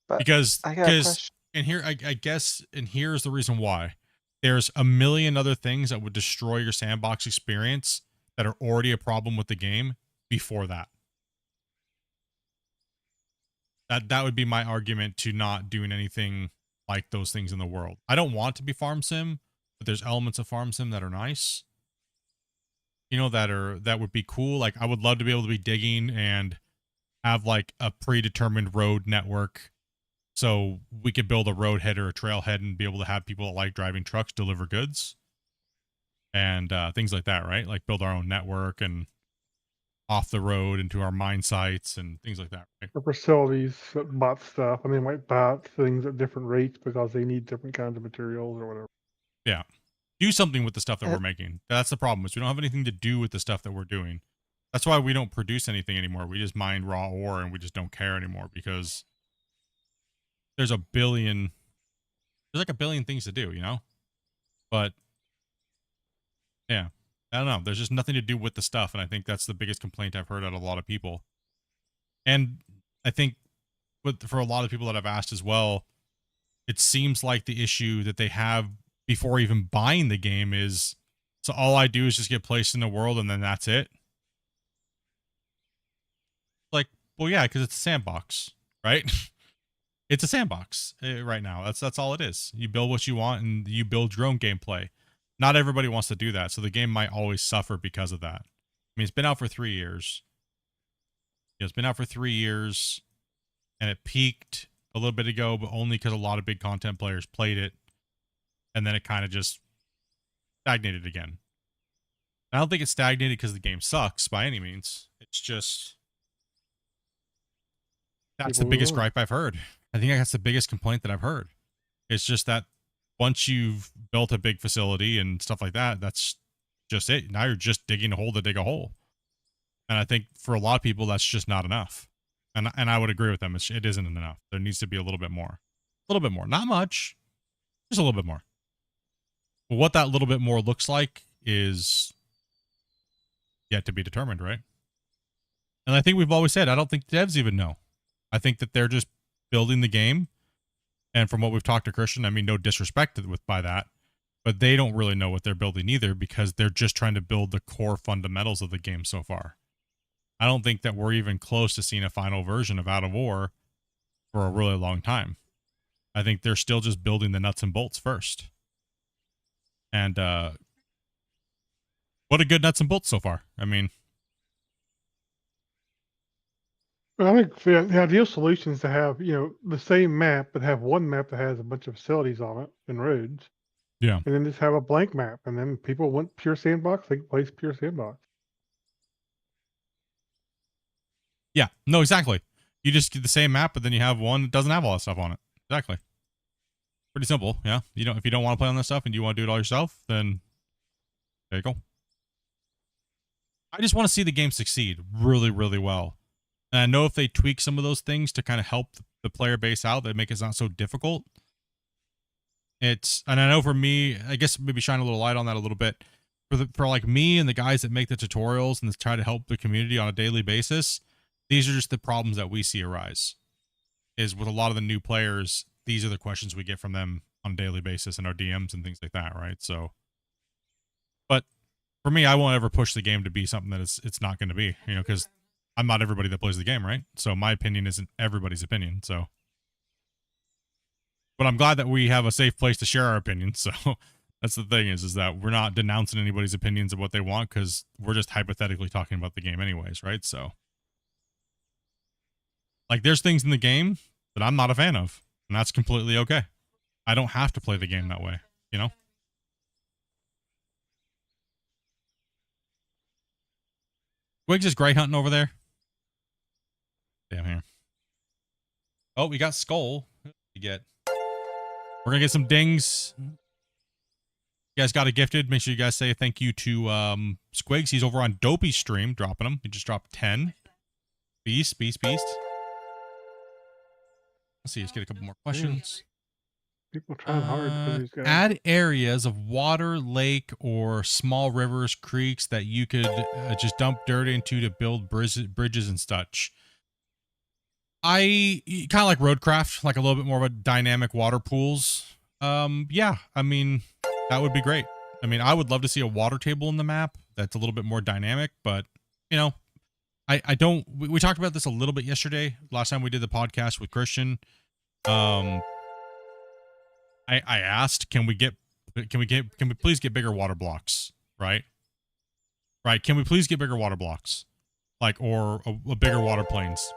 [SPEAKER 4] But
[SPEAKER 2] Because
[SPEAKER 4] I got a question.
[SPEAKER 2] and here I guess and here's the reason why. There's a million other things that would destroy your sandbox experience that are already a problem with the game before that. That would be my argument to not doing anything like those things in the world. I don't want to be farm sim, but there's elements of farm sim that are nice. that would be cool. Like I would love to be able to be digging and have like a predetermined road network, so we could build a roadhead or a trailhead and be able to have people that like driving trucks deliver goods and things like that, right? Like build our own network and off the road into our mine sites and things like that, right?
[SPEAKER 3] For facilities that bought stuff, and they might buy things at different rates because they need different kinds of materials or whatever.
[SPEAKER 2] Yeah. Do something with the stuff that
[SPEAKER 4] Uh,
[SPEAKER 2] we're making. That's the problem, is we don't have anything to do with the stuff that we're doing. That's why we don't produce anything anymore. We just mine raw ore and we just don't care anymore because there's like a billion things to do, But yeah, I don't know. There's just nothing to do with the stuff. And I think that's the biggest complaint I've heard out of a lot of people. And I think for a lot of people that I've asked as well, it seems like the issue that they have before even buying the game is, so all I do is just get placed in the world and then that's it. Like, well, yeah, because it's a sandbox, right? It's a sandbox right now. That's all it is. You build what you want and you build your own gameplay. Not everybody wants to do that, so the game might always suffer because of that. I mean, it's been out for 3 years. It's been out for 3 years, and it peaked a little bit ago, but only because a lot of big content players played it, and then it kind of just stagnated again. I don't think it stagnated because the game sucks by any means. It's just that's the
[SPEAKER 3] People
[SPEAKER 2] biggest
[SPEAKER 3] move on.
[SPEAKER 2] gripe I've heard. I think that's the biggest complaint that I've heard. It's just that once you've built a big facility and stuff like that, that's just it. Now you're just digging a hole to dig a hole. And I think for a lot of people, that's just not enough. And I would agree with them. It isn't enough. There needs to be a little bit more. A little bit more. Not much. Just a little bit more. But what that little bit more looks like is yet to be determined, right? And I think we've always said, I don't think devs even know. I think that they're just building the game. And from what we've talked to Christian, I mean, no disrespect by that, but they don't really know what they're building either because they're just trying to build the core fundamentals of the game so far. I don't think that we're even close to seeing a final version of Out of War for a really long time. I think they're still just building the nuts and bolts first. And what a good nuts and bolts so far. I mean,
[SPEAKER 3] I think the ideal solution is to have, the same map, but have one map that has a bunch of facilities on it and roads,
[SPEAKER 2] yeah.
[SPEAKER 3] and then just have a blank map. And then people want pure sandbox, they can play pure sandbox.
[SPEAKER 2] Yeah, no, exactly. You just get the same map, but then you have one that doesn't have all that stuff on it. Exactly. Pretty simple, yeah. If you don't want to play on that stuff and you want to do it all yourself, then there you go. I just want to see the game succeed really, really well. And I know if they tweak some of those things to kind of help the player base out, they make it not so difficult. And I know for me, I guess maybe shine a little light on that a little bit. For like me and the guys that make the tutorials and try to help the community on a daily basis, these are just the problems that we see arise. Is with a lot of the new players, these are the questions we get from them on a daily basis in our DMs and things like that, right? So, but for me, I won't ever push the game to be something that it's not going to be, because I'm not everybody that plays the game, right? So my opinion isn't everybody's opinion. So, but I'm glad that we have a safe place to share our opinions. So that's the thing is that we're not denouncing anybody's opinions of what they want because we're just hypothetically talking about the game anyways, right? So, like, there's things in the game that I'm not a fan of, and that's completely okay. I don't have to play the game that way, Wiggs is gray hunting over there. Damn here. Oh, we got Skull. You get. We're gonna get some dings. You guys got a gifted. Make sure you guys say thank you to Squigs. He's over on Dopey's stream, dropping them. He just dropped 10. Beast. Let's see. Let's get a couple more questions.
[SPEAKER 3] People trying hard for these guys.
[SPEAKER 2] Add areas of water, lake, or small rivers, creeks that you could just dump dirt into to build bridges and such. I kind of like roadcraft, like a little bit more of a dynamic water pools. Yeah, I mean, that would be great. I mean, I would love to see a water table in the map that's a little bit more dynamic, but I don't. We talked about this a little bit yesterday. Last time we did the podcast with Christian. I asked, can we please get bigger water blocks, right? right? Can we please get bigger water blocks? Like, or a bigger water planes?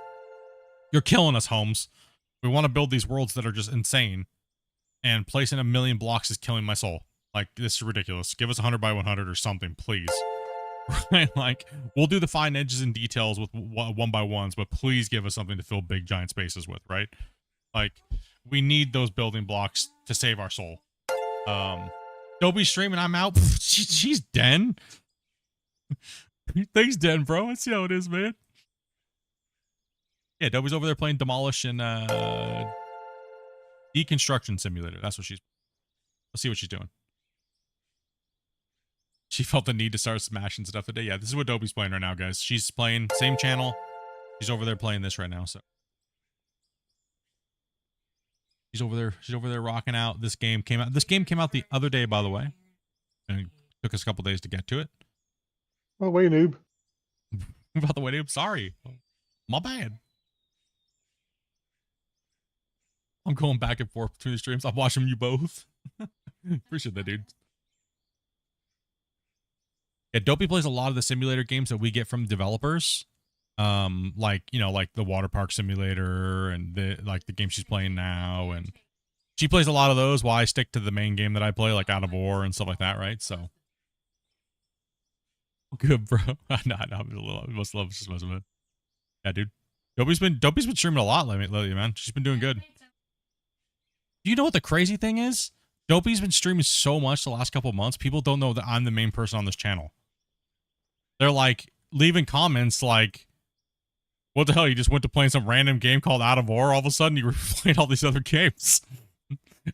[SPEAKER 2] You're killing us, Holmes. We want to build these worlds that are just insane. And placing 1 million blocks is killing my soul. Like, this is ridiculous. Give us 100 by 100 or something, please. Right? Like, we'll do the fine edges and details with 1 by 1s, but please give us something to fill big giant spaces with, right? Like, we need those building blocks to save our soul. Dobie's streaming, I'm out. She's Den. Thanks, Den, bro. I see how it is, man. Yeah, Dobie's over there playing Demolish and Deconstruction Simulator. That's what she's... Let's see what she's doing. She felt the need to start smashing stuff today. Yeah, this is what Dobie's playing right now, guys. She's playing, same channel. She's over there playing this right now, so. She's over there rocking out. This game came out the other day, by the way. And it took us a couple days to get to it.
[SPEAKER 3] Oh, wait, noob.
[SPEAKER 2] By the way, noob, sorry. My bad. I'm going back and forth between the streams. I'm watching you both. Appreciate that, dude. Yeah, Dopey plays a lot of the simulator games that we get from developers. Like, you know, like the water park simulator and the game she's playing now. And she plays a lot of those while I stick to the main game that I play, like Out of War and stuff like that, right? So. Good, bro. No, I must love just messing with it. Yeah, dude. Dopey's been streaming a lot lately, man. She's been doing good. Do you know what the crazy thing is? Dopey's been streaming so much the last couple of months. People don't know that I'm the main person on this channel. They're like leaving comments like, what the hell? You just went to playing some random game called Out of War. All of a sudden you were playing all these other games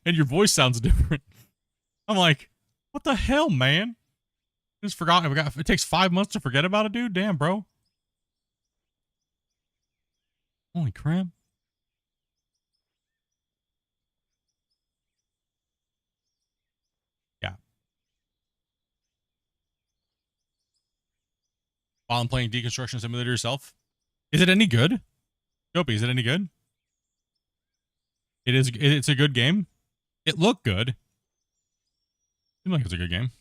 [SPEAKER 2] and your voice sounds different. I'm like, what the hell, man? Just forgot. It takes 5 months to forget about it, dude. Damn, bro. Holy crap. Yeah. While I'm playing Deconstruction Simulator yourself. Is it any good? Dopey, is it any good? It is. It's a good game. It looked good. Seemed like it's a good game.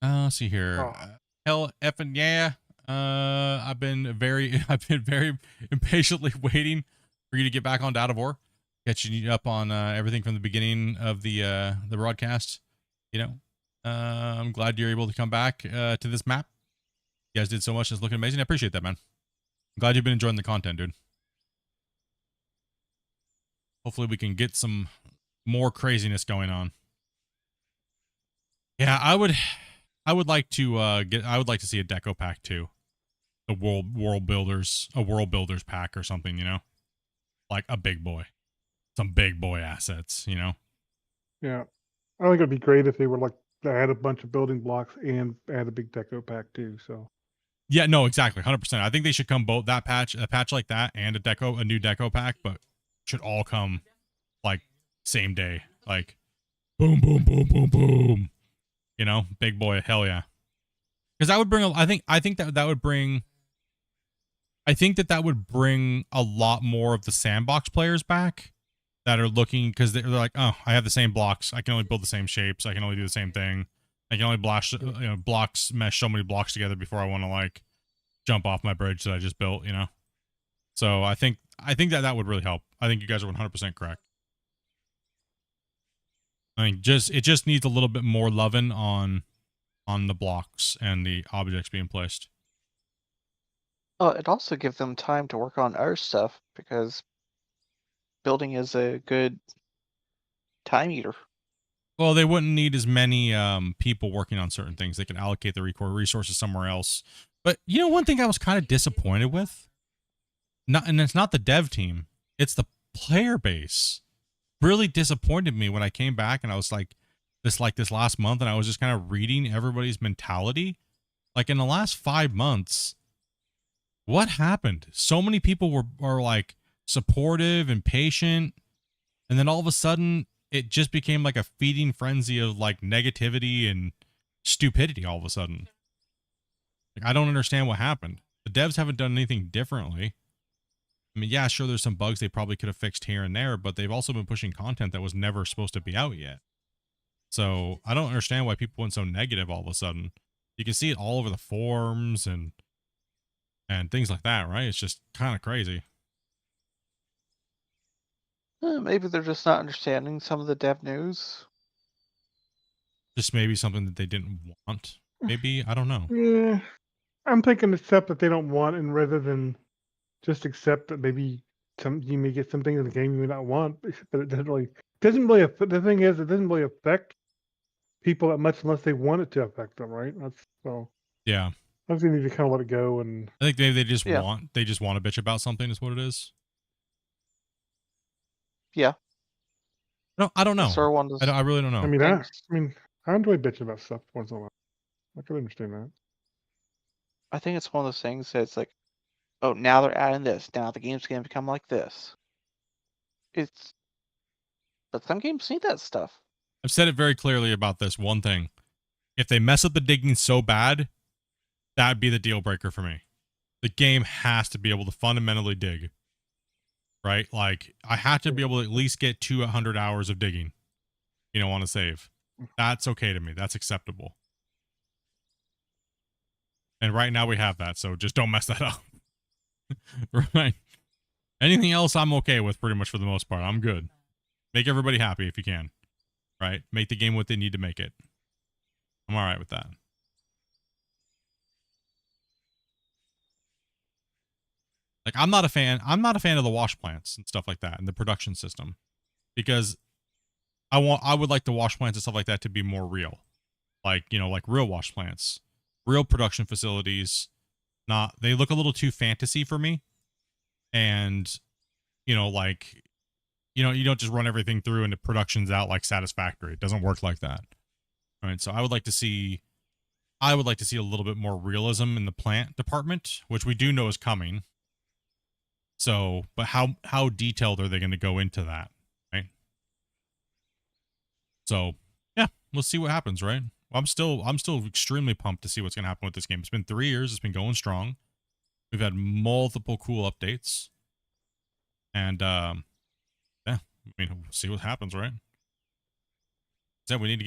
[SPEAKER 2] Let's see here.
[SPEAKER 3] Oh.
[SPEAKER 2] Hell effing yeah. I've been very impatiently waiting for you to get back on Out of War. Catching you up on everything from the beginning of the broadcast. You know, I'm glad you're able to come back to this map. You guys did so much. It's looking amazing. I appreciate that, man. I'm glad you've been enjoying the content, dude. Hopefully we can get some more craziness going on. Yeah, I would like to I would like to see a deco pack too. The world builders, a world builders pack or something, you know? Like a big boy. Some big boy assets, you know?
[SPEAKER 3] Yeah. I think it'd be great if they were like to add a bunch of building blocks and add a big deco pack too. So
[SPEAKER 2] Yeah, no, exactly. 100%. I think they should come both a patch like that and a new deco pack, but should all come like same day. Like boom, boom, boom, boom, boom. You know, big boy, hell yeah. Because that would bring I think that would bring a lot more of the sandbox players back that are looking, because they're like, oh, I have the same blocks. I can only build the same shapes. I can only do the same thing. I can only blocks mesh so many blocks together before I want to like jump off my bridge that I just built, you know? So I think that would really help. I think you guys are 100% correct. I mean, it just needs a little bit more loving on the blocks and the objects being placed.
[SPEAKER 4] It also gives them time to work on other stuff because building is a good time eater.
[SPEAKER 2] Well, they wouldn't need as many people working on certain things. They could allocate the resources somewhere else. But you know, one thing I was kind of disappointed with, and it's not the dev team, it's the player base. Really disappointed me when I came back and I was like this last month, and I was just kind of reading everybody's mentality. Like in the last 5 months, what happened? So many people were like supportive and patient, and then all of a sudden it just became like a feeding frenzy of like negativity and stupidity all of a sudden. Like, I don't understand what happened. The devs haven't done anything differently. I mean, yeah, sure, there's some bugs they probably could have fixed here and there, but they've also been pushing content that was never supposed to be out yet. So I don't understand why people went so negative all of a sudden. You can see it all over the forums and things like that, right? It's just kind of crazy.
[SPEAKER 4] Maybe they're just not understanding some of the dev news.
[SPEAKER 2] Just maybe something that they didn't want. Maybe, I don't know.
[SPEAKER 3] Yeah, I'm thinking it's stuff that they don't want, and rather than just accept that maybe you may get something in the game you may not want, but it doesn't really affect, the thing is, it doesn't really affect people that much unless they want it to affect them, right? That's so.
[SPEAKER 2] Yeah.
[SPEAKER 3] I think they need to kind of let it go, and
[SPEAKER 2] I think maybe they just
[SPEAKER 4] Yeah.
[SPEAKER 2] want to bitch about something is what it is.
[SPEAKER 4] Yeah.
[SPEAKER 2] No, I don't know.
[SPEAKER 4] Sort of one of those
[SPEAKER 2] I really don't know.
[SPEAKER 3] I enjoy bitching about stuff once in a while. I can understand that.
[SPEAKER 4] I think it's one of those things that's like, oh, now they're adding this. Now the game's gonna become like this. But some games need that stuff.
[SPEAKER 2] I've said it very clearly about this one thing. If they mess up the digging so bad, that'd be the deal breaker for me. The game has to be able to fundamentally dig. Right? Like, I have to be able to at least get 200 hours of digging, on a save. That's okay to me. That's acceptable. And right now we have that, so just don't mess that up. Right? Anything else I'm okay with pretty much for the most part. I'm good. Make everybody happy if you can. Right? Make the game what they need to make it. I'm all right with that. Like, I'm not a fan of the wash plants and stuff like that and the production system, because I would like the wash plants and stuff like that to be more real. Like, like real wash plants, real production facilities. They look a little too fantasy for me. And, like, you don't just run everything through and the production's out like Satisfactory. It doesn't work like that. All right. So I would like to see a little bit more realism in the plant department, which we do know is coming. So, but how detailed are they going to go into that, right? So, yeah, we'll see what happens, right? I'm still extremely pumped to see what's going to happen with this game. It's been 3 years. It's been going strong. We've had multiple cool updates, and yeah, I mean, we'll see what happens, right? So we need to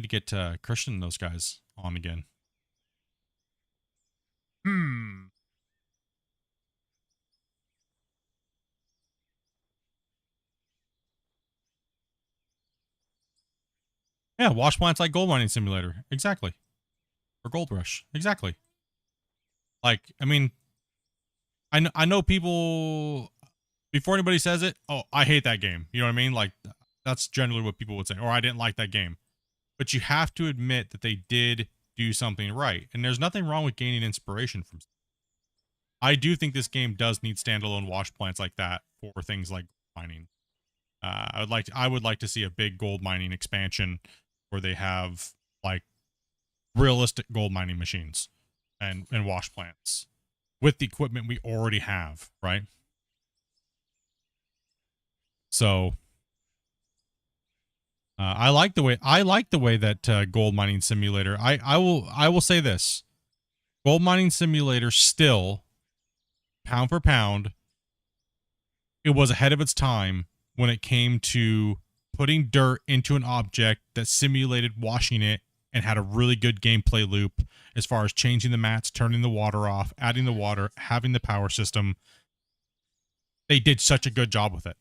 [SPEAKER 2] get Christian and those guys on again. Yeah, wash plants like gold mining simulator. Exactly. Or gold rush. Exactly. Like, I mean, I know people, before anybody says it, oh, I hate that game. You know what I mean? Like, that's generally what people would say. Or I didn't like that game. But you have to admit that they did do something right. And there's nothing wrong with gaining inspiration from. I do think this game does need standalone wash plants like that for things like mining. I would like to see a big gold mining expansion where they have like realistic gold mining machines and wash plants with the equipment we already have, right? So I like the way that gold mining simulator. I will say this: gold mining simulator still, pound for pound, it was ahead of its time when it came to putting dirt into an object that simulated washing it and had a really good gameplay loop as far as changing the mats, turning the water off, adding the water, having the power system. They did such a good job with it.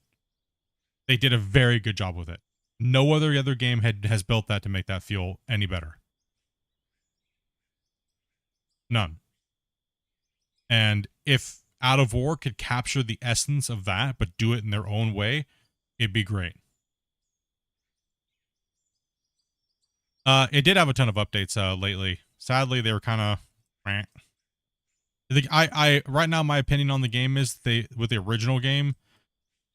[SPEAKER 2] They did a very good job with it. No other game has built that to make that feel any better. None. And if Out of War could capture the essence of that, but do it in their own way, it'd be great. It did have a ton of updates lately. Sadly, they were kind of. I right now my opinion on the game is with the original game,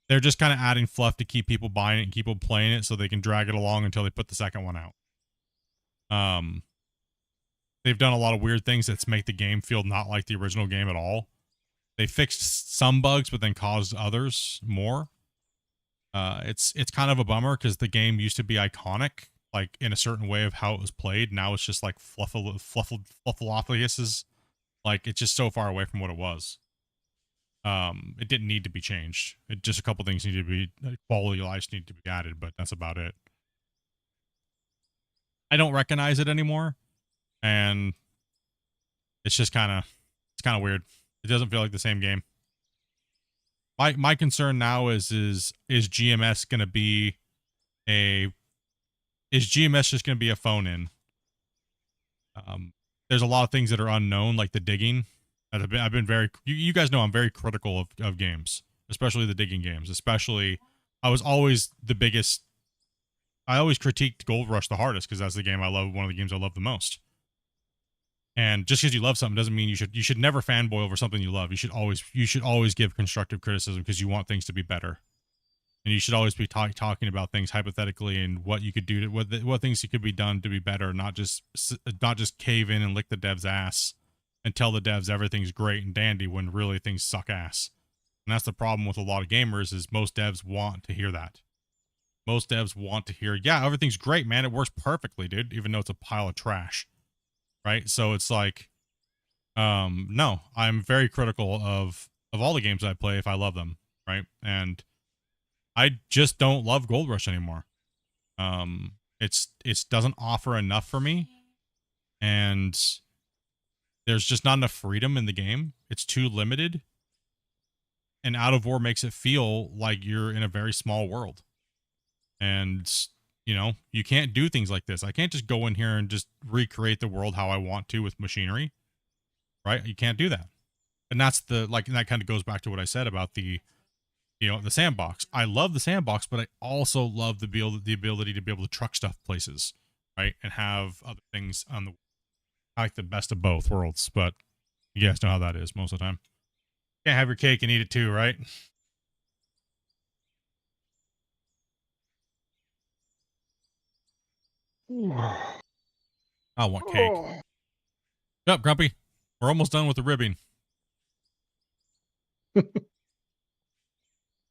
[SPEAKER 2] they're just kind of adding fluff to keep people buying it and keep people playing it so they can drag it along until they put the second one out. They've done a lot of weird things that make the game feel not like the original game at all. They fixed some bugs, but then caused others more. It's kind of a bummer because the game used to be iconic, like in a certain way of how it was played. Now it's just like Fluffalophiuses. Like, it's just so far away from what it was. It didn't need to be changed. It just a couple things needed to be quality of life need to be added, but that's about it. I don't recognize it anymore, and it's just kind of weird. It doesn't feel like the same game. My concern now is GMS going to be is GMS just going to be a phone in? There's a lot of things that are unknown, like the digging. I've been very, you guys know I'm very critical of games, especially the digging games. Especially, I was always the biggest. I always critiqued Gold Rush the hardest because that's the game I love. One of the games I love the most. And just because you love something doesn't mean you should never fanboy over something you love. You should always give constructive criticism because you want things to be better. And you should always be talking about things hypothetically and what you could do to what things could be done to be better, not just cave in and lick the devs' ass and tell the devs everything's great and dandy when really things suck ass. And that's the problem with a lot of gamers is most devs want to hear that. Most devs want to hear, yeah, everything's great, man. It works perfectly, dude, even though it's a pile of trash. Right? So it's like, no, I'm very critical of all the games I play if I love them, right? And I just don't love Gold Rush anymore. It's doesn't offer enough for me, and there's just not enough freedom in the game. It's too limited, and Out of War makes it feel like you're in a very small world. And you know, you can't do things like this. I can't just go in here and just recreate the world how I want to with machinery, right? You can't do that. And that's and that kind of goes back to what I said about the sandbox. I love the sandbox, but I also love the ability to be able to truck stuff places, right? And have other things on the, I like the best of both worlds, but you guys know how that is most of the time. Can't have your cake and eat it too, right? I want cake. Up, Grumpy. We're almost done with the ribbing.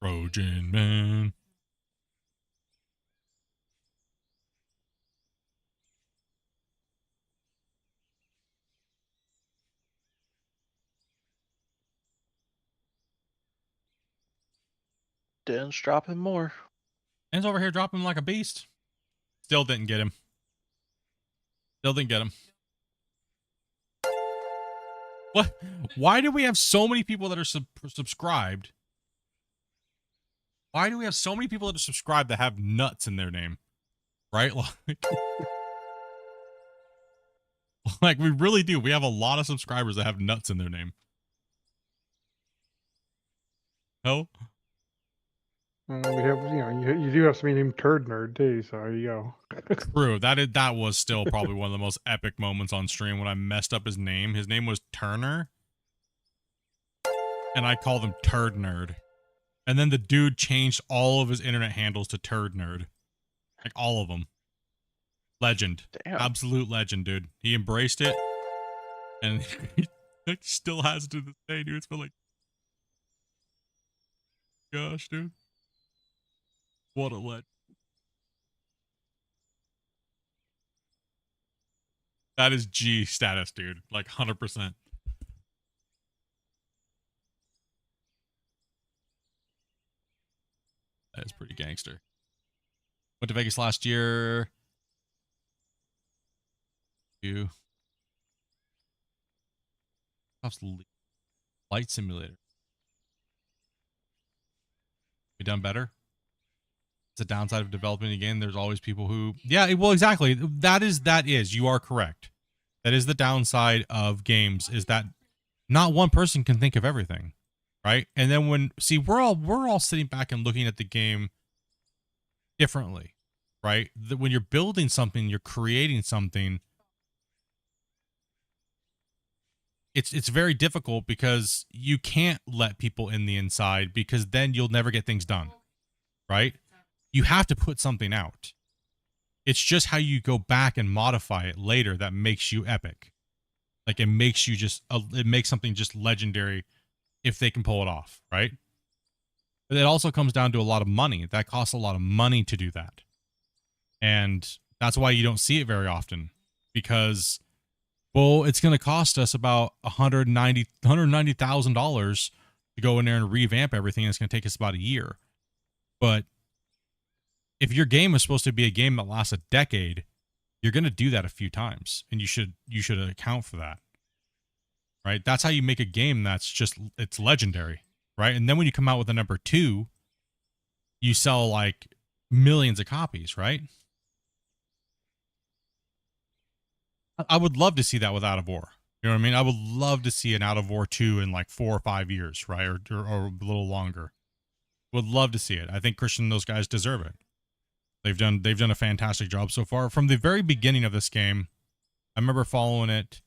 [SPEAKER 2] Trojan man.
[SPEAKER 4] Dan's dropping more.
[SPEAKER 2] Dan's over here dropping like a beast. Still didn't get him. Still didn't get him. What? Why do we have so many people that are subscribed? Why do we have so many people that are subscribed that have nuts in their name? Right? Like we really do. We have a lot of subscribers that have nuts in their name. No?
[SPEAKER 3] We have, you do have somebody named Turd Nerd too, so there you go.
[SPEAKER 2] True. That was still probably one of the most epic moments on stream when I messed up his name. His name was Turner. And I called him Turd Nerd. And then the dude changed all of his internet handles to Turd Nerd. Like all of them. Legend.
[SPEAKER 4] Damn.
[SPEAKER 2] Absolute legend, dude. He embraced it. And he still has it to this day, dude. It's been like, gosh, dude. What a legend. That is G status, dude. Like 100%. That is pretty gangster. Went to Vegas last year. Flight simulator. We done better? It's a downside of developing a game. There's always people who, yeah, well, exactly. That is, you are correct. That is the downside of games is that not one person can think of everything, right? And then we're all sitting back and looking at the game differently, right? When you're building something, you're creating something. It's very difficult because you can't let people in the inside because then you'll never get things done, right? You have to put something out. It's just how you go back and modify it later that makes you epic. Like it makes you it makes something just legendary if they can pull it off, right? But it also comes down to a lot of money. That costs a lot of money to do that. And that's why you don't see it very often because, well, it's going to cost us about $190,000 to go in there and revamp everything. And it's going to take us about a year. But if your game is supposed to be a game that lasts a decade, you're going to do that a few times, and you should account for that, right? That's how you make a game that's just, it's legendary, right? And then when you come out with a number 2, you sell like millions of copies, right? I would love to see that with Out of War. You know what I mean? I would love to see an Out of War 2 in like 4 or 5 years, right? Or a little longer. Would love to see it. I think Christian and those guys deserve it. They've done a fantastic job so far. From the very beginning of this game, I remember following it.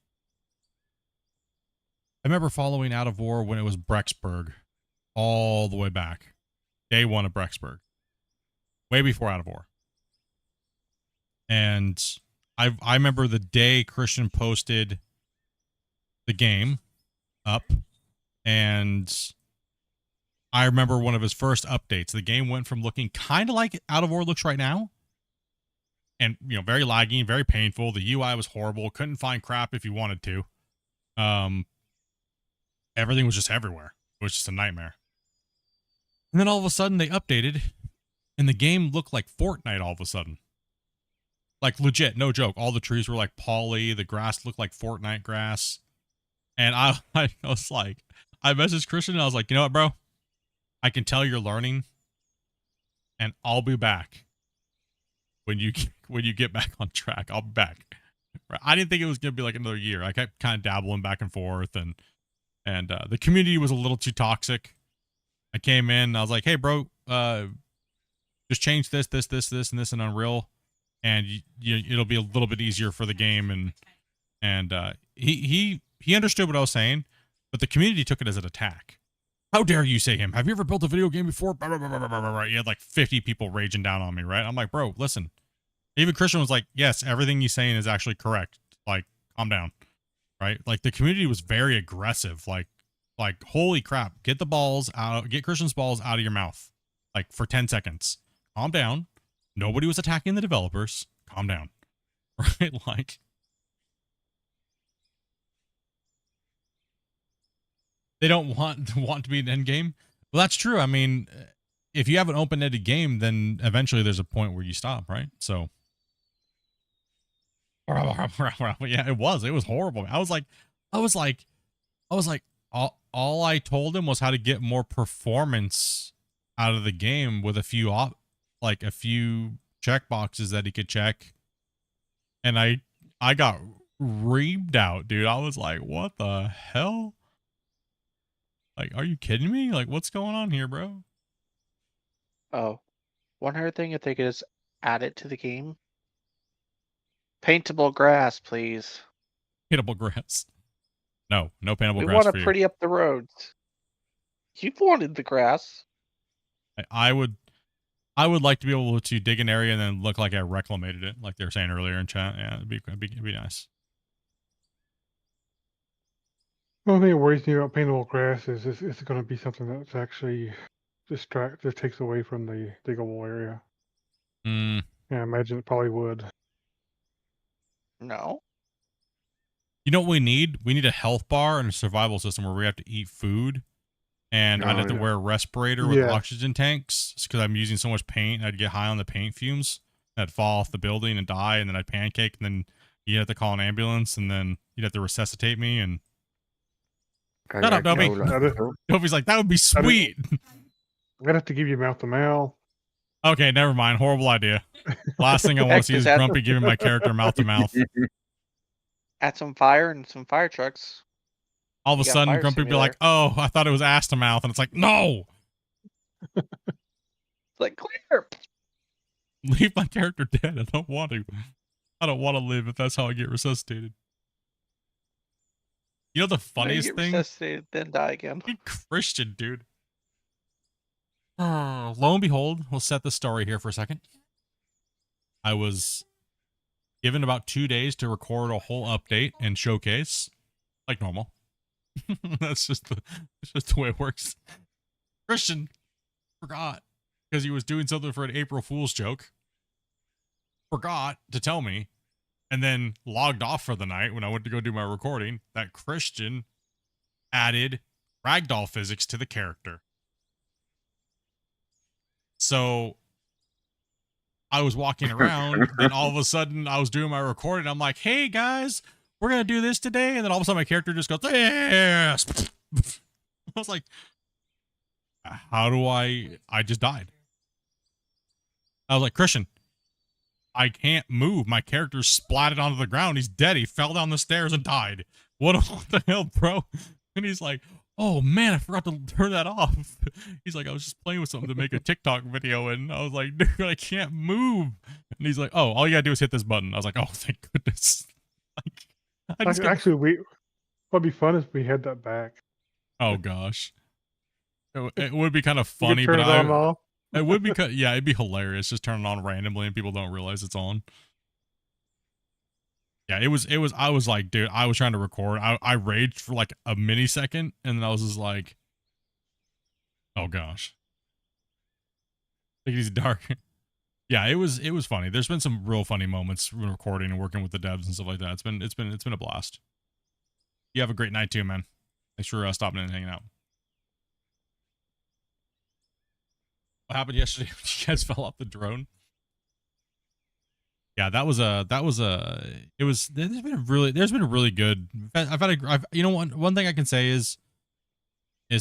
[SPEAKER 2] I remember following Out of War when it was Brexburg, all the way back. Day 1 of Brexburg. Way before Out of War. And I remember the day Christian posted the game up, and I remember one of his first updates. The game went from looking kind of like Out of War looks right now, and very laggy, very painful. The UI was horrible. Couldn't find crap if you wanted to. Everything was just everywhere. It was just a nightmare. And then all of a sudden they updated, and the game looked like Fortnite all of a sudden. Like legit, no joke. All the trees were like poly. The grass looked like Fortnite grass. And I was like, I messaged Christian and I was like, you know what, bro? I can tell you're learning, and I'll be back when you get back on track. I'll be back. I didn't think it was gonna be like another year. I kept kind of dabbling back and forth, and the community was a little too toxic. I came in and I was like, hey, bro, just change this, and this in Unreal, and it'll be a little bit easier for the game. And he understood what I was saying, but the community took it as an attack. How dare you say him? Have you ever built a video game before? You had like 50 people raging down on me, right? I'm like, bro, listen. Even Christian was like, yes, everything you're saying is actually correct. Like, calm down, right? Like, the community was very aggressive. Like, holy crap, get the balls out, get Christian's balls out of your mouth, like, for 10 seconds. Calm down. Nobody was attacking the developers. Calm down, right? Like, they don't want to be an end game. Well, that's true. I mean, if you have an open-ended game, then eventually there's a point where you stop, right? So, yeah, it was horrible. I was like, all I told him was how to get more performance out of the game with a few check boxes that he could check, and I got reamed out, dude. I was like, what the hell? Like, are you kidding me? Like, what's going on here, bro?
[SPEAKER 4] Oh, one other thing, if they could just add it to the game. Paintable grass, please.
[SPEAKER 2] Paintable grass. No paintable
[SPEAKER 4] We
[SPEAKER 2] grass
[SPEAKER 4] want
[SPEAKER 2] for
[SPEAKER 4] to
[SPEAKER 2] you.
[SPEAKER 4] pretty up the roads. You've wanted the grass.
[SPEAKER 2] I would like to be able to dig an area and then look like I reclamated it, like they were saying earlier in chat. Yeah, it'd be nice.
[SPEAKER 3] The only thing that worries me about paintable grass is it's going to be something that's actually just takes away from the diggable area.
[SPEAKER 2] Mm.
[SPEAKER 3] Yeah, I imagine it probably would.
[SPEAKER 4] No.
[SPEAKER 2] You know what we need? We need a health bar and a survival system where we have to eat food. And I'd have to wear a respirator with oxygen tanks because I'm using so much paint. I'd get high on the paint fumes. I'd fall off the building and die, and then I'd pancake, and then you'd have to call an ambulance, and then you'd have to resuscitate me. And shut up, Dobby. Dobby's like, that would be sweet.
[SPEAKER 3] I'm going to have to give you mouth to mouth.
[SPEAKER 2] Okay, never mind. Horrible idea. Last thing I want to see is Grumpy giving my character mouth to mouth.
[SPEAKER 4] Add some fire and some fire trucks.
[SPEAKER 2] All of a sudden, Grumpy would be like, oh, I thought it was ass to mouth. And it's like, no.
[SPEAKER 4] It's like, clear.
[SPEAKER 2] Leave my character dead. I don't want to. I don't want to live if that's how I get resuscitated. You know the funniest thing?
[SPEAKER 4] Resuscitated, then die again.
[SPEAKER 2] Christian, dude. Lo and behold, we'll set the story here for a second. I was given about 2 days to record a whole update and showcase, like normal. That's just the way it works. Christian forgot because he was doing something for an April Fool's joke. Forgot to tell me, and then logged off for the night when I went to go do my recording. That Christian added ragdoll physics to the character. So I was walking around, then all of a sudden I was doing my recording. I'm like, hey guys, we're going to do this today. And then all of a sudden my character just goes, yes. I was like, how do I just died. I was like, Christian, I can't move. My character splatted onto the ground. He's dead. He fell down the stairs and died. What the hell, bro? And he's like, oh man, I forgot to turn that off. He's like, I was just playing with something to make a TikTok video. And I was like, dude, I can't move. And he's like, oh, all you gotta do is hit this button. I was like, oh, thank goodness. Like, I just
[SPEAKER 3] Actually, what'd be fun is if we had that back.
[SPEAKER 2] oh gosh. It would be kind of
[SPEAKER 3] You
[SPEAKER 2] funny,
[SPEAKER 3] could turn
[SPEAKER 2] but
[SPEAKER 3] it on and off.
[SPEAKER 2] it would be, yeah, it'd be hilarious. Just turn it on randomly and people don't realize it's on. Yeah, it was, I was like, dude, I was trying to record. I raged for like a millisecond and then I was just like, oh gosh. I think he's dark. Yeah, it was funny. There's been some real funny moments when recording and working with the devs and stuff like that. It's been a blast. You have a great night too, man. Thanks for stopping in and hanging out. What happened yesterday when you guys fell off the drone? Yeah, there's been a really good, you know, one thing I can say is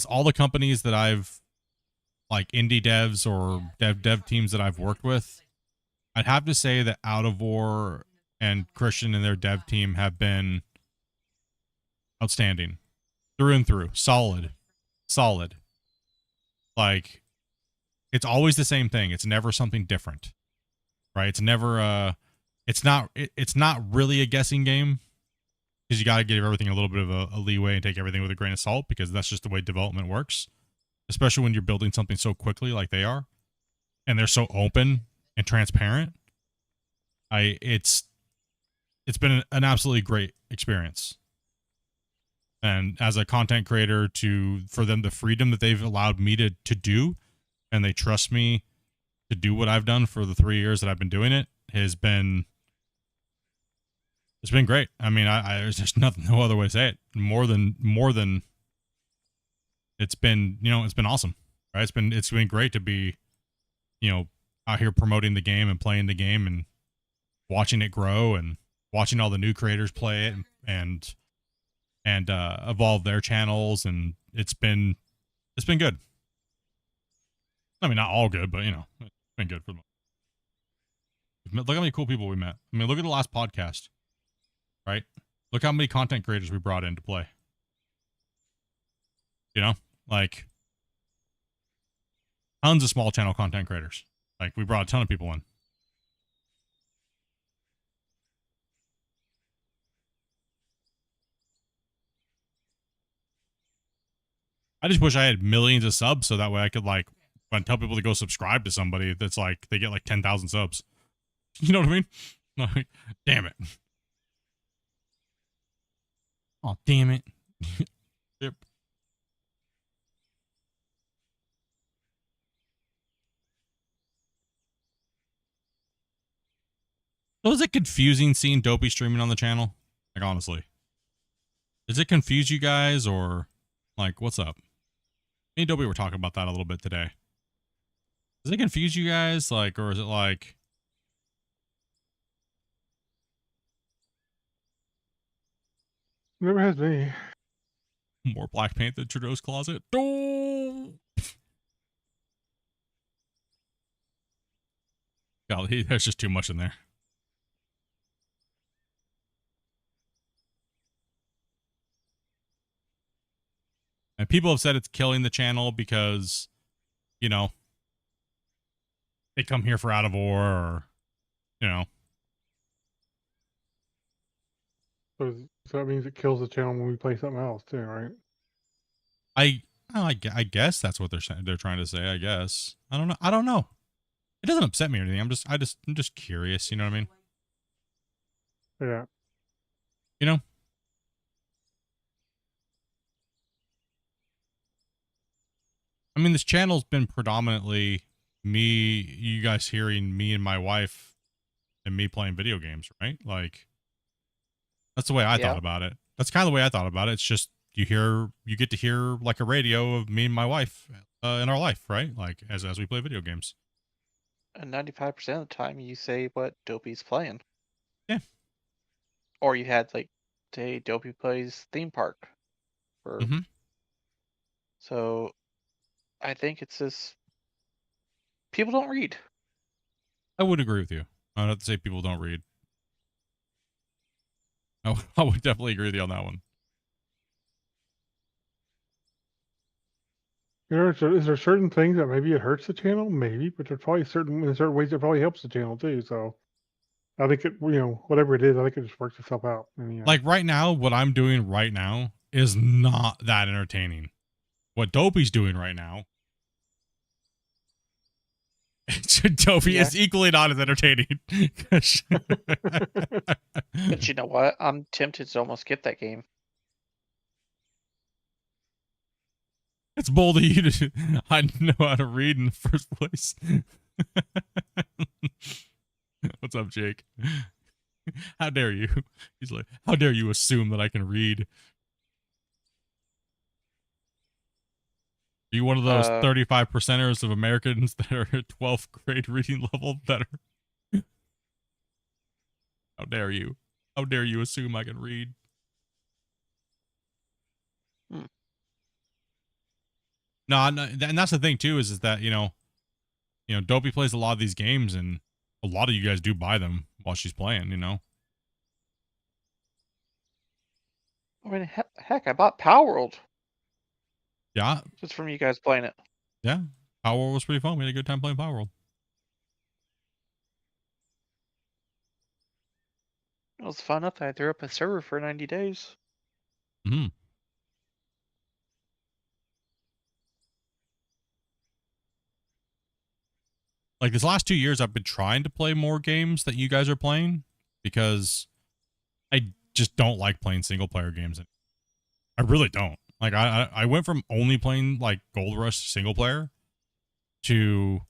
[SPEAKER 2] all the companies that I've, like indie devs or dev teams that I've worked with, I'd have to say that Out of War and Christian and their dev team have been outstanding through and through. Solid. Like, it's always the same thing. It's never something different, right? It's never, it's not really a guessing game, because you got to give everything a little bit of a leeway and take everything with a grain of salt, because that's just the way development works, especially when you're building something so quickly like they are, and they're so open and transparent. It's been an absolutely great experience. And as a content creator, for them, the freedom that they've allowed me to do, and they trust me to do what I've done for the 3 years that I've been doing it, it's been great. I mean, there's just no other way to say it. More than it's been, you know, it's been awesome, right? It's been great to be, you know, out here promoting the game and playing the game and watching it grow and watching all the new creators play it and evolve their channels, and it's been good. I mean, not all good, but you know, it's been good for them. Look how many cool people we met. I mean, look at the last podcast, right? Look how many content creators we brought in to play. You know, like tons of small channel content creators. Like, we brought a ton of people in. I just wish I had millions of subs so that way I could, like, when I tell people to go subscribe to somebody, that's like they get like 10,000 subs. You know what I mean? Like, damn it. Oh, damn it. Yep. So is it confusing seeing Dopey streaming on the channel? Like, honestly. Does it confuse you guys, or like, what's up? Me and Dopey were talking about that a little bit today. Does it confuse you guys? Like, or is it like...
[SPEAKER 3] Never has me.
[SPEAKER 2] More black paint than Trudeau's closet? Oh! Golly, there's just too much in there. And people have said it's killing the channel because, you know, they come here for Out of War, or, you know.
[SPEAKER 3] So that means it kills the channel when we play something else too, right?
[SPEAKER 2] I guess that's what they're trying to say, I guess. I don't know. It doesn't upset me or anything. I'm just curious, you know what I mean?
[SPEAKER 3] Yeah.
[SPEAKER 2] You know? I mean, this channel's been predominantly you guys hearing me and my wife and me playing video games, right? Like, that's the way I thought about it. That's kind of the way I thought about it. It's just, you get to hear like a radio of me and my wife in our life, right? Like as we play video games.
[SPEAKER 4] And 95% of the time, you say what Dopey's playing.
[SPEAKER 2] Yeah.
[SPEAKER 4] Or you had like, say, Dopey plays theme park. Or
[SPEAKER 2] Mm-hmm.
[SPEAKER 4] so, I think it's just people don't read.
[SPEAKER 2] I would agree with you. I'd have to say people don't read. I would definitely agree with you on that one.
[SPEAKER 3] Is there certain things that maybe it hurts the channel? Maybe, but there's probably certain ways it probably helps the channel too. So I think whatever it is, I think it just works itself out.
[SPEAKER 2] Like right now, what I'm doing right now is not that entertaining. What Dopey's doing right now, Dopey is equally not as entertaining.
[SPEAKER 4] But you know what? I'm tempted to almost get that game.
[SPEAKER 2] It's bold of you to I know how to read in the first place. What's up, Jake? How dare you? He's like, how dare you assume that I can read? Are you one of those 35%ers of Americans that are at 12th grade reading level that are... How dare you? How dare you assume I can read? No, and that's the thing too, is that, Dopey plays a lot of these games, and a lot of you guys do buy them while she's playing,
[SPEAKER 4] I mean, heck, I bought Power World.
[SPEAKER 2] Yeah.
[SPEAKER 4] Just from you guys playing it.
[SPEAKER 2] Yeah. Power World was pretty fun. We had a good time playing Power World.
[SPEAKER 4] It was fun enough that I threw up a server for 90 days.
[SPEAKER 2] Mm-hmm. Like this last 2 years, I've been trying to play more games that you guys are playing because I just don't like playing single player games. I really don't. Like I went from only playing like Gold Rush single player to,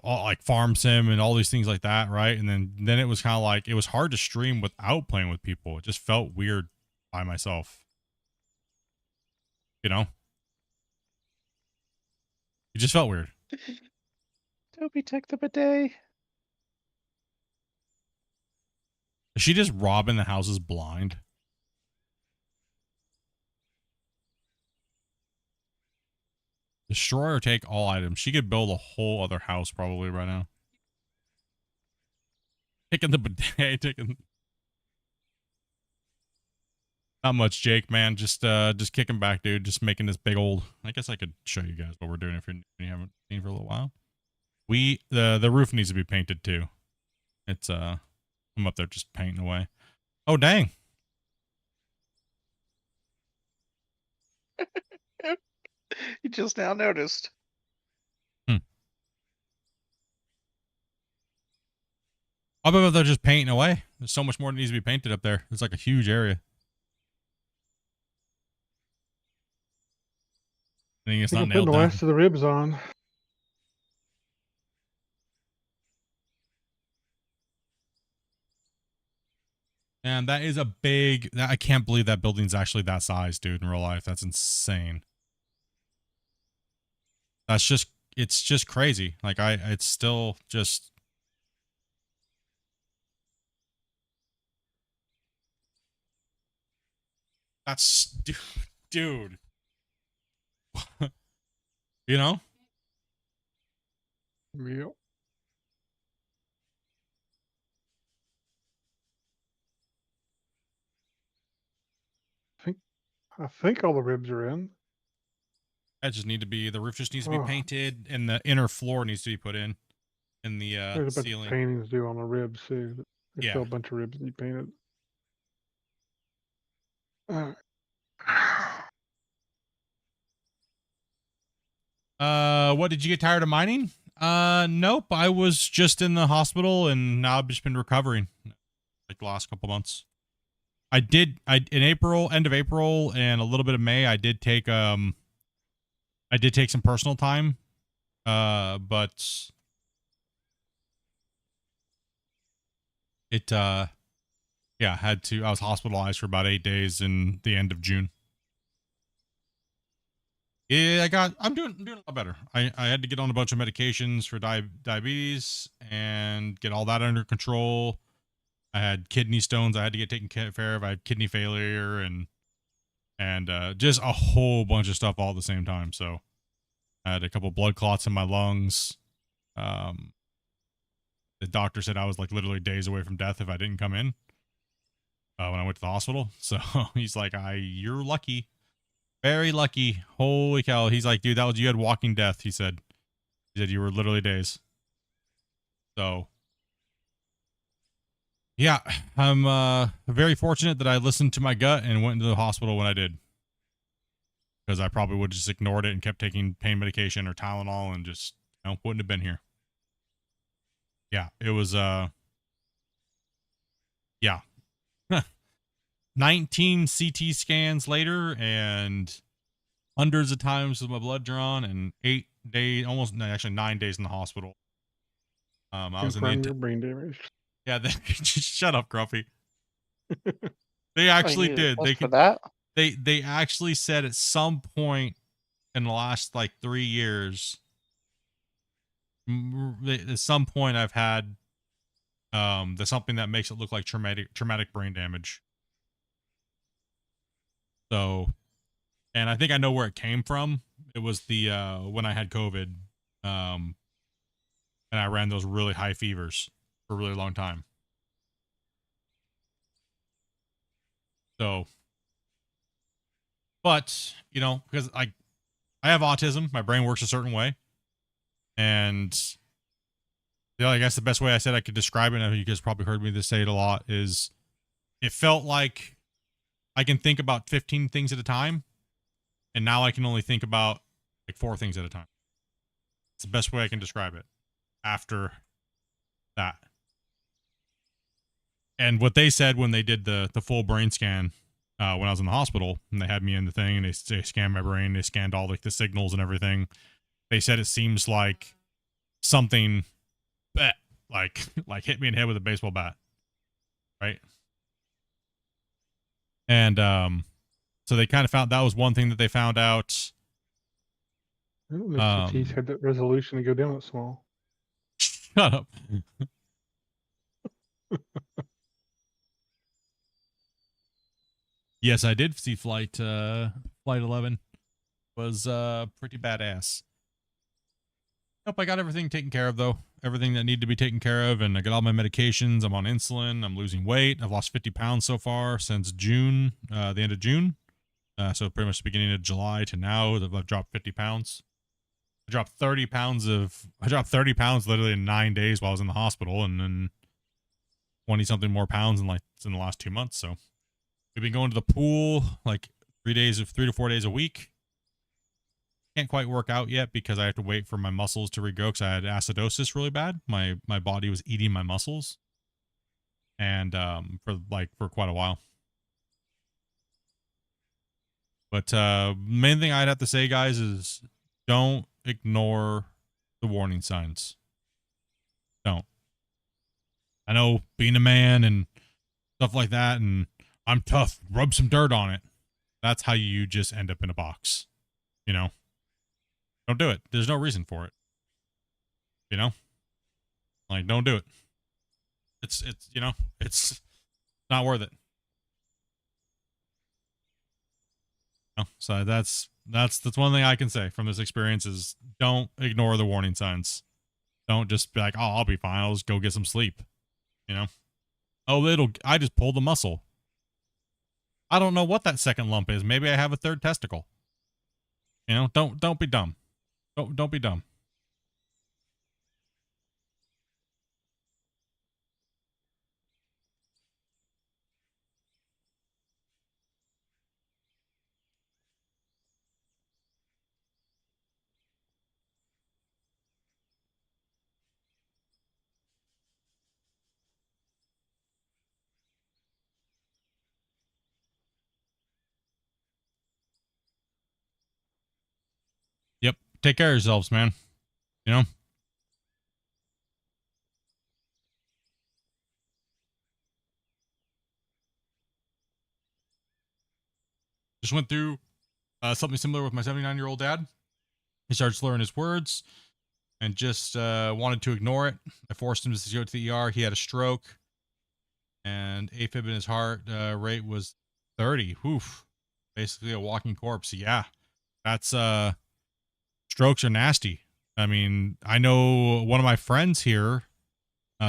[SPEAKER 2] all, like Farm Sim and all these things like that, right? And then it was kind of like it was hard to stream without playing with people. It just felt weird by myself. It just felt weird.
[SPEAKER 4] Dopey took the bidet.
[SPEAKER 2] Is she just robbing the houses blind? Destroy or take all items. She could build a whole other house probably right now. Taking the bidet, Not much, Jake, man. Just kicking back, dude. Just making this big old... I guess I could show you guys what we're doing if you haven't seen for a little while. The roof needs to be painted too. It's I'm up there just painting away. Oh dang.
[SPEAKER 4] You just now noticed.
[SPEAKER 2] I'll be up there just painting away. There's so much more that needs to be painted up there. It's like a huge area. I think it's not nailed
[SPEAKER 3] putting the
[SPEAKER 2] down.
[SPEAKER 3] last of the ribs on.
[SPEAKER 2] And that is a big... I can't believe that building's actually that size, dude, in real life. That's insane. It's just crazy. Like, it's still just... That's... Dude.
[SPEAKER 3] Yep. I think all the ribs are in.
[SPEAKER 2] That just need to be... The roof just needs to be painted, and the inner floor needs to be put in the
[SPEAKER 3] There's a bunch
[SPEAKER 2] ceiling.
[SPEAKER 3] of paintings due on the ribs too. There's still
[SPEAKER 2] Yeah.
[SPEAKER 3] a bunch of ribs to be painted.
[SPEAKER 2] What, did you get tired of mining? Nope. I was just in the hospital, and now I've just been recovering like the last couple months. In April, end of April, and a little bit of May, I did take some personal time. But it yeah, I was hospitalized for about 8 days in the end of June. Yeah, I'm doing a lot better. I had to get on a bunch of medications for diabetes and get all that under control. I had kidney stones I had to get taken care of. I had kidney failure and just a whole bunch of stuff all at the same time. So I had a couple blood clots in my lungs. Um, the doctor said I was like literally days away from death if I didn't come in when I went to the hospital. So he's like, you're lucky. Very lucky. Holy cow. He's like, dude, you had walking death. He said you were literally days. So yeah, I'm very fortunate that I listened to my gut and went into the hospital when I did. Because I probably would have just ignored it and kept taking pain medication or Tylenol and just, wouldn't have been here. Yeah, it was, yeah. 19 CT scans later and hundreds of times with my blood drawn and 8 days, actually 9 days in the hospital. I was in
[SPEAKER 3] Confirm your brain damage.
[SPEAKER 2] Yeah, just shut up, Grumpy. They
[SPEAKER 4] Oh,
[SPEAKER 2] actually
[SPEAKER 4] you need a
[SPEAKER 2] did.
[SPEAKER 4] test for that?
[SPEAKER 2] They actually said at some point in the last like 3 years, at some point I've had there's something that makes it look like traumatic brain damage. So, and I think I know where it came from. It was the when I had COVID, and I ran those really high fevers for a really long time. So, but because I have autism, my brain works a certain way, and I guess the best way I said I could describe it, and you guys probably heard me say it a lot, is it felt like I can think about 15 things at a time, and now I can only think about like 4 things at a time. It's the best way I can describe it after that. And what they said when they did the full brain scan when I was in the hospital, and they had me in the thing, and they scanned my brain, they scanned all like the signals and everything. They said it seems like something like hit me in the head with a baseball bat, right? And so they kind of found that was one thing that they found out.
[SPEAKER 3] I don't know if CTs had that resolution to go down that small.
[SPEAKER 2] Shut up. Yes, I did see flight 11 was pretty badass. Nope, I got everything taken care of though. Everything that needed to be taken care of, and I got all my medications. I'm on insulin. I'm losing weight. I've lost 50 pounds so far since June, the end of June. So pretty much the beginning of July to now, I've dropped 50 pounds. I dropped 30 pounds literally in 9 days while I was in the hospital, and then 20 something more pounds in the last 2 months. So we've been going to the pool like 3 to 4 days a week. Can't quite work out yet because I have to wait for my muscles to regrow because I had acidosis really bad. My body was eating my muscles, and for quite a while. But main thing I'd have to say, guys, is don't ignore the warning signs. Don't. I know being a man and stuff like that, and I'm tough, rub some dirt on it. That's how you just end up in a box. Don't do it. There's no reason for it. Don't do it. It's not worth it. So that's one thing I can say from this experience is don't ignore the warning signs. Don't just be like, oh, I'll be fine. I'll just go get some sleep. Oh, I just pulled a muscle. I don't know what that second lump is. Maybe I have a third testicle. Don't be dumb. Don't be dumb. Yep. Take care of yourselves, man. Just went through something similar with my 79-year-old dad. He started slurring his words and just wanted to ignore it. I forced him to go to the ER. He had a stroke, and AFib in his heart rate was 30. Oof. Basically a walking corpse. Yeah, that's strokes are nasty. I mean, I know one of my friends here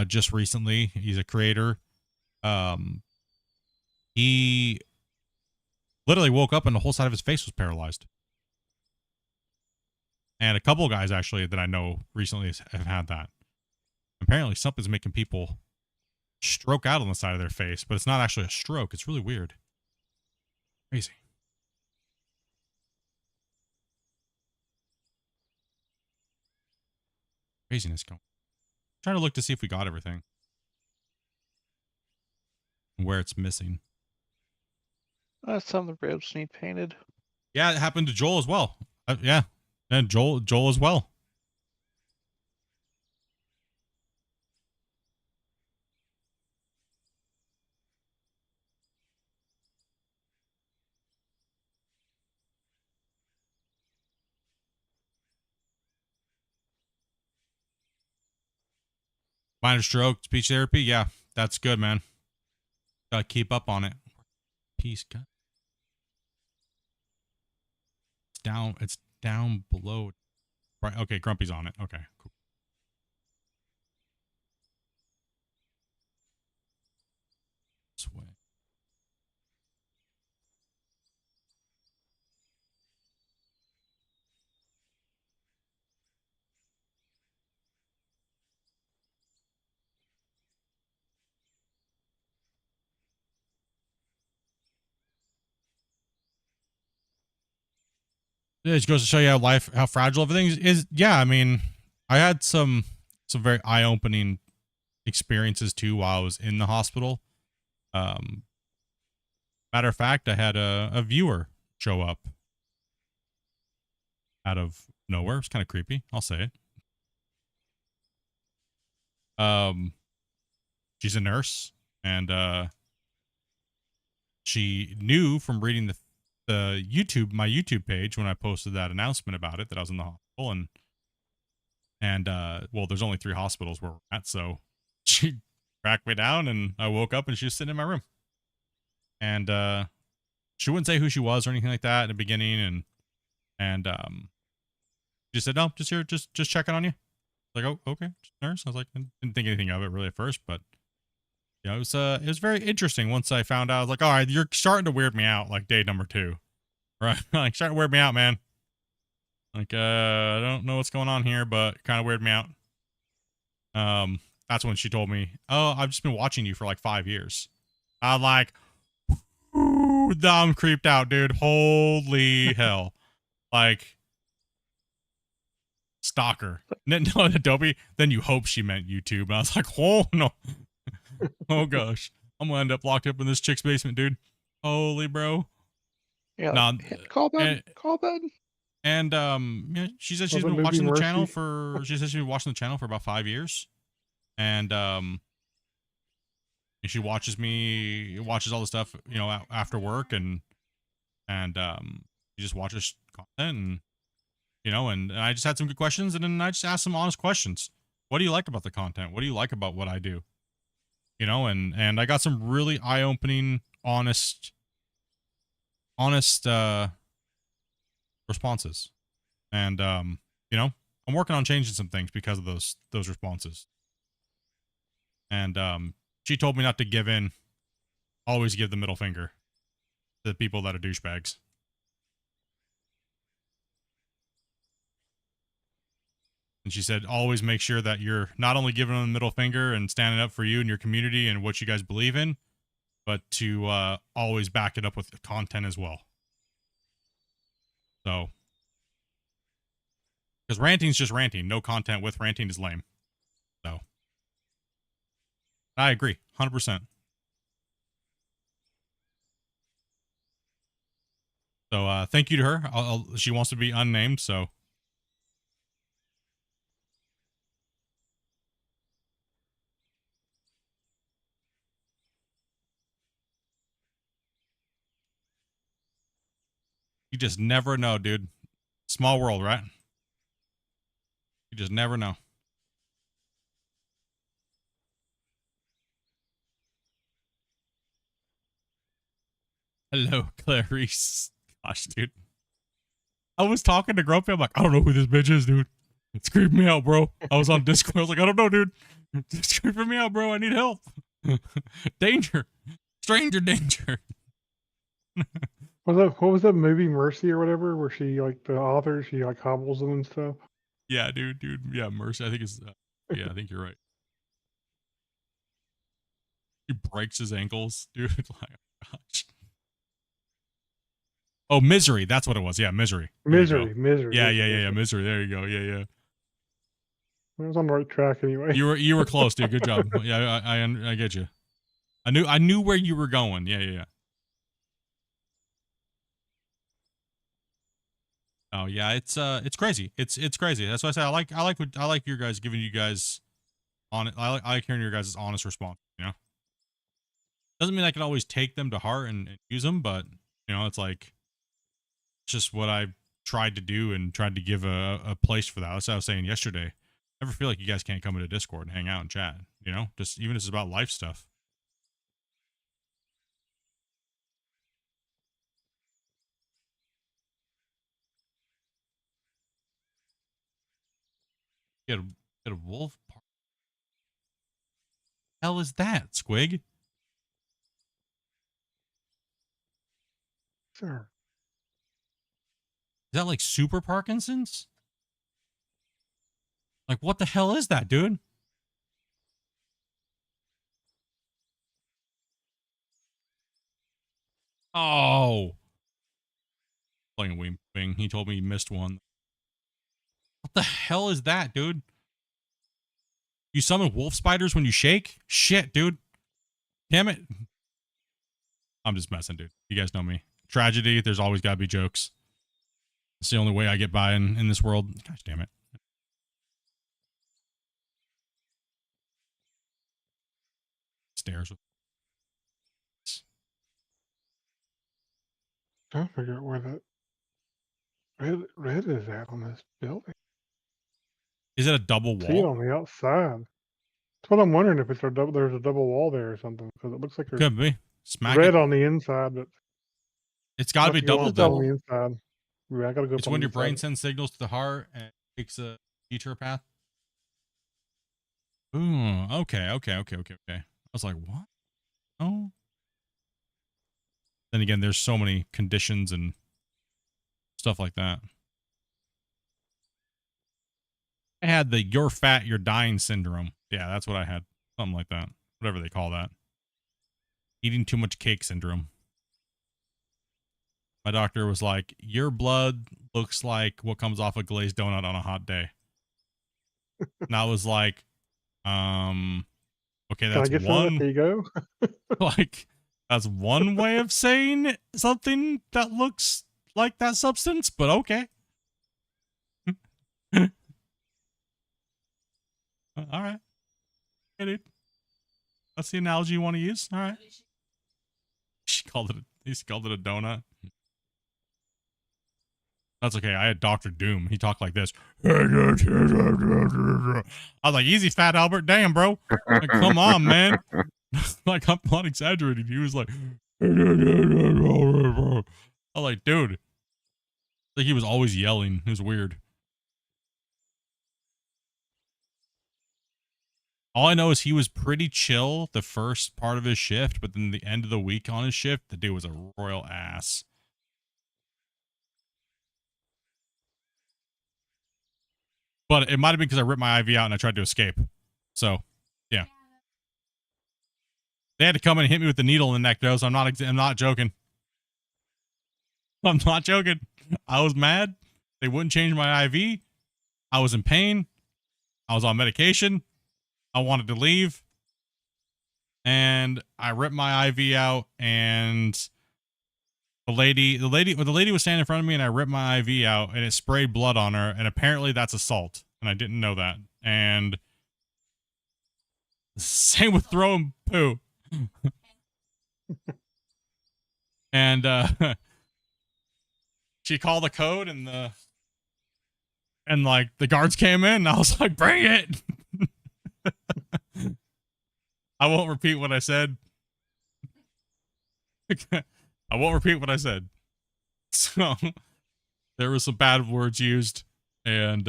[SPEAKER 2] just recently. He's a creator. He literally woke up and the whole side of his face was paralyzed. And a couple of guys actually that I know recently have had that. Apparently something's making people stroke out on the side of their face, but it's not actually a stroke. It's really weird. Crazy. Craziness going. Trying to look to see if we got everything. Where it's missing.
[SPEAKER 4] Some of the ribs need painted.
[SPEAKER 2] Yeah, it happened to Joel as well. Yeah. And Joel as well. Minor stroke, speech therapy. Yeah, that's good, man. Gotta keep up on it. Peace. It's down below. Right. Okay, Grumpy's on it. Okay, cool. This way. It just goes to show you how fragile everything is. Yeah, I mean, I had some very eye-opening experiences too while I was in the hospital. Matter of fact, I had a viewer show up out of nowhere. It's kind of creepy. I'll say it. She's a nurse, and she knew from reading the my YouTube page when I posted that announcement about it that I was in the hospital, and well, there's only 3 hospitals where we're at, so she tracked me down, and I woke up and she was sitting in my room, and she wouldn't say who she was or anything like that in the beginning, and she said, no, just here, just checking on you. Like, oh, okay, nurse. I was like, I didn't think anything of it really at first, but you know, it was very interesting once I found out. I was like, all right, you're starting to weird me out, like day number 2, right? Like, starting to weird me out, man. Like, I don't know what's going on here, but kind of weirded me out. That's when she told me, oh, I've just been watching you for like 5 years. I'm like, ooh, I'm creeped out, dude. Holy hell. Like, stalker. No, Adobe. Then you hope she meant YouTube. And I was like, oh, no. Oh, gosh. I'm going to end up locked up in this chick's basement, dude. Holy bro.
[SPEAKER 4] Yeah.
[SPEAKER 2] Nah,
[SPEAKER 4] Call button. Call button.
[SPEAKER 2] And yeah, she said she's
[SPEAKER 3] Well, the
[SPEAKER 2] been watching the
[SPEAKER 3] movie
[SPEAKER 2] channel
[SPEAKER 3] Mercy.
[SPEAKER 2] for about 5 years. And she watches all the stuff, you know, after work, and she just watches content, and you know, and I just had some good questions, and then I just asked some honest questions. What do you like about the content? What do you like about what I do? You know, and I got some really eye-opening, honest responses. And you know, I'm working on changing some things because of those responses. And she told me not to give in. Always give the middle finger to the people that are douchebags. And she said, always make sure that you're not only giving them the middle finger and standing up for you and your community and what you guys believe in, but to always back it up with content as well. So, because ranting's just ranting. No content with ranting is lame. So, I agree, 100%. So, thank you to her. She wants to be unnamed, so. You just never know, dude. Small world, right? You just never know. Hello, Clarice. Gosh, dude. I was talking to Grumpy. I'm like, I don't know who this bitch is, dude. It's creeping me out, bro. I was on Discord. I was like, I don't know, dude. It's creeping me out, bro. I need help. Danger. Stranger danger.
[SPEAKER 3] What was that movie Mercy or whatever, where she like the author, she like hobbles them and stuff?
[SPEAKER 2] Yeah, dude. Yeah, Mercy. I think it's. Yeah, I think you're right. He breaks his ankles, dude. Like, gosh. Oh, Misery. That's what it was. Yeah, Misery. There you go.
[SPEAKER 3] Misery.
[SPEAKER 2] Yeah. Misery. There you go. Yeah.
[SPEAKER 3] I was on the right track anyway.
[SPEAKER 2] You were close, dude. Good job. Yeah, I get you. I knew where you were going. Yeah. Oh yeah, it's crazy. It's crazy. That's why I say I like your guys giving you guys I like hearing your guys' honest response. You know, doesn't mean I can always take them to heart and use them, but you know, it's like it's just what I tried to do and tried to give a place for that. That's what I was saying yesterday. I never feel like you guys can't come into Discord and hang out and chat. You know, just even if it's about life stuff. Get a wolf. Hell is that, Squig?
[SPEAKER 3] Sure.
[SPEAKER 2] Is that like Super Parkinson's? Like, what the hell is that, dude? Oh. Playing Wing. He told me he missed one. What the hell is that, dude? You summon wolf spiders when you shake? Shit, dude. Damn it. I'm just messing, dude. You guys know me. Tragedy, there's always got to be jokes. It's the only way I get by in this world. Gosh damn it. Stairs.
[SPEAKER 3] Trying to figure out where that red is at on this building.
[SPEAKER 2] Is it a double
[SPEAKER 3] See it
[SPEAKER 2] wall?
[SPEAKER 3] on the outside. That's what I'm wondering, if it's there's a double wall there or something, because it looks like there's
[SPEAKER 2] Could be. Smack
[SPEAKER 3] red
[SPEAKER 2] it.
[SPEAKER 3] on the inside, but
[SPEAKER 2] It's got to be
[SPEAKER 3] nothing else
[SPEAKER 2] double
[SPEAKER 3] on
[SPEAKER 2] then.
[SPEAKER 3] the inside. Yeah, I gotta go.
[SPEAKER 2] It's
[SPEAKER 3] up on
[SPEAKER 2] when
[SPEAKER 3] the
[SPEAKER 2] your brain
[SPEAKER 3] inside.
[SPEAKER 2] sends signals to the heart and takes a detour path. Ooh, okay. I was like, what? Oh. Then again, there's so many conditions and stuff like that. I had the "you're fat, you're dying" syndrome. Yeah, that's what I had. Something like that. Whatever they call that. Eating too much cake syndrome. My doctor was like, your blood looks like what comes off a glazed donut on a hot day. And I was like, okay,
[SPEAKER 3] Can I
[SPEAKER 2] that's
[SPEAKER 3] get some of that? There
[SPEAKER 2] one,
[SPEAKER 3] you go.
[SPEAKER 2] like, that's one way of saying something that looks like that substance, but okay. All right. Okay, dude. That's the analogy you want to use. All right. He called it a donut. That's okay. I had Dr. Doom. He talked like this. I was like, easy, Fat Albert. Damn, bro. Like, come on, man. Like, I'm not exaggerating. He was like, I was like, dude. Like, he was always yelling. It was weird. All I know is he was pretty chill the first part of his shift, but then the end of the week on his shift, the dude was a royal ass. But it might have been because I ripped my IV out and I tried to escape. So, yeah. They had to come and hit me with the needle in the neck, though, so I'm not joking. I'm not joking. I was mad. They wouldn't change my IV. I was in pain. I was on medication. I wanted to leave. And I ripped my IV out, and the lady was standing in front of me, and I ripped my IV out, and it sprayed blood on her, and apparently that's assault, and I didn't know that. And same with throwing poo. And she called the code and like the guards came in and I was like, bring it. I won't repeat what I said. I won't repeat what I said. So there was some bad words used, and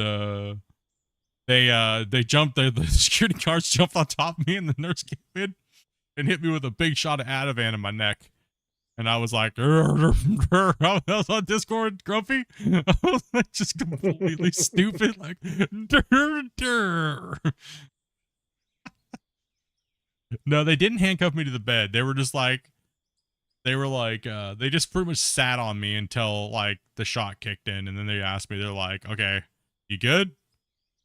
[SPEAKER 2] they jumped. The security guards jumped on top of me, and the nurse came in and hit me with a big shot of Ativan in my neck. And I was like, I was on Discord, grumpy. I was like, just completely stupid, like, No, they didn't handcuff me to the bed. They were just like, they just pretty much sat on me until like the shot kicked in, and then they asked me, they're like, okay, you good?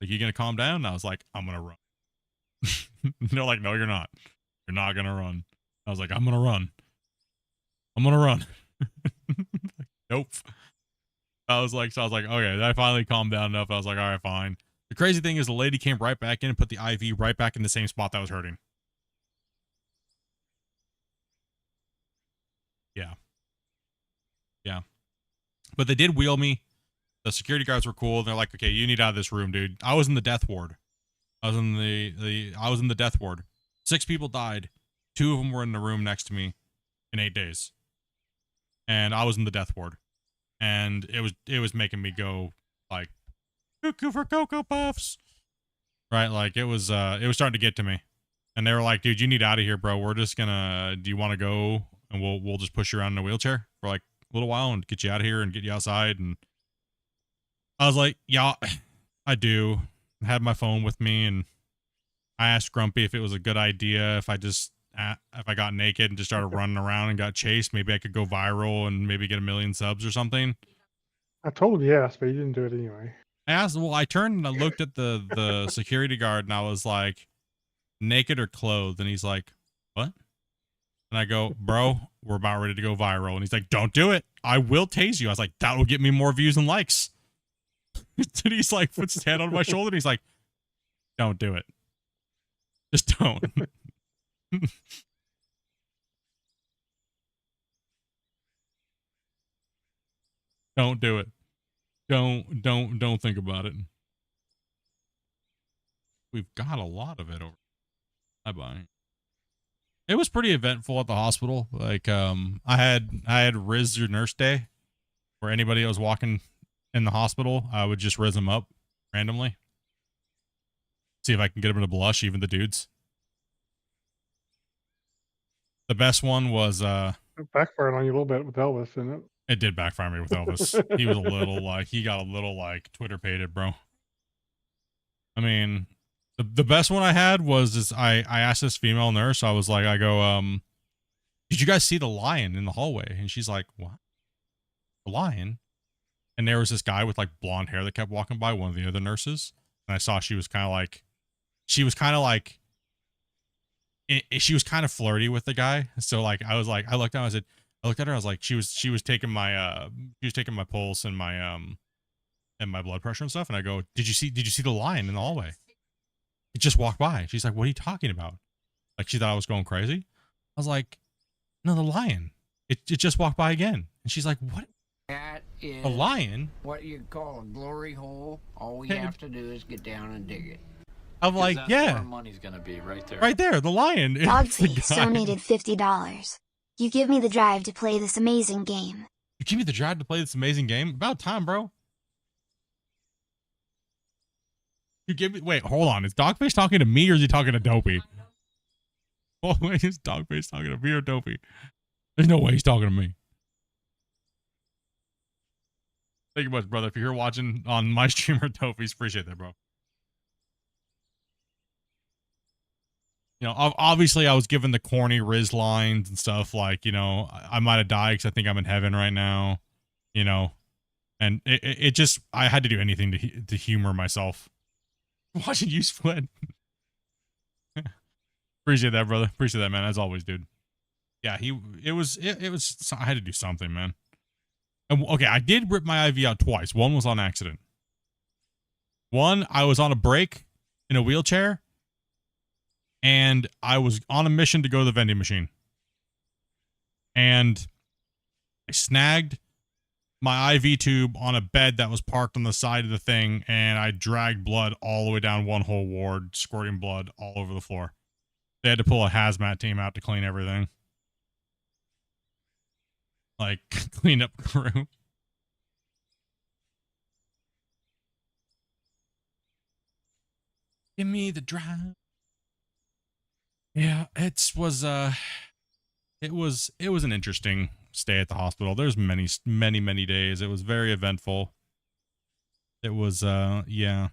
[SPEAKER 2] Like, you gonna calm down? And I was like, I'm gonna run. They're like, no, you're not. You're not gonna run. I was like, I'm gonna run. I'm gonna run. Nope. I was like, okay. I finally calmed down enough. I was like, all right, fine. The crazy thing is the lady came right back in and put the IV right back in the same spot that was hurting. Yeah. Yeah. But they did wheel me. The security guards were cool. They're like, okay, you need out of this room, dude. I was in the death ward. I was in the death ward. 6 people died. 2 of them were in the room next to me in 8 days. And I was in the death ward. And it was making me go like, cuckoo for Cocoa Puffs. Right? Like, it was starting to get to me. And they were like, dude, you need out of here, bro. We're just gonna, do you want to go? And we'll just push you around in a wheelchair for like a little while and get you out of here and get you outside. And I was like, yeah, I do. I had my phone with me, and I asked Grumpy if it was a good idea if I got naked and just started running around and got chased. Maybe I could go viral and maybe get 1 million subs or something.
[SPEAKER 3] I told him yes, but he didn't do it anyway.
[SPEAKER 2] I asked, well, I turned and I looked at the security guard and I was like, naked or clothed? And he's like, what? And I go, bro, we're about ready to go viral. And he's like, don't do it. I will tase you. I was like, that will get me more views and likes. And he's like, puts his hand on my shoulder and he's like, don't do it. Just don't. Don't do it. Don't think about it. We've got a lot of it over. Bye-bye. It was pretty eventful at the hospital. Like, I had Riz your nurse day, where anybody that was walking in the hospital, I would just riz them up randomly. See if I can get them to blush, even the dudes. The best one was
[SPEAKER 3] It backfired on you a little bit with Elvis, didn't it?
[SPEAKER 2] it did backfire me with Elvis. He was a little like, he got a little like Twitter pated, bro. I mean, the best one I had was I asked this female nurse, I was like, I go, did you guys see the lion in the hallway? And she's like, what? The lion? And there was this guy with like blonde hair that kept walking by, one of the other nurses. And I saw she was kind of like she was kind of flirty with the guy. So like, I was like, I looked at her, I was like, she was taking my pulse and my blood pressure and stuff. And I go, did you see the lion in the hallway? It just walked by. She's like, what are you talking about? Like, she thought I was going crazy. I was like, no, the lion. It just walked by again. And she's like, what?
[SPEAKER 7] That is
[SPEAKER 2] A lion?
[SPEAKER 7] what you call a glory hole. All we have to do is get down and dig it.
[SPEAKER 2] I'm like,
[SPEAKER 8] That's
[SPEAKER 2] yeah.
[SPEAKER 8] where our money's gonna be right there.
[SPEAKER 2] Right there, the lion.
[SPEAKER 9] Dog
[SPEAKER 2] It's the
[SPEAKER 9] Face
[SPEAKER 2] guy.
[SPEAKER 9] donated $50. You give me the drive to play this amazing game.
[SPEAKER 2] You give me the drive to play this amazing game? About time, bro. You give me, wait, hold on. Is Dogface talking to me or is he talking to Dopey? Oh, wait, is Dogface talking to me or Dopey? There's no way he's talking to me. Thank you much, brother. If you're here watching on my stream or Dopey's, appreciate that, bro. You know, obviously I was given the corny Riz lines and stuff like, you know, I might have died because I think I'm in heaven right now, you know, and it just, I had to do anything to humor myself. Watching you split. Appreciate that, brother. Appreciate that, man. As always, dude. Yeah, it was, I had to do something, man. And, okay, I did rip my IV out twice. One was on accident. One, I was on a break in a wheelchair, and I was on a mission to go to the vending machine. And I snagged my IV tube on a bed that was parked on the side of the thing, and I dragged blood all the way down one whole ward, squirting blood all over the floor. They had to pull a hazmat team out to clean everything. Like, clean up crew. Give me the drive. Yeah, it was an interesting stay at the hospital. There's many days. It was very eventful. It was yeah.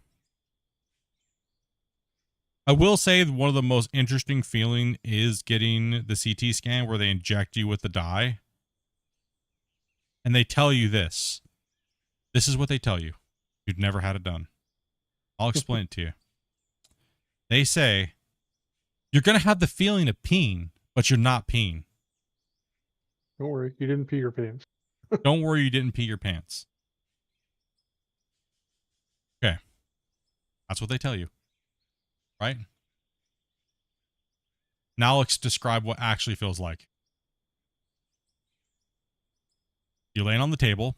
[SPEAKER 2] I will say one of the most interesting feeling is getting the CT scan where they inject you with the dye. And they tell you this. This is what they tell you. You've never had it done. I'll explain it to you. They say, you're going to have the feeling of peeing, but you're not peeing.
[SPEAKER 3] Don't worry, you didn't pee your pants.
[SPEAKER 2] Don't worry, you didn't pee your pants. Okay. That's what they tell you. Right? Now let's describe what actually feels like. You're laying on the table,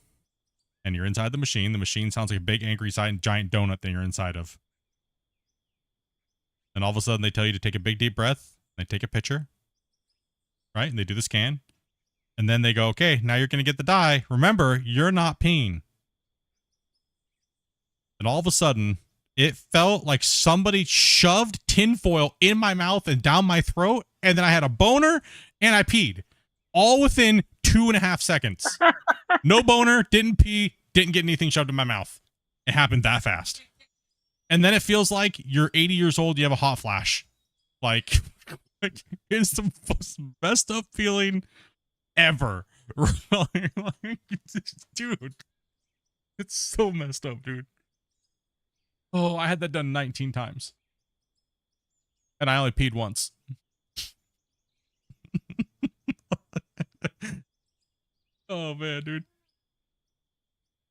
[SPEAKER 2] and you're inside the machine. The machine sounds like a big, angry, giant donut that you're inside of. And all of a sudden, they tell you to take a big, deep breath. They take a picture. Right? And they do the scan. And then they go, okay, now you're going to get the dye. Remember, you're not peeing. And all of a sudden, it felt like somebody shoved tinfoil in my mouth and down my throat. And then I had a boner and I peed. All within 2.5 seconds. No boner, didn't pee, didn't get anything shoved in my mouth. It happened that fast. And then it feels like you're 80 years old, you have a hot flash. Like it's the most messed up feeling ever. Dude, it's so messed up, dude. Oh, I had that done 19 times. And I only peed once. Oh man, dude.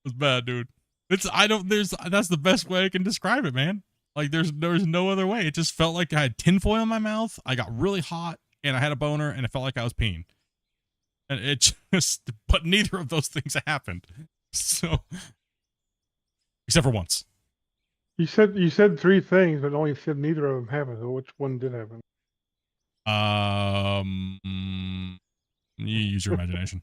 [SPEAKER 2] It's bad, dude. That's the best way I can describe it, man. Like there's no other way. It just felt like I had tinfoil in my mouth. I got really hot and I had a boner and it felt like I was peeing. And it just, but neither of those things happened. So, except for once.
[SPEAKER 3] You said 3 things, but only said neither of them happened. So which one did happen?
[SPEAKER 2] You use your imagination.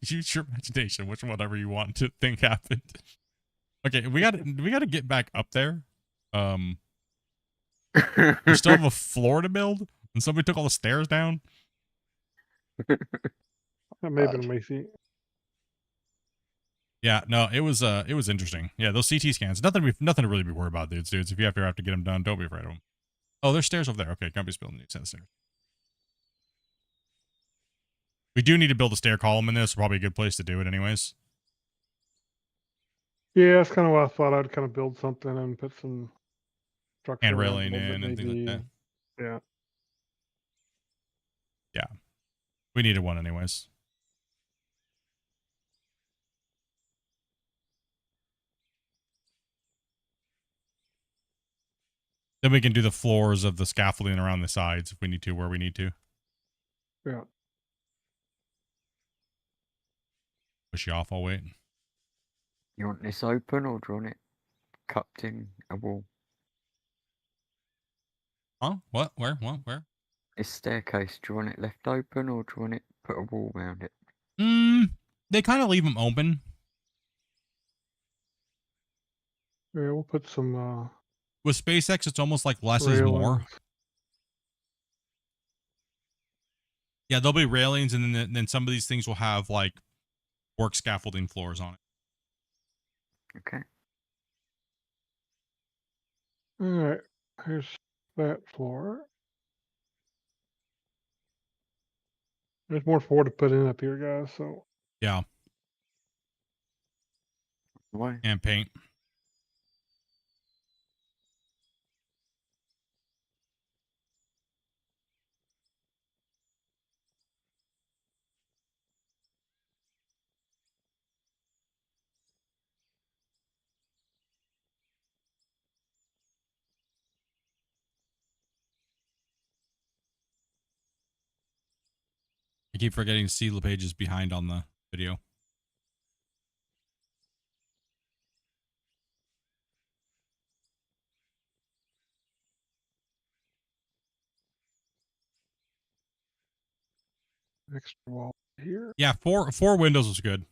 [SPEAKER 2] Use your imagination. Whatever you want to think happened. Okay, we gotta get back up there. We still have a floor to build, and somebody took all the stairs down.
[SPEAKER 3] That may have been Macy.
[SPEAKER 2] Yeah, no, it was interesting. Yeah, those CT scans, nothing to really be worried about, dudes. If you have to get them done, don't be afraid of them. Oh, there's stairs over there. Okay, Grumpy's building the stairs. We do need to build a stair column in this. Probably a good place to do it, anyways.
[SPEAKER 3] Yeah, that's kind of what I thought. I'd kind of build something and put some structure
[SPEAKER 2] And
[SPEAKER 3] around
[SPEAKER 2] railing
[SPEAKER 3] it a little
[SPEAKER 2] in
[SPEAKER 3] bit,
[SPEAKER 2] and things like that.
[SPEAKER 3] Yeah.
[SPEAKER 2] Yeah, we needed one, anyways. Then we can do the floors of the scaffolding around the sides if we need to, where we need to.
[SPEAKER 3] Yeah.
[SPEAKER 2] Push you off, I'll wait.
[SPEAKER 5] You want this open or do you want it cupped in a wall?
[SPEAKER 2] Huh? What? Where? What? Where?
[SPEAKER 5] This staircase, do you want it left open or do you want it put a wall around it?
[SPEAKER 2] They kind of leave them open.
[SPEAKER 3] Yeah, we'll put some
[SPEAKER 2] With SpaceX, it's almost like less is more.
[SPEAKER 3] railings.
[SPEAKER 2] Yeah, there'll be railings, and then some of these things will have like work scaffolding floors on it.
[SPEAKER 5] Okay.
[SPEAKER 3] All right. Here's that floor. There's more floor to put in up here, guys. So
[SPEAKER 2] Yeah,
[SPEAKER 5] Why?
[SPEAKER 2] and paint. I keep forgetting to see LePage is behind on the video.
[SPEAKER 3] Extra wall here.
[SPEAKER 2] Yeah, four windows was good.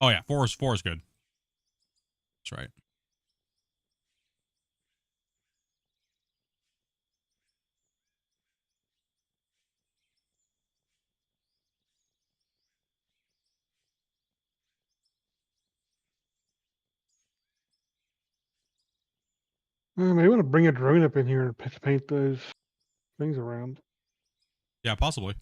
[SPEAKER 2] Oh yeah, four is good. That's right.
[SPEAKER 3] Maybe want to bring a drone up in here and paint those things around.
[SPEAKER 2] Yeah, possibly.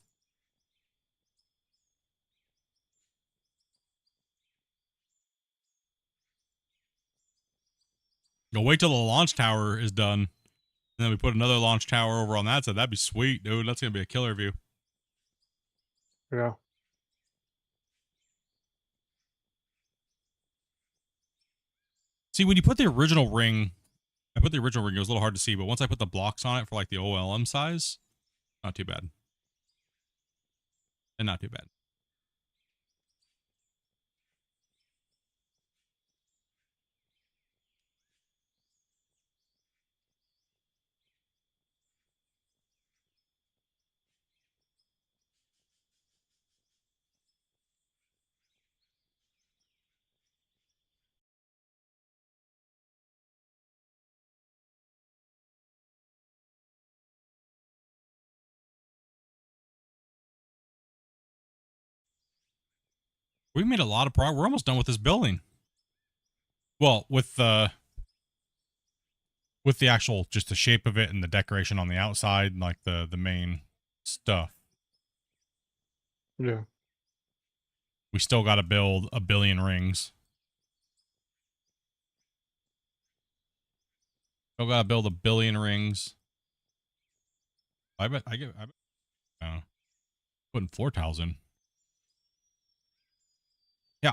[SPEAKER 2] Go wait till the launch tower is done, and then we put another launch tower over on that side. That'd be sweet, dude. That's gonna be a killer view.
[SPEAKER 3] Yeah.
[SPEAKER 2] See, when you put the original ring, I put the original ring. It was a little hard to see, but once I put the blocks on it for like the OLM size, not too bad. And not too bad. We made a lot of progress. We're almost done with this building. Well, with the actual, just the shape of it and the decoration on the outside, and like the main stuff.
[SPEAKER 3] Yeah.
[SPEAKER 2] We still got to build 1 billion rings. Still got to build 1 billion rings. I bet putting floor tiles in. Yeah.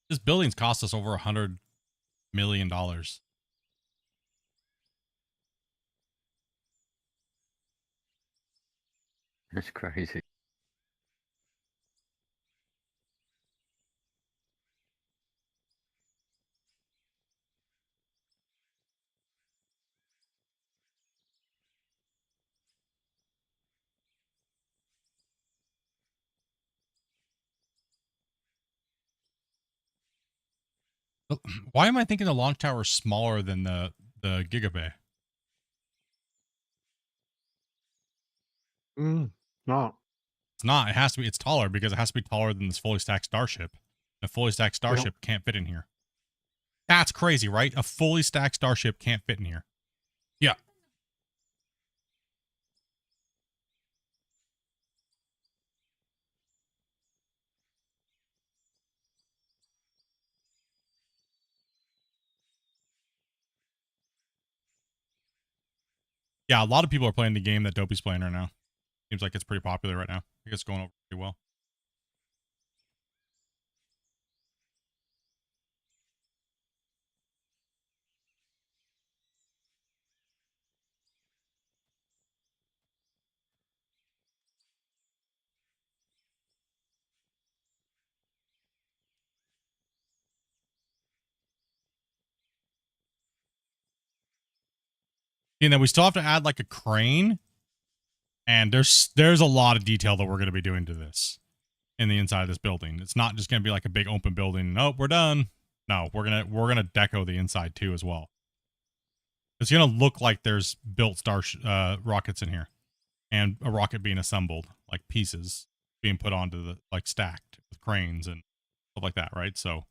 [SPEAKER 2] This building's cost us over $100 million.
[SPEAKER 5] That's crazy.
[SPEAKER 2] Why am I thinking the launch tower is smaller than the Gigabay?
[SPEAKER 3] Not.
[SPEAKER 2] It's not. It has to be. It's taller because it has to be taller than this fully stacked starship. A fully stacked starship can't fit in here. That's crazy, right? A fully stacked starship can't fit in here. Yeah. Yeah, a lot of people are playing the game that Dopey's playing right now. Seems like it's pretty popular right now. I think it's going over pretty well. And then we still have to add like a crane. And there's a lot of detail that we're going to be doing to this in the inside of this building. It's not just going to be like a big open building. Nope, we're done. No, we're gonna deco the inside too as well. It's gonna look like there's built rockets in here, and a rocket being assembled, like pieces being put onto the, like, stacked with cranes and stuff like that, right? So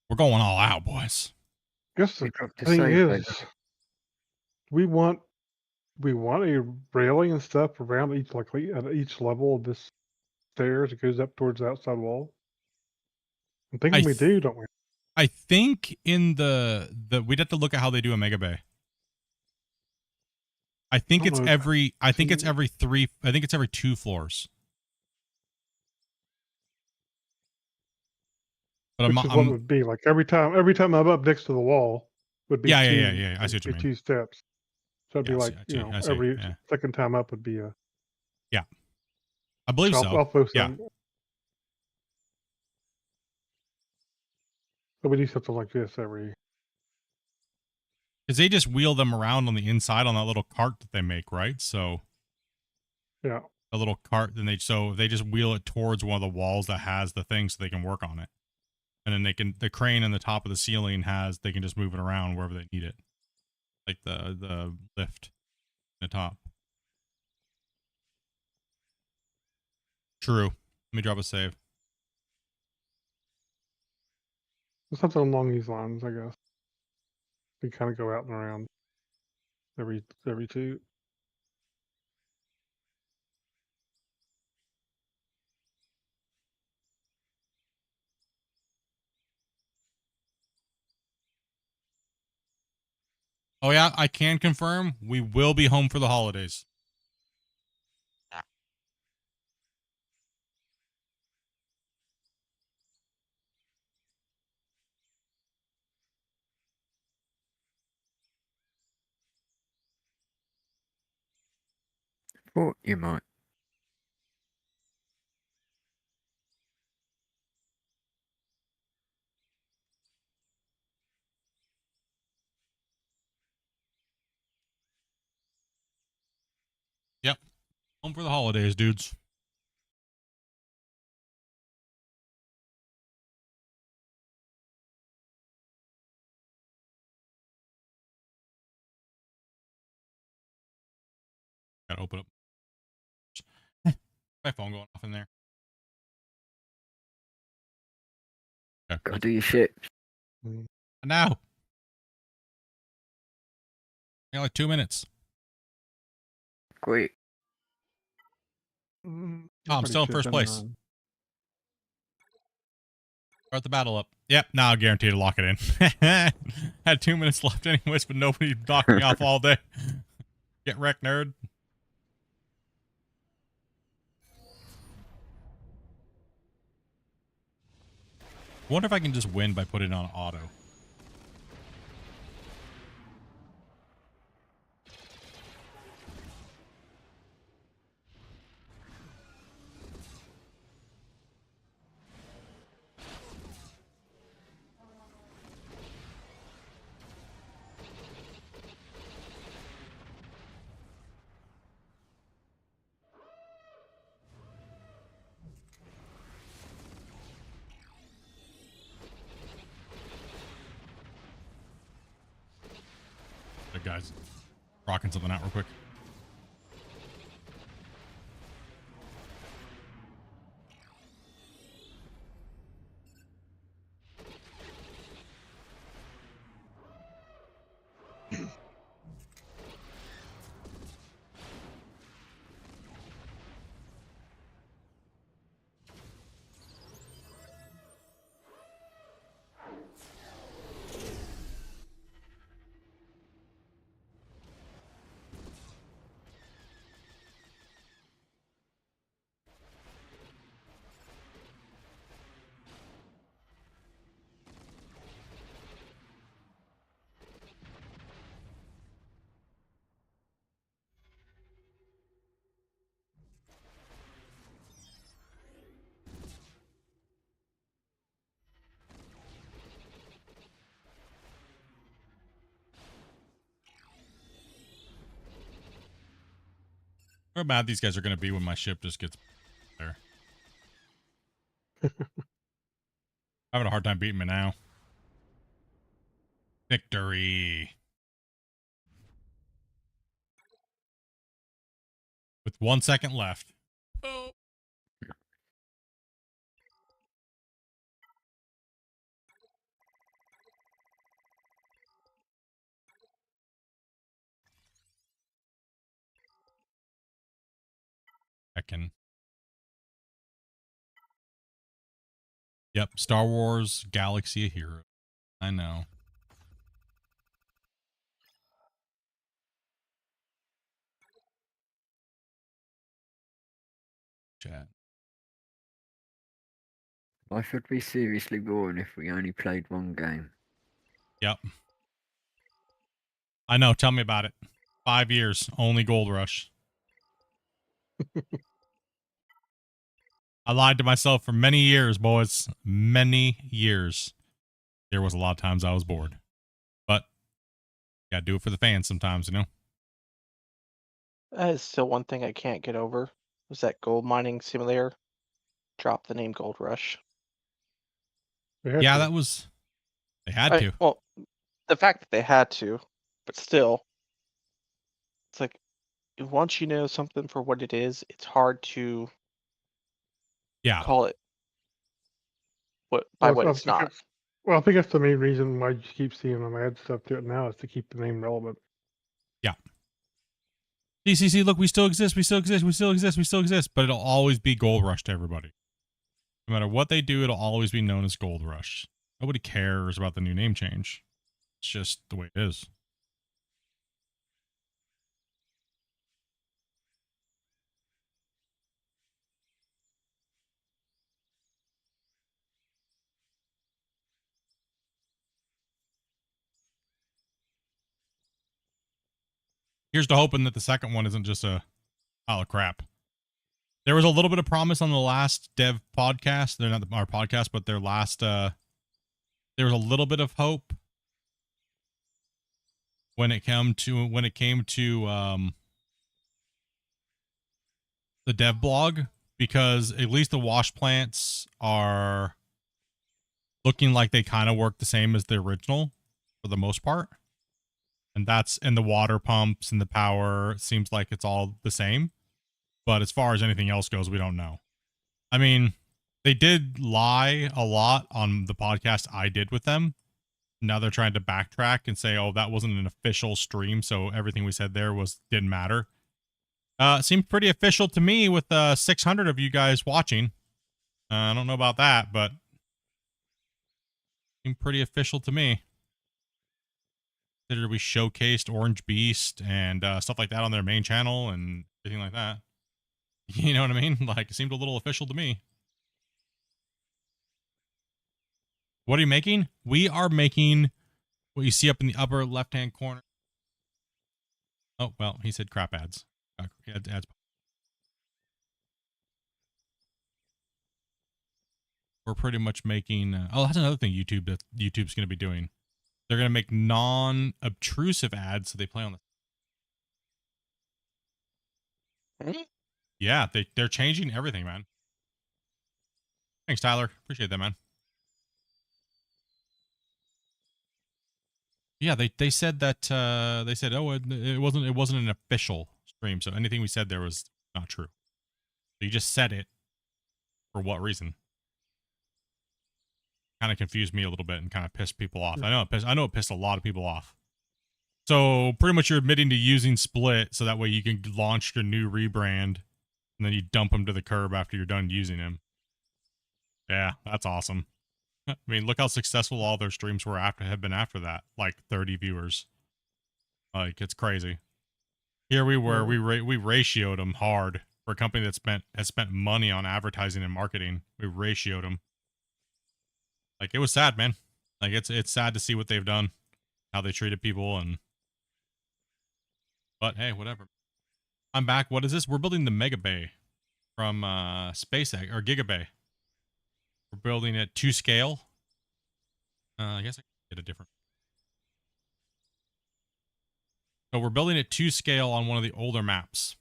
[SPEAKER 2] we're going all out, boys.
[SPEAKER 3] Guess the
[SPEAKER 5] We dropped a
[SPEAKER 3] thing
[SPEAKER 5] save
[SPEAKER 3] is,
[SPEAKER 5] over.
[SPEAKER 3] we want a railing and stuff around each, like, at each level of this stairs. It goes up towards the outside wall. I'm thinking we do, don't we?
[SPEAKER 2] I think in the we'd have to look at how they do a Mega Bay. I think
[SPEAKER 3] don't
[SPEAKER 2] it's
[SPEAKER 3] know.
[SPEAKER 2] every. I think it's
[SPEAKER 3] See-
[SPEAKER 2] every 3. I think it's every 2 floors. But
[SPEAKER 3] Which is what it would be like every time I'm up next to the wall would be
[SPEAKER 2] yeah,
[SPEAKER 3] two.
[SPEAKER 2] yeah. I see what you
[SPEAKER 3] be
[SPEAKER 2] mean.
[SPEAKER 3] 2 steps. So it'd be
[SPEAKER 2] Yes,
[SPEAKER 3] like,
[SPEAKER 2] I see.
[SPEAKER 3] every
[SPEAKER 2] Yeah.
[SPEAKER 3] second time up would be a.
[SPEAKER 2] Yeah, I believe
[SPEAKER 3] I'll,
[SPEAKER 2] so.
[SPEAKER 3] I'll post
[SPEAKER 2] Yeah.
[SPEAKER 3] that. So we do something like this every.
[SPEAKER 2] Because they just wheel them around on the inside on that little cart that they make, right? So
[SPEAKER 3] Yeah.
[SPEAKER 2] a little cart, then they just wheel it towards one of the walls that has the thing, so they can work on it, and then the crane in the top of the ceiling they can just move it around wherever they need it, like the lift in the top. True. Let me drop a save.
[SPEAKER 3] Something along these lines, I guess. We kind of go out and around every 2.
[SPEAKER 2] Oh yeah, I can confirm we will be home for the holidays.
[SPEAKER 5] Thought you might.
[SPEAKER 2] Yep, home for the holidays, dudes. Gotta open up. My phone going off in there. Okay.
[SPEAKER 5] Gotta do your shit.
[SPEAKER 2] Now. I got like 2 minutes.
[SPEAKER 5] Quick.
[SPEAKER 2] Oh, I'm still in first place. Start the battle up. Yep, now I'll guarantee to lock it in. Had 2 minutes left anyways, but nobody knocked me off all day. Get wrecked, nerd. I wonder if I can just win by putting it on auto. The guys rocking something out real quick. How bad these guys are going to be when my ship just gets there. Having a hard time beating me now. Victory. With 1 second left. Oh. I can. Yep, Star Wars Galaxy of Heroes. I know. Chat.
[SPEAKER 5] Life would be seriously boring if we only played one game.
[SPEAKER 2] Yep. I know. Tell me about it. 5 years, only Gold Rush. I lied to myself for many years, boys. Many years. There was a lot of times I was bored. But gotta do it for the fans sometimes, you know?
[SPEAKER 4] That is still one thing I can't get over. Was that gold mining simulator? Drop the name Gold Rush.
[SPEAKER 3] They had
[SPEAKER 2] Yeah,
[SPEAKER 3] to.
[SPEAKER 2] that was... They had to.
[SPEAKER 4] Well, the fact that they had to, but still, it's like once you know something for what it is, it's hard to
[SPEAKER 2] Yeah.
[SPEAKER 4] call it what
[SPEAKER 3] Well,
[SPEAKER 4] what
[SPEAKER 3] I
[SPEAKER 4] it's
[SPEAKER 3] think
[SPEAKER 4] not.
[SPEAKER 3] well, I think that's the main reason why you keep seeing them add stuff to it now is to keep the name relevant.
[SPEAKER 2] Yeah. See, look, we still exist, we still exist, we still exist, we still exist, but it'll always be Gold Rush to everybody. No matter what they do, it'll always be known as Gold Rush. Nobody cares about the new name change. It's just the way it is. Here's to hoping that the second one isn't just a pile of crap. There was a little bit of promise on the last dev podcast. They're not our podcast, but their last, there was a little bit of hope when it came to, the dev blog, because at least the wash plants are looking like they kind of work the same as the original for the most part. And the water pumps and the power, it seems like it's all the same. But as far as anything else goes, we don't know. I mean, they did lie a lot on the podcast I did with them. Now they're trying to backtrack and say, oh, that wasn't an official stream, so everything we said there didn't matter. Seemed pretty official to me with 600 of you guys watching. I don't know about that, but seemed pretty official to me. Considered we showcased Orange Beast and stuff like that on their main channel and everything like that. You know what I mean? Like, it seemed a little official to me. What are you making? We are making what you see up in the upper left-hand corner. Oh, well, he said crap ads. Ads. We're pretty much making... oh, that's another thing YouTube's going to be doing. They're going to make non-obtrusive ads so they play on the... Yeah, they're changing everything, man. Thanks, Tyler. Appreciate that, man. Yeah, they said that they said, oh, it wasn't an official stream, so anything we said there was not true. So you just said it. For what reason? Kind of confused me a little bit and kind of pissed people off. I know it pissed a lot of people off. So pretty much you're admitting to using Split so that way you can launch your new rebrand and then you dump them to the curb after you're done using him. Yeah, that's awesome. I mean, look how successful all their streams have been after that. Like 30 viewers. Like, it's crazy. Here we were, we ratioed them hard for a company that has spent money on advertising and marketing. We ratioed them. Like, it was sad, man. Like, it's sad to see what they've done, how they treated people, but hey, whatever. I'm back. What is this? We're building the Megabay from SpaceX or Gigabay. We're building it to scale. I guess I can get a different. So we're building it to scale on one of the older maps,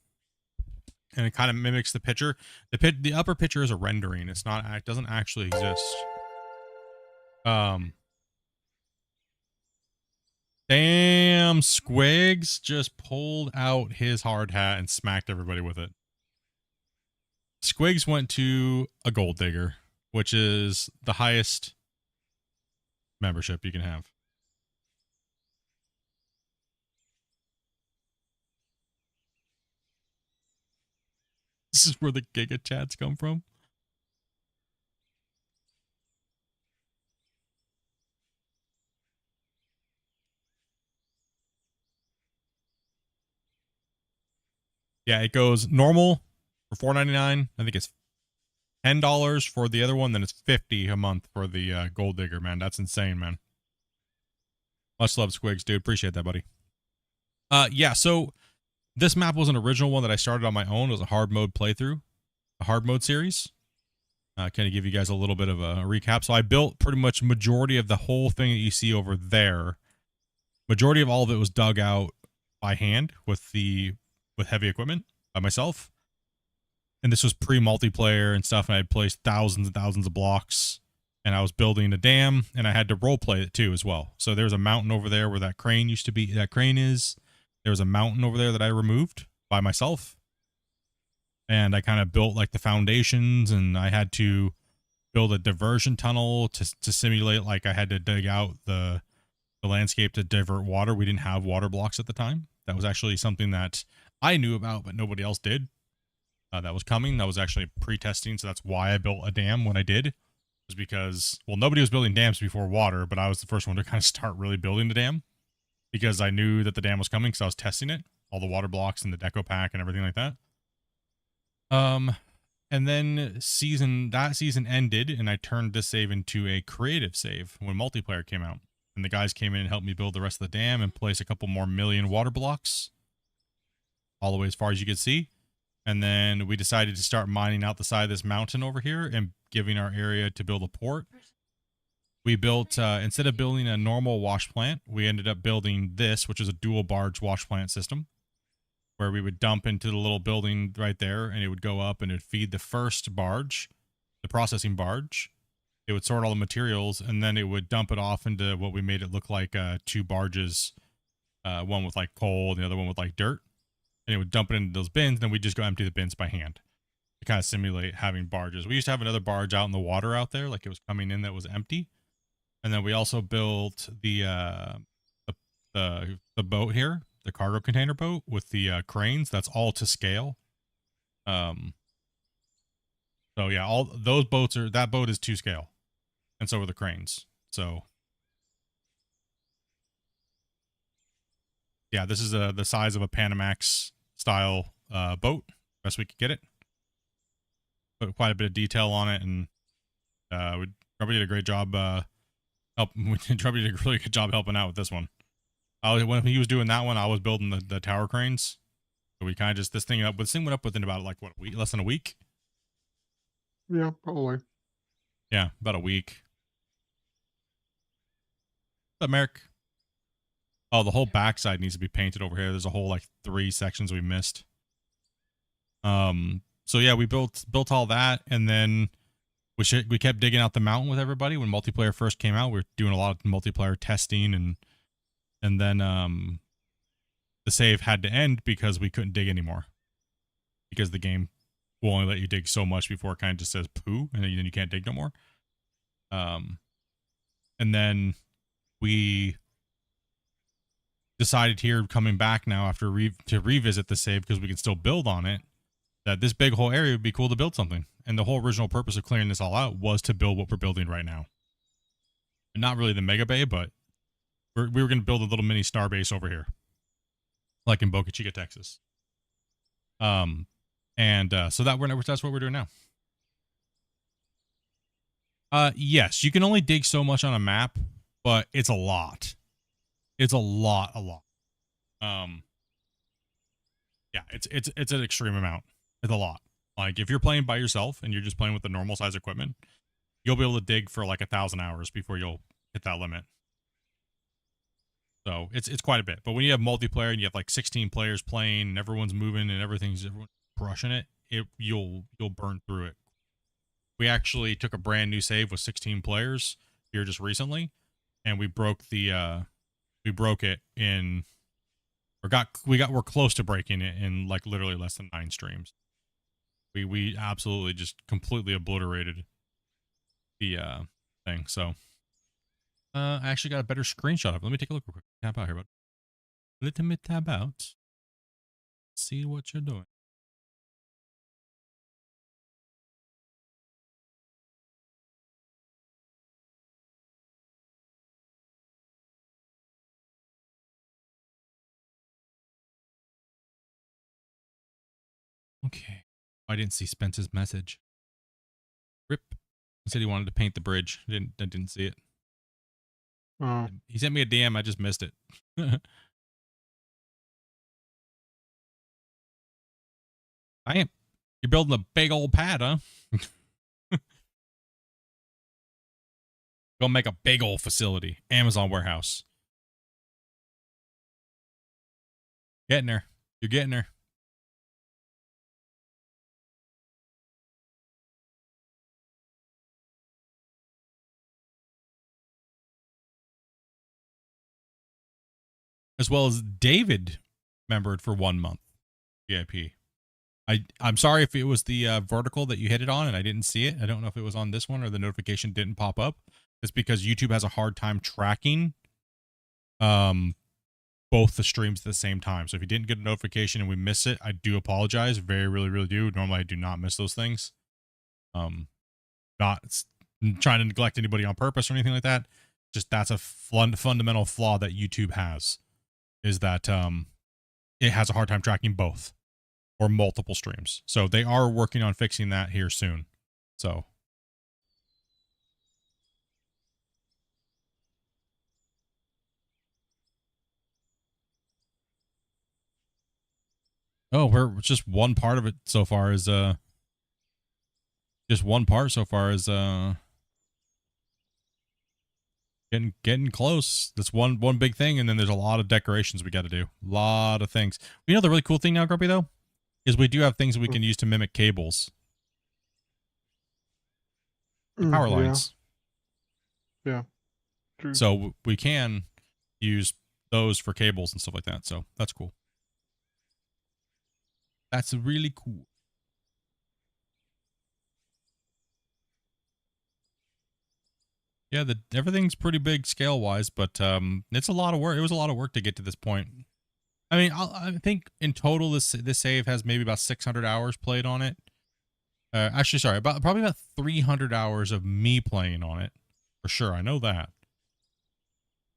[SPEAKER 2] and it kind of mimics the picture. The upper picture is a rendering. It's not. It doesn't actually exist. Damn, Squigs just pulled out his hard hat and smacked everybody with it. Squigs went to a gold digger, which is the highest membership you can have. This is where the Giga chats come from. Yeah, it goes normal for $4.99. I think it's $10 for the other one. Then it's $50 a month for the Gold Digger, man. That's insane, man. Much love, Squigs, dude. Appreciate that, buddy. Yeah, so this map was an original one that I started on my own. It was a hard mode playthrough, a hard mode series. Kind of give you guys a little bit of a recap. So I built pretty much majority of the whole thing that you see over there. Majority of all of it was dug out by hand with heavy equipment by myself. And this was pre-multiplayer and stuff. And I had placed thousands and thousands of blocks. And I was building a dam, and I had to role play it too as well. So there's a mountain over there where that crane used to be. That crane is. There was a mountain over there that I removed by myself. And I kind of built like the foundations, and I had to build a diversion tunnel to simulate like I had to dig out the landscape to divert water. We didn't have water blocks at the time. That was actually something that I knew about, but nobody else did. That was coming. That was actually pre-testing, so that's why I built a dam when I did. Was because, well, nobody was building dams before water, but I was the first one to kind of start really building the dam because I knew that the dam was coming because I was testing it, all the water blocks and the deco pack and everything like that. And then that season ended, and I turned this save into a creative save when multiplayer came out. And the guys came in and helped me build the rest of the dam and place a couple more million water blocks all the way as far as you could see. And then we decided to start mining out the side of this mountain over here and giving our area to build a port. We built, instead of building a normal wash plant, we ended up building this, which is a dual barge wash plant system, where we would dump into the little building right there, and it would go up and it would feed the first barge, the processing barge. It would sort all the materials, and then it would dump it off into what we made it look like two barges, one with like coal and the other one with like dirt. And it would dump it into those bins, and then we'd just go empty the bins by hand to kind of simulate having barges. We used to have another barge out in the water out there, like it was coming in that was empty. And then we also built the boat here, the cargo container boat with the cranes. That's all to scale. So yeah, all those boats that boat is to scale, and so are the cranes. So yeah, this is the size of a Panamax style boat, best we could get it. Put quite a bit of detail on it, and we probably did a great job. Probably did a really good job helping out with this one. When he was doing that one, I was building the tower cranes. So we kind of just this thing went up within about like what, a week, less than a week.
[SPEAKER 3] Yeah, probably.
[SPEAKER 2] Yeah, about a week. What's up, Merrick? Oh, the whole backside needs to be painted over here. There's a whole like 3 sections we missed. So yeah, we built all that, and then we kept digging out the mountain with everybody. When multiplayer first came out, we were doing a lot of multiplayer testing, and then the save had to end because we couldn't dig anymore, because the game will only let you dig so much before it kind of just says poo, and then you can't dig no more. And then we decided here, coming back now after to revisit the save, because we can still build on it, that this big whole area would be cool to build something. And the whole original purpose of clearing this all out was to build what we're building right now. And not really the Mega Bay, but we were going to build a little mini star base over here, like in Boca Chica, Texas. So that's what we're doing now. Yes, you can only dig so much on a map, but it's a lot. It's a lot. Yeah, it's an extreme amount. It's a lot. Like if you're playing by yourself and you're just playing with the normal size equipment, you'll be able to dig for like 1,000 hours before you'll hit that limit. So it's quite a bit. But when you have multiplayer and you have like 16 players playing and everyone's moving and everyone's crushing it, you'll burn through it. We actually took a brand new save with 16 players here just recently, and we broke it in, we're close to breaking it in like literally less than 9 streams. We absolutely just completely obliterated the thing. So I actually got a better screenshot of it. Let me take a look real quick. Tap out here, bud. Let me tab out. See what you're doing. Okay. I didn't see Spence's message. Rip. He said he wanted to paint the bridge. I didn't see it.
[SPEAKER 3] Oh,
[SPEAKER 2] He sent me a DM. I just missed it. I am. You're building a big old pad, huh? Go make a big old facility. Amazon warehouse. Getting there. You're getting there. As well as David membered for 1 month. VIP. I'm sorry if it was the vertical that you hit it on and I didn't see it. I don't know if it was on this one or the notification didn't pop up. It's because YouTube has a hard time tracking both the streams at the same time. So if you didn't get a notification and we miss it, I do apologize. Really do. Normally I do not miss those things. Not trying to neglect anybody on purpose or anything like that. Just that's a fundamental flaw that YouTube has, is that it has a hard time tracking both or multiple streams. So they are working on fixing that here soon. So we're just one part of it so far is getting close. That's one big thing, and then there's a lot of decorations we got to do. A lot of things. You know the really cool thing now, Grumpy, though, is we do have things we can use to mimic cables. Power lines.
[SPEAKER 3] Yeah. True.
[SPEAKER 2] So we can use those for cables and stuff like that. So that's cool. That's really cool. Yeah, everything's pretty big scale wise, but it's a lot of work. It was a lot of work to get to this point. I mean, I think in total this save has maybe about 600 hours played on it. Actually, sorry, probably about 300 hours of me playing on it, for sure. I know that.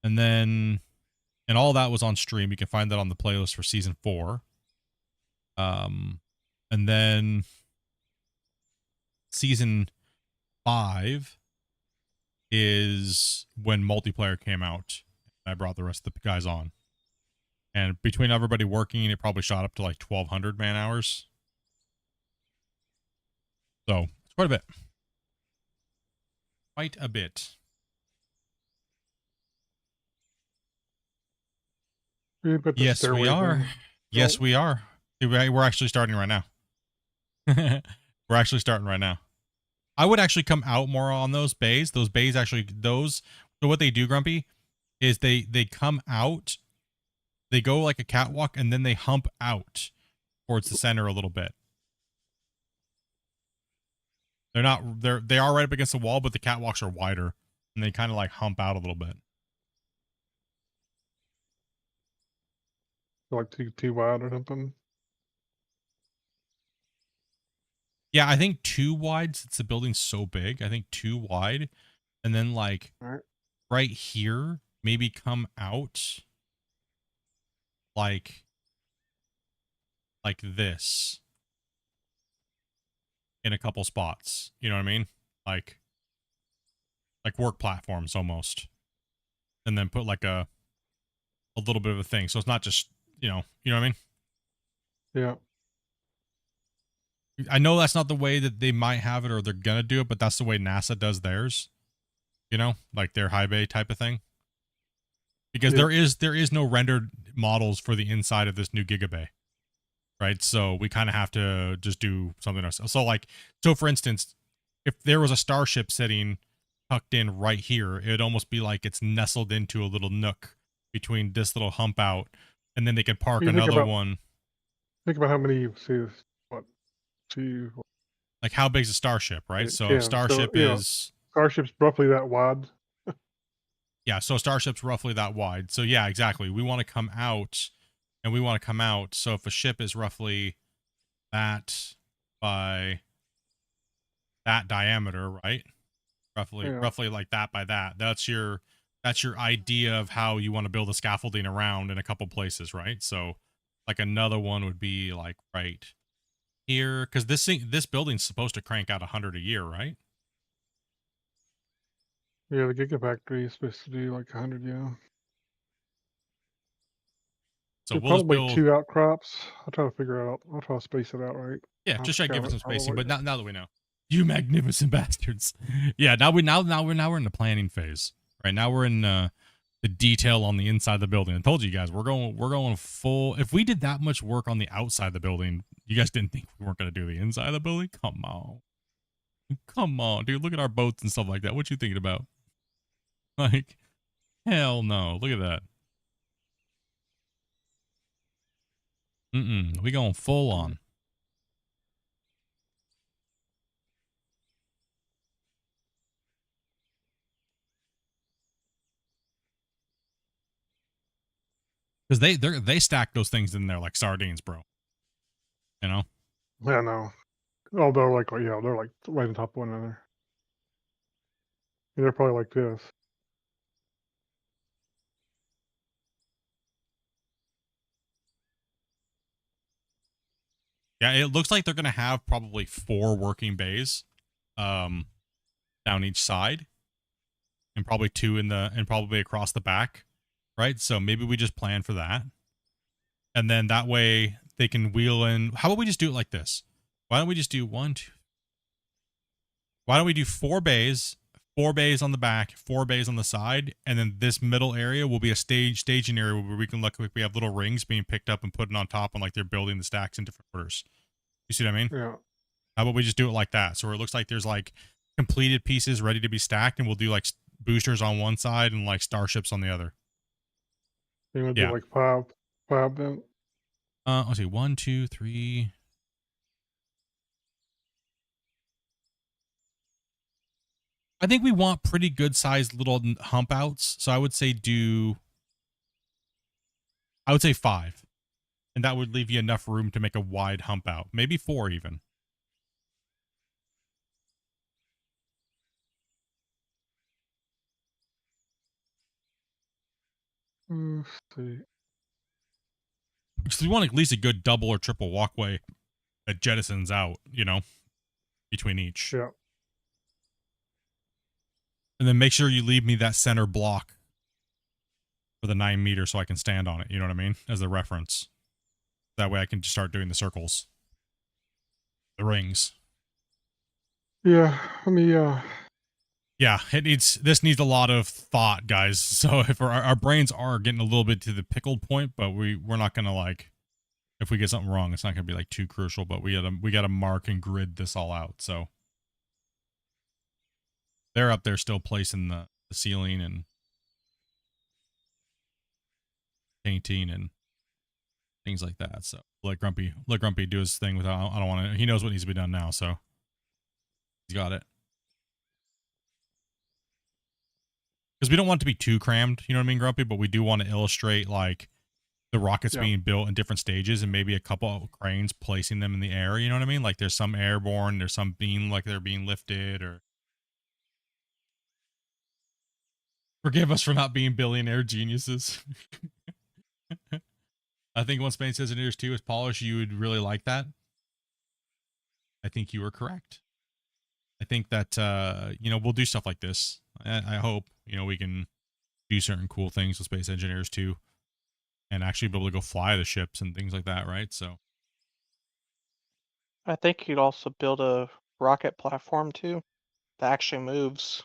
[SPEAKER 2] And all that was on stream. You can find that on the playlist for season 4. And then season 5 is when multiplayer came out. I brought the rest of the guys on. And between everybody working, it probably shot up to like 1,200 man hours. So it's quite a bit. Quite a bit. Yes, we are. Yes, we are. We're actually starting right now. We're actually starting right now. I would actually come out more on those bays. Those bays actually, so what they do, Grumpy, is they come out, they go like a catwalk, and then they hump out towards the center a little bit. They are right up against the wall, but the catwalks are wider, and they kind of like hump out a little bit.
[SPEAKER 3] Like too wide or something.
[SPEAKER 2] Yeah, I think too wide since the building's so big. I think too wide, and then like right here, maybe come out like this in a couple spots. You know what I mean? Like work platforms almost, and then put like a little bit of a thing, so it's not just you know what I mean?
[SPEAKER 3] Yeah.
[SPEAKER 2] I know that's not the way that they might have it or they're gonna do it, but that's the way NASA does theirs. You know, like their high bay type of thing. Because there is no rendered models for the inside of this new Gigabay. Right? So we kind of have to just do something else. So for instance, if there was a starship sitting tucked in right here, it would almost be like it's nestled into a little nook between this little hump out, and then they could park another one.
[SPEAKER 3] Think about how many you see this. Two.
[SPEAKER 2] Like how big's a starship, right? So
[SPEAKER 3] Yeah,
[SPEAKER 2] starship is
[SPEAKER 3] Starship's roughly that wide.
[SPEAKER 2] yeah, so starship's roughly that wide. So yeah, exactly. We want to come out, and we want to come out. So if a ship is roughly that by that diameter, right? Roughly like that by that. That's your idea of how you want to build a scaffolding around in a couple places, right? So like another one would be like right here, because this building's supposed to crank out 100 a year, right?
[SPEAKER 3] Yeah, the Gigafactory is supposed to do like 100, yeah.
[SPEAKER 2] So
[SPEAKER 3] Should
[SPEAKER 2] we'll just
[SPEAKER 3] probably
[SPEAKER 2] build.
[SPEAKER 3] 2 outcrops. I'll try to figure it out. I'll try to space it out right.
[SPEAKER 2] Yeah,
[SPEAKER 3] I'll
[SPEAKER 2] just
[SPEAKER 3] have
[SPEAKER 2] try to
[SPEAKER 3] to
[SPEAKER 2] give it some
[SPEAKER 3] count
[SPEAKER 2] spacing. But
[SPEAKER 3] later.
[SPEAKER 2] now that we know, you magnificent bastards. Yeah, now we're in the planning phase. Right now we're in the detail on the inside of the building. I told you guys we're going full. If we did that much work on the outside of the building, you guys didn't think we weren't going to do the inside of the building? Come on, dude. Look at our boats and stuff like that. What you thinking about? Like, hell no. Look at that. We going full on. Because they stack those things in there like sardines, bro. You know?
[SPEAKER 3] Yeah, no. Oh, they're like, yeah, they're like right on top of one another. Yeah, they're probably like this.
[SPEAKER 2] Yeah, it looks like they're gonna have probably 4 working bays, down each side, and probably 2 and probably across the back, right? So maybe we just plan for that, and then that way they can wheel in. How about we just do it like this? Why don't we just do 1, 2? Why don't we do 4 bays, 4 bays on the back, 4 bays on the side, and then this middle area will be a staging area where we can look like we have little rings being picked up and put on top, and like they're building the stacks in different orders. You see what I mean?
[SPEAKER 3] Yeah.
[SPEAKER 2] How about we just do it like that? So it looks like there's like completed pieces ready to be stacked, and we'll do like boosters on one side and like starships on the other.
[SPEAKER 3] You're gonna
[SPEAKER 2] Yeah.
[SPEAKER 3] do like five then.
[SPEAKER 2] Let's see, 1, 2, 3. I think we want pretty good sized little hump outs. So I would say 5. And that would leave you enough room to make a wide hump out. Maybe 4 even.
[SPEAKER 3] Let's see.
[SPEAKER 2] Because we want at least a good double or triple walkway that jettisons out, you know, between each.
[SPEAKER 3] Yeah.
[SPEAKER 2] And then make sure you leave me that center block for the 9 meter so I can stand on it. You know what I mean? As the reference. That way I can just start doing the circles. The rings.
[SPEAKER 3] Yeah. Let me,
[SPEAKER 2] Yeah, this needs a lot of thought, guys. So if our brains are getting a little bit to the pickled point, but we're not gonna like, if we get something wrong, it's not gonna be like too crucial, but we gotta mark and grid this all out. So they're up there still placing the ceiling and painting and things like that. So let Grumpy do his thing without, I don't want to, he knows what needs to be done now, so he's got it. Because we don't want it to be too crammed, you know what I mean, Grumpy, but we do want to illustrate like the rockets being built in different stages and maybe a couple of cranes placing them in the air, you know what I mean? Like there's some airborne, there's some being like they're being lifted, or forgive us for not being billionaire geniuses. I think once Space Engineers 2 is polished, you would really like that. I think you were correct. I think that, you know, we'll do stuff like this. I hope, you know, we can do certain cool things with Space Engineers 2 and actually be able to go fly the ships and things like that, right? So
[SPEAKER 4] I think you'd also build a rocket platform too that actually moves.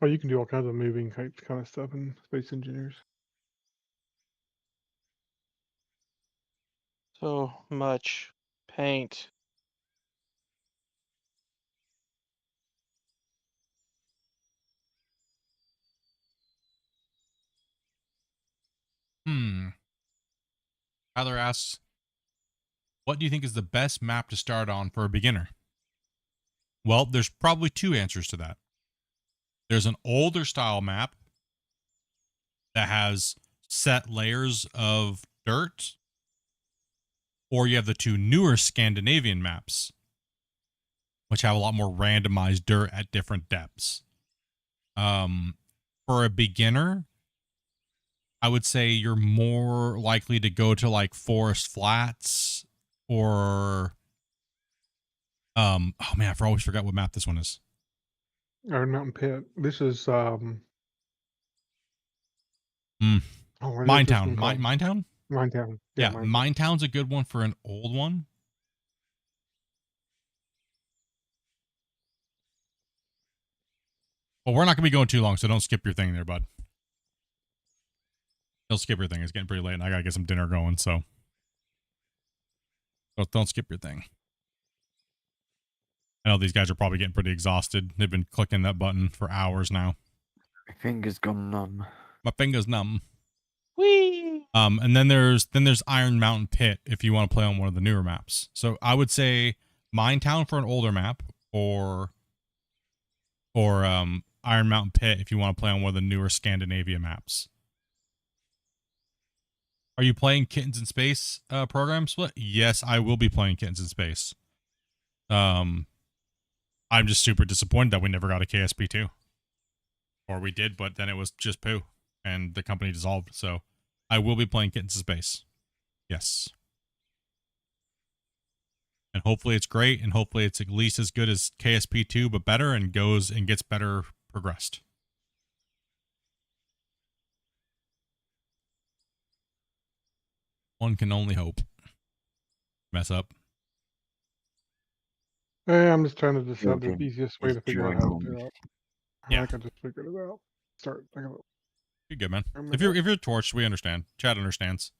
[SPEAKER 3] oh, you can do all kinds of moving kind of stuff in Space Engineers.
[SPEAKER 4] So much paint.
[SPEAKER 2] Tyler asks, what do you think is the best map to start on for a beginner? Well, there's probably 2 answers to that. There's an older style map that has set layers of dirt, or you have the 2 newer Scandinavian maps, which have a lot more randomized dirt at different depths. For a beginner, I would say you're more likely to go to like Forest Flats or oh man, I always forgot what map this one is.
[SPEAKER 3] Iron Mountain Pit. This is
[SPEAKER 2] Mm.
[SPEAKER 3] what is this one
[SPEAKER 2] Minetown.
[SPEAKER 3] called?
[SPEAKER 2] Minetown?
[SPEAKER 3] Minetown.
[SPEAKER 2] Yeah,
[SPEAKER 3] Minetown.
[SPEAKER 2] Minetown's a good one for an old one. Well, we're not gonna be going too long, so don't skip your thing there, bud. Don't skip your thing. It's getting pretty late, and I gotta get some dinner going, so don't skip your thing. I know these guys are probably getting pretty exhausted. They've been clicking that button for hours now.
[SPEAKER 5] My finger's gone numb.
[SPEAKER 2] My finger's numb.
[SPEAKER 4] Whee!
[SPEAKER 2] And then there's Iron Mountain Pit if you want to play on one of the newer maps. So I would say Minetown for an older map, or Iron Mountain Pit if you want to play on one of the newer Scandinavia maps. Are you playing Kittens in Space program split? Yes, I will be playing Kittens in Space. I'm just super disappointed that we never got a KSP2. Or we did, but then it was just poo and the company dissolved. So I will be playing Kittens in Space. Yes. And hopefully it's great, and hopefully it's at least as good as KSP2, but better, and goes and gets better progressed. One can only hope. Mess up.
[SPEAKER 3] Hey, I'm just trying to decide the
[SPEAKER 5] Children,
[SPEAKER 3] easiest way
[SPEAKER 5] is
[SPEAKER 3] to figure out how to
[SPEAKER 5] joining.
[SPEAKER 3] do it.
[SPEAKER 2] Yeah.
[SPEAKER 3] I think I just figured it out. Start thinking about
[SPEAKER 2] You're good, man.
[SPEAKER 3] I
[SPEAKER 2] If you're torched, we understand. Chat understands.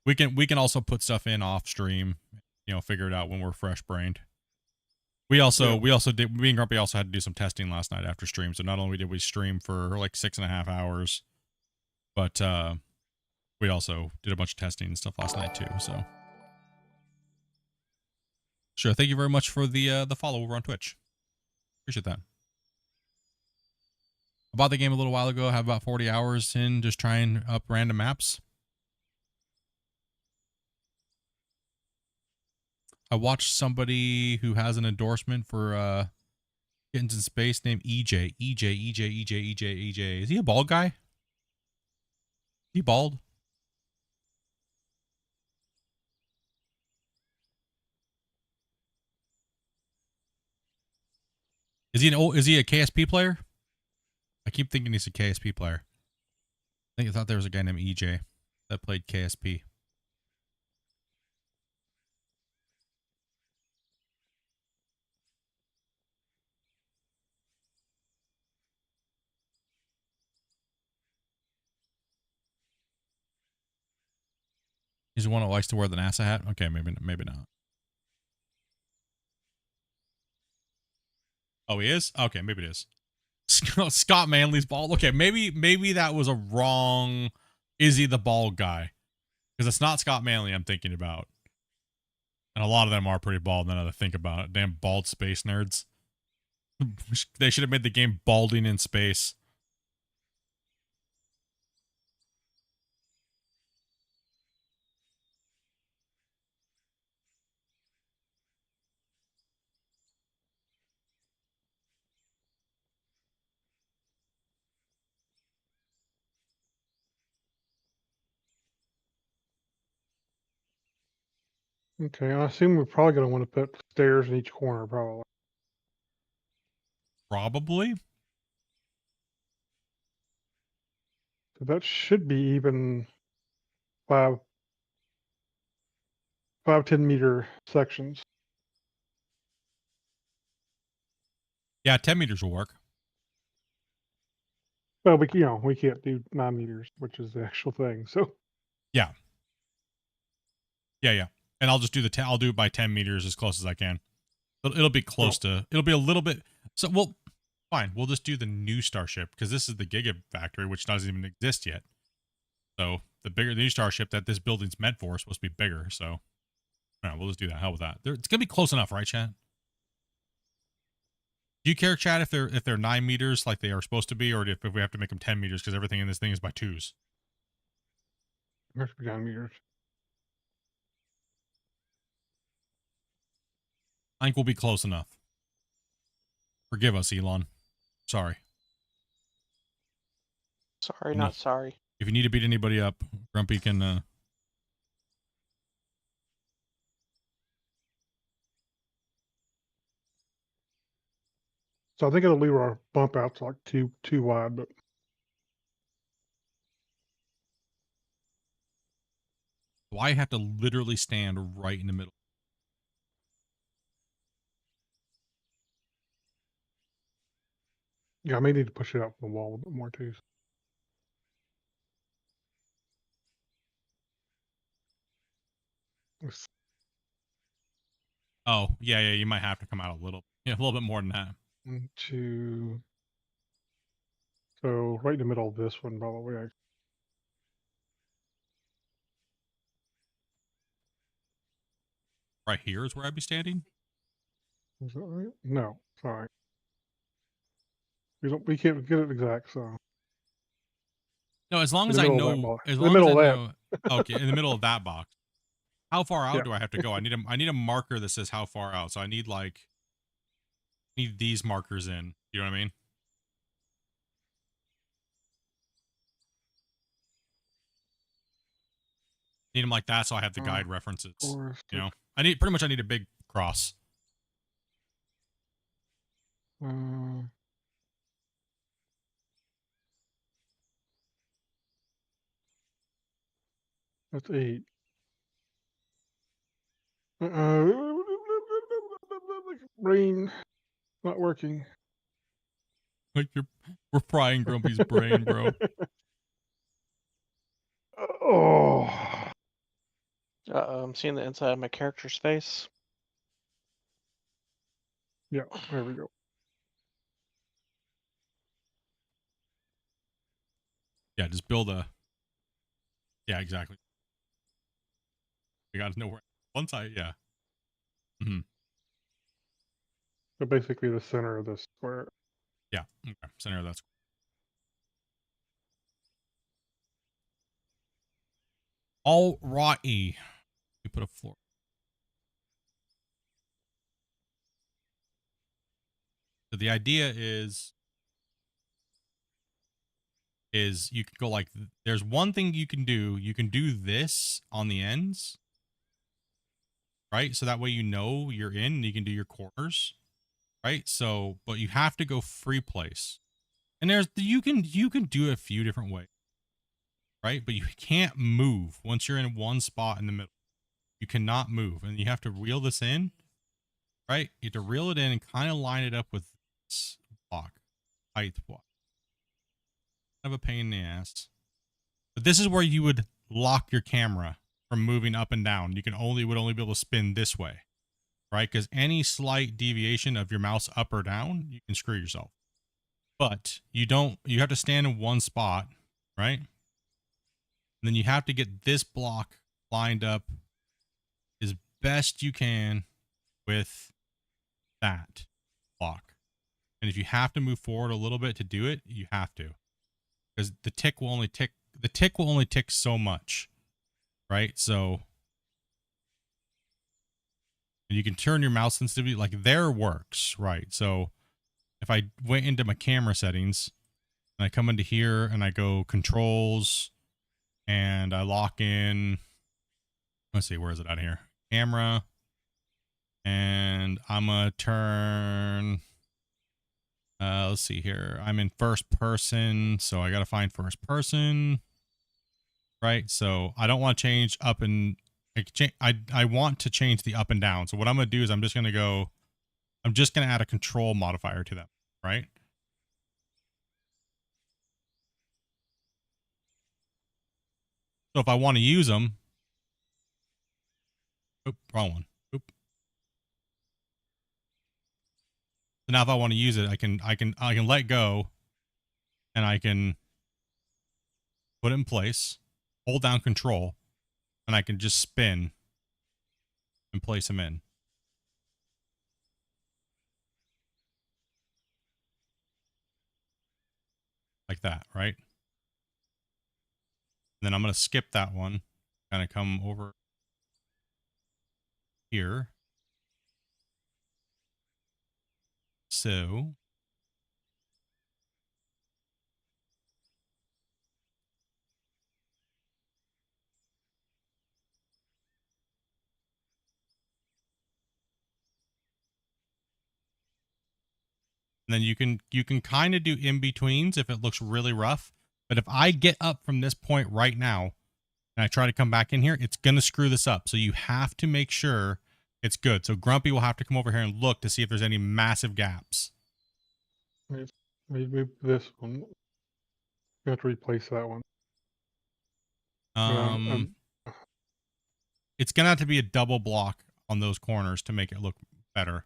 [SPEAKER 2] We can also put stuff in off stream, figure it out when we're fresh brained. We also did. Me and Grumpy also had to do some testing last night after stream. So not only did we stream for like 6.5 hours, but we also did a bunch of testing and stuff last night too. So sure. Thank you very much for the follow over on Twitch. Appreciate that. I bought the game a little while ago. I have about 40 hours in just trying up random maps. I watched somebody who has an endorsement for Kittens in Space named EJ. EJ. Is he a bald guy? Is he bald? Is he a KSP player? I keep thinking he's a KSP player. I thought there was a guy named EJ that played KSP. He's the one that likes to wear the NASA hat? Okay, maybe not. Oh, he is? Okay, maybe it is. Scott Manley's bald. Okay, maybe that was a wrong. Is he the bald guy? Because it's not Scott Manley I'm thinking about. And a lot of them are pretty bald now that I think about it. Damn bald space nerds. They should have made the game Balding in Space.
[SPEAKER 3] Okay, I assume we're probably going to want to put stairs in each corner, probably.
[SPEAKER 2] Probably.
[SPEAKER 3] So that should be even 5, 10-meter sections.
[SPEAKER 2] Yeah, 10 meters will work.
[SPEAKER 3] Well, we can't do 9 meters, which is the actual thing. So
[SPEAKER 2] Yeah. And I'll just do I'll do it by 10 meters as close as I can. But it'll be close to. It'll be a little bit. So fine. We'll just do the new Starship because this is the Gigafactory, which doesn't even exist yet. So the new Starship that this building's meant for is supposed to be bigger. So all right, we'll just do that. Hell with that. It's gonna be close enough, right, chat? Do you care, chat, if they're 9 meters like they are supposed to be, or if we have to make them 10 meters because everything in this thing is by 2s?
[SPEAKER 3] it must be 9 meters.
[SPEAKER 2] I think we'll be close enough. Forgive us, Elon. Sorry.
[SPEAKER 4] Sorry,
[SPEAKER 2] No.
[SPEAKER 4] not sorry.
[SPEAKER 2] If you need to beat anybody up, Grumpy can.
[SPEAKER 3] So I think it'll leave our bump outs like too wide, but
[SPEAKER 2] Why have to literally stand right in the middle?
[SPEAKER 3] yeah, I may need to push it out from the wall a bit more too. Let's-
[SPEAKER 2] Oh, yeah, you might have to come out a little bit more than that.
[SPEAKER 3] Into so right in the middle of this one, by the way.
[SPEAKER 2] Right here is where I'd be standing.
[SPEAKER 3] Is that right? No, sorry. We can't get it exact, so
[SPEAKER 2] No, as long
[SPEAKER 3] in
[SPEAKER 2] as
[SPEAKER 3] the
[SPEAKER 2] I
[SPEAKER 3] middle of that
[SPEAKER 2] know,
[SPEAKER 3] box.
[SPEAKER 2] as
[SPEAKER 3] In the
[SPEAKER 2] long as
[SPEAKER 3] middle
[SPEAKER 2] I
[SPEAKER 3] of
[SPEAKER 2] know. Okay, in the middle of that box. How far out
[SPEAKER 3] Yeah.
[SPEAKER 2] do I have to go? I need a marker that says how far out. So I need these markers in. You know what I mean? Need them like that so I have the guide references.
[SPEAKER 3] Four,
[SPEAKER 2] You know,
[SPEAKER 3] six,
[SPEAKER 2] I need a big cross.
[SPEAKER 3] that's 8. Brain not working.
[SPEAKER 2] Like we're frying Grumpy's brain, bro.
[SPEAKER 3] Oh,
[SPEAKER 4] I'm seeing the inside of my character's face.
[SPEAKER 3] yeah, there we go.
[SPEAKER 2] Yeah, just build a. Yeah, exactly. We got to know where. One side, yeah. Mm-hmm.
[SPEAKER 3] So basically the center of the square.
[SPEAKER 2] Yeah. Okay. Center of that. All righty. We put a floor. So the idea is you can go like, there's one thing you can do. You can do this on the ends, right? So that way you know you're in and you can do your corners, right? So, but you have to go free place. And you can do a few different ways, right? But you can't move once you're in one spot in the middle. You cannot move, and you have to reel this in, right? You have to reel it in and kind of line it up with this block, height block. Kind of a pain in the ass. But this is where you would lock your camera from moving up and down. You would only be able to spin this way, right? Because any slight deviation of your mouse up or down, you can screw yourself. But you have to stand in one spot, right? And then you have to get this block lined up as best you can with that block. And if you have to move forward a little bit to do it, you have to. Because the tick will only tick so much. Right? So you can turn your mouse sensitivity like there works, right? So if I went into my camera settings and I come into here and I go controls and I lock in, let's see, where is it out here? Camera. And I'm gonna turn, let's see here. I'm in first person, so I gotta find first person, right? So I don't want to change up and I want to change the up and down. So what I'm gonna do is I'm just gonna add a control modifier to them, right? So if I want to use them, oop, wrong one. Oop. So now if I want to use it, I can let go and I can put it in place, hold down control, and I can just spin and place them in. Like that, right? And then I'm going to skip that one, kind of come over here. So And then you can kind of do in-betweens if it looks really rough. But if I get up from this point right now and I try to come back in here, it's going to screw this up. So you have to make sure it's good. So Grumpy will have to come over here and look to see if there's any massive gaps.
[SPEAKER 3] Maybe this one. You have to replace that one.
[SPEAKER 2] It's going to have to be a double block on those corners to make it look better.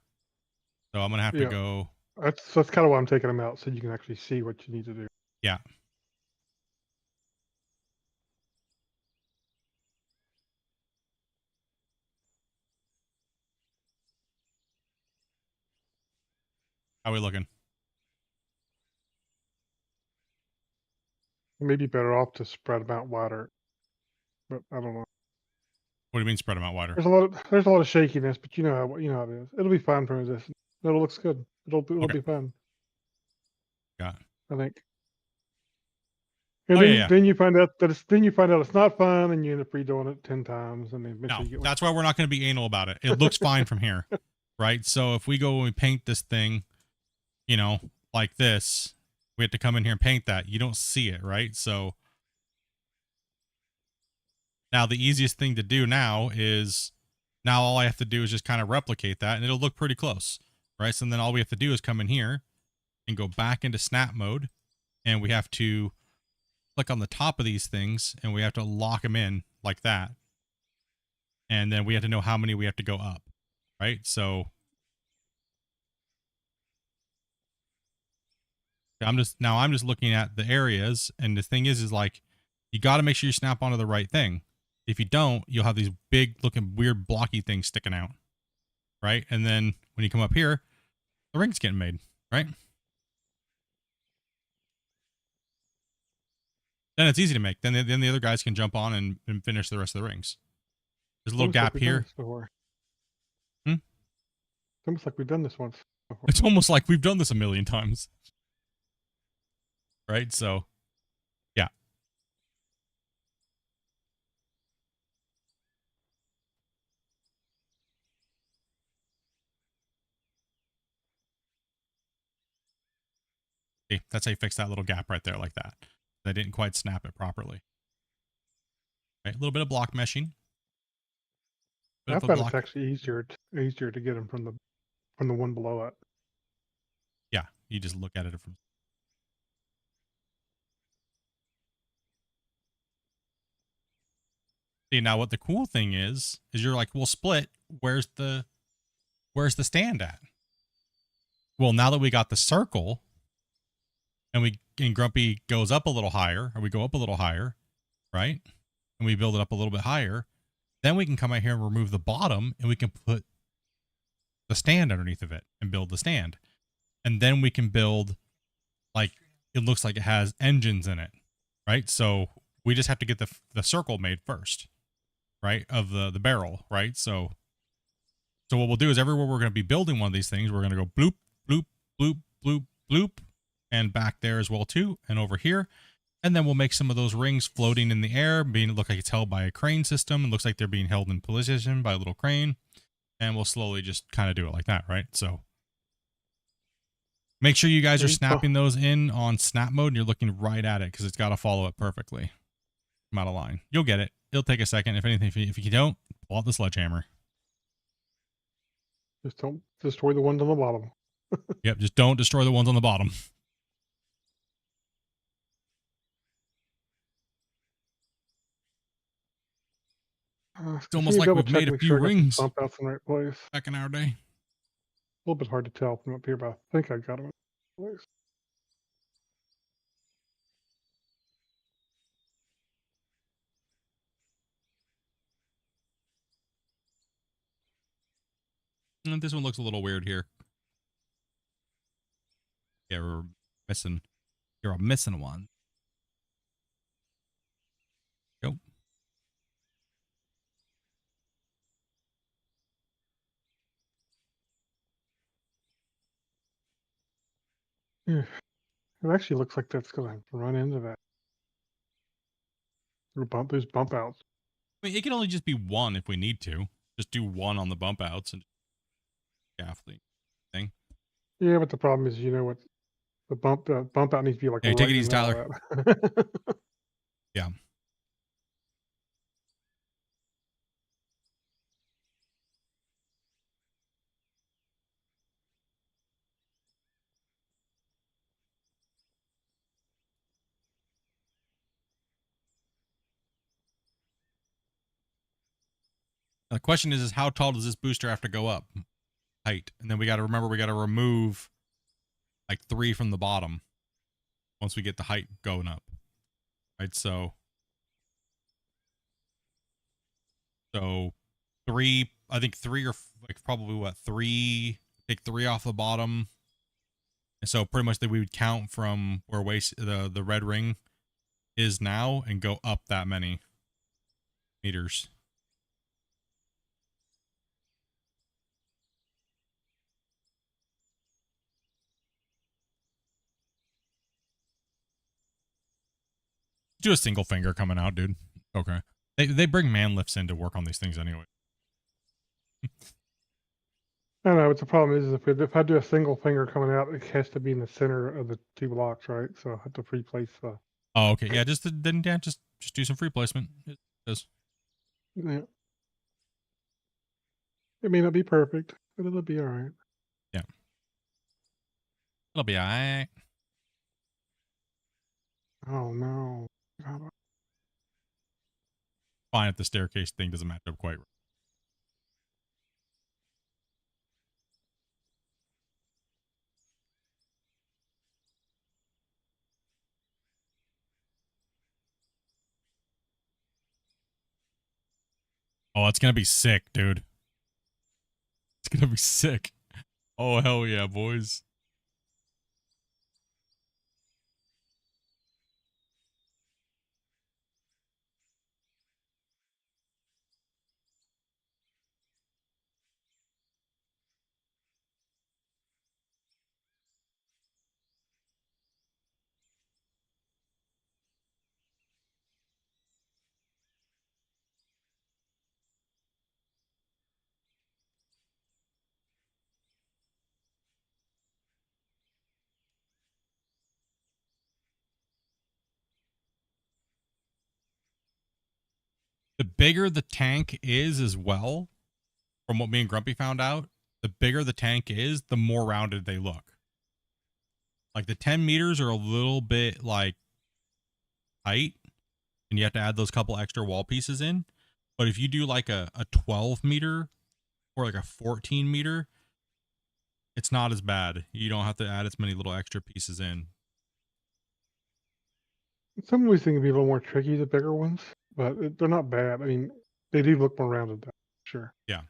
[SPEAKER 2] So I'm going to have to go.
[SPEAKER 3] That's kind of why I'm taking them out, so you can actually see what you need to do.
[SPEAKER 2] Yeah. How are we looking?
[SPEAKER 3] It may be better off to spread them out wider, but I don't know.
[SPEAKER 2] What do you mean spread them out wider?
[SPEAKER 3] There's a lot of shakiness, but you know how it is. It'll be fine for resistance. It looks good. It'll be fun.
[SPEAKER 2] Got it.
[SPEAKER 3] I think. And then you find out that it's not fun, and you end up redoing it 10 times, and then eventually you get
[SPEAKER 2] that's why we're not going to be anal about it. It looks fine from here, right? So if we go and we paint this thing, you know, like this, we have to come in here and paint that. You don't see it, right? So now the easiest thing to do now is all I have to do is just kind of replicate that, and it'll look pretty close, right? So then all we have to do is come in here and go back into snap mode, and we have to click on the top of these things, and we have to lock them in like that. And then we have to know how many we have to go up, right? So I'm just looking at the areas, and the thing is like, you got to make sure you snap onto the right thing. If you don't, you'll have these big looking weird blocky things sticking out, right? And then when you come up here, the ring's getting made, right? Then it's easy to make. Then the other guys can jump on and finish the rest of the rings. There's a little gap here.
[SPEAKER 3] It's almost like we've done this once before.
[SPEAKER 2] It's almost like we've done this a million times. Right? So, yeah. See, that's how you fix that little gap right there like that. I didn't quite snap it properly. Right? A little bit of block meshing.
[SPEAKER 3] I found it's actually easier to get them from the one below it.
[SPEAKER 2] Yeah, you just look at it from. See, now what the cool thing is you're like, well, Split, where's the stand at? Well, now that we got the circle, and Grumpy goes up a little higher, or we go up a little higher, right? And we build it up a little bit higher, then we can come out here and remove the bottom, and we can put the stand underneath of it and build the stand. And then we can build, like, it looks like it has engines in it, right? So we just have to get the circle made first, right? Of the barrel, right? So what we'll do is everywhere we're going to be building one of these things, we're going to go bloop, bloop, bloop, bloop, bloop, and back there as well too, and over here. And then we'll make some of those rings floating in the air, look like it's held by a crane system. It looks like they're being held in position by a little crane. And we'll slowly just kind of do it like that, right? So make sure you guys are snapping those in on snap mode, and you're looking right at it, because it's got to follow it perfectly from out of line. You'll get it. It'll take a second. If anything, if you don't, pull out the sledgehammer.
[SPEAKER 3] Just don't destroy the ones on the bottom.
[SPEAKER 2] Yep, just don't destroy the ones on the bottom. It's almost like we've made a few rings
[SPEAKER 3] bump outs in the right place.
[SPEAKER 2] Back in our day.
[SPEAKER 3] A little bit hard to tell from up here, but I think I got them in place.
[SPEAKER 2] And this one looks a little weird here. Yeah, we're missing. You're missing one. Go.
[SPEAKER 3] Yeah. It actually looks like that's going to run into that. There's bump outs.
[SPEAKER 2] I mean, it can only just be one if we need to. Just do one on the bump outs and gaff the thing.
[SPEAKER 3] Yeah, but the problem is, you know what, the bump out needs to be like
[SPEAKER 2] Hey,
[SPEAKER 3] right
[SPEAKER 2] take it
[SPEAKER 3] in
[SPEAKER 2] easy,
[SPEAKER 3] the middle
[SPEAKER 2] Tyler.
[SPEAKER 3] of that.
[SPEAKER 2] Yeah. The question is how tall does this booster have to go up? Height. And then we got to remember we got to remove like 3 from the bottom once we get the height going up. Right? So 3, I think 3 or like probably what, 3, take 3 off the bottom. And so pretty much that we would count from where the red ring is now and go up that many meters. Do a single finger coming out, dude. Okay. They bring man lifts in to work on these things anyway.
[SPEAKER 3] I know, but the problem is if I do a single finger coming out, it has to be in the center of the 2 blocks, right? So I have to replace the.
[SPEAKER 2] Oh, okay. Yeah, just do some free placement. It does.
[SPEAKER 3] Yeah. It may not be perfect, but it'll be all right.
[SPEAKER 2] Yeah. It'll be alright.
[SPEAKER 3] Oh no. God,
[SPEAKER 2] Fine if the staircase thing doesn't match up quite right. Oh, it's gonna be sick, dude. It's gonna be sick. Oh hell yeah, boys. The bigger the tank is as well, from what me and Grumpy found out, the bigger the tank is, the more rounded they look. Like the 10 meters are a little bit like tight, and you have to add those couple extra wall pieces in. But if you do like a 12 meter or like a 14 meter, it's not as bad. You don't have to add as many little extra pieces in.
[SPEAKER 3] some of these things can be a little more tricky, the bigger ones, but they're not bad. I mean, they do look more rounded, though. Sure.
[SPEAKER 2] Yeah.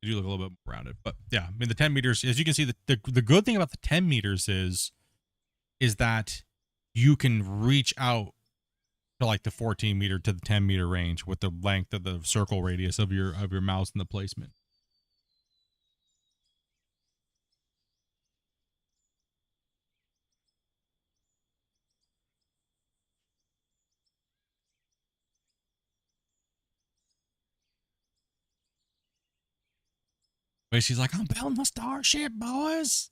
[SPEAKER 2] They do look a little bit more rounded. But yeah, I mean the 10 meters, as you can see, the good thing about the 10 meters is that you can reach out to like the 14 meter to the 10 meter range with the length of the circle radius of your mouse and the placement. But she's like, I'm building the starship, boys.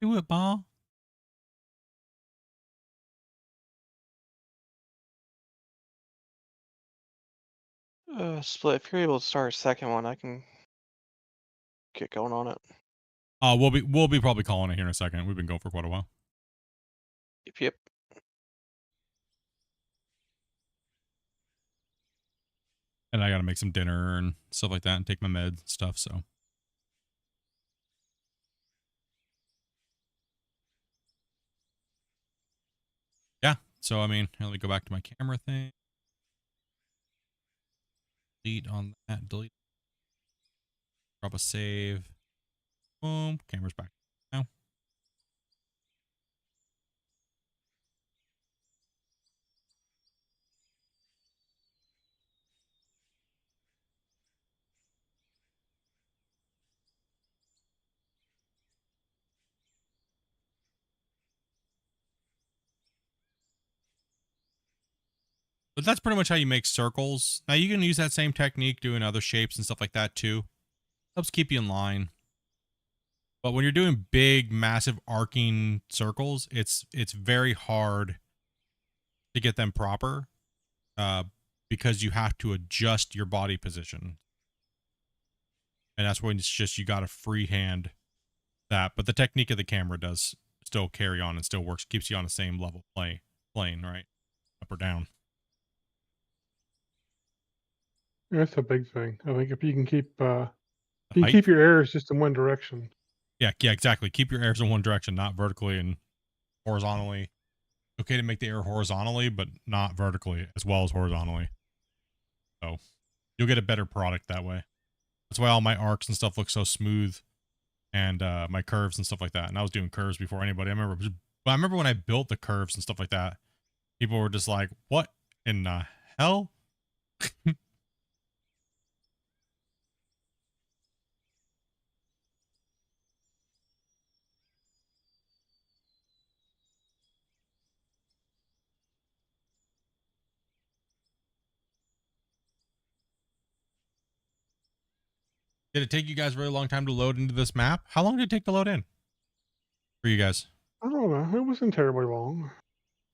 [SPEAKER 2] Do it, ball.
[SPEAKER 4] Split. If you're able to start a second one, I can get going on it.
[SPEAKER 2] We'll be probably calling it here in a second. We've been going for quite a while.
[SPEAKER 4] Yep.
[SPEAKER 2] And I got to make some dinner and stuff like that and take my meds and stuff. So yeah. So, I mean, let me go back to my camera thing. Delete on that. Delete. Drop a save. Boom. Camera's back now. But that's pretty much how you make circles. Now you can use that same technique doing other shapes and stuff like that too. Helps keep you in line. But when you're doing big, massive arcing circles, it's very hard to get them proper because you have to adjust your body position. And that's when it's just you got to freehand that. But the technique of the camera does still carry on and still works, keeps you on the same level plane, right? Up or down.
[SPEAKER 3] That's a big thing. I think if you can keep
[SPEAKER 2] The
[SPEAKER 3] you can
[SPEAKER 2] height.
[SPEAKER 3] keep your arrows just in one direction.
[SPEAKER 2] Yeah, exactly. Keep your arrows in one direction, not vertically and horizontally. Okay to make the arrow horizontally, but not vertically as well as horizontally. So you'll get a better product that way. That's why all my arcs and stuff look so smooth, and my curves and stuff like that. And I was doing curves before anybody. I remember when I built the curves and stuff like that, people were just like, "What in the hell?" Did it take you guys a really long time to load into this map? How long did it take to load in for you guys?
[SPEAKER 3] I don't know. It wasn't terribly long.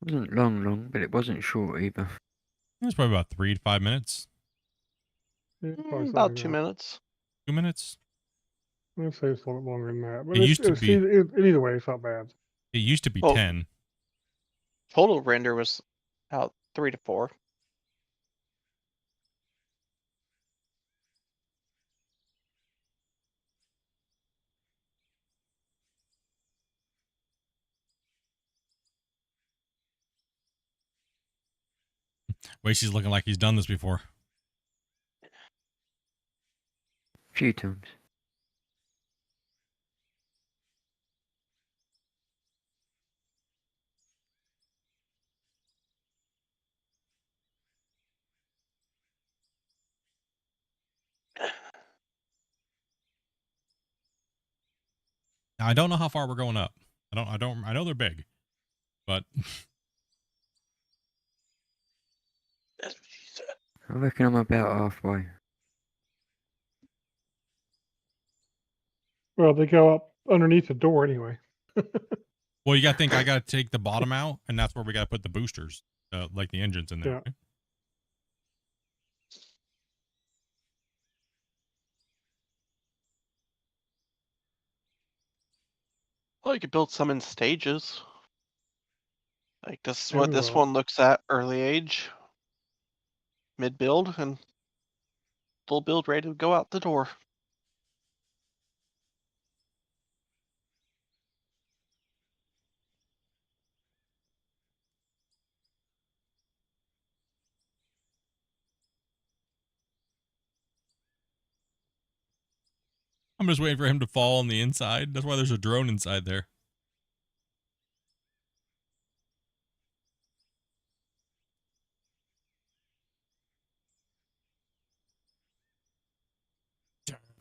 [SPEAKER 5] It wasn't long, but it wasn't short either.
[SPEAKER 2] It was probably about 3 to 5 minutes.
[SPEAKER 3] Yeah, probably something
[SPEAKER 4] About
[SPEAKER 3] like
[SPEAKER 4] 2
[SPEAKER 3] that.
[SPEAKER 4] minutes.
[SPEAKER 2] 2 minutes.
[SPEAKER 3] I'd say it's a little bit longer than that. But
[SPEAKER 2] It used to be.
[SPEAKER 3] Either way, it's not bad.
[SPEAKER 2] It used to be
[SPEAKER 4] Well,
[SPEAKER 2] 10.
[SPEAKER 4] Total render was about 3 to 4.
[SPEAKER 2] Wait, she's looking like he's done this before.
[SPEAKER 5] A few times.
[SPEAKER 2] Now, I don't know how far we're going up. I know they're big, but
[SPEAKER 4] That's what she said.
[SPEAKER 5] I reckon I'm about halfway.
[SPEAKER 3] Well, they go up underneath the door anyway.
[SPEAKER 2] well, you got to think I got to take the bottom out, and that's where we got to put the boosters, like the engines in there.
[SPEAKER 3] Yeah.
[SPEAKER 2] Right?
[SPEAKER 4] Well, you could build some in stages. Like this is
[SPEAKER 3] Yeah,
[SPEAKER 4] what
[SPEAKER 3] we
[SPEAKER 4] this
[SPEAKER 3] will.
[SPEAKER 4] one looks at early age, mid build, and full build ready to go out the door.
[SPEAKER 2] I'm just waiting for him to fall on the inside. That's why there's a drone inside there.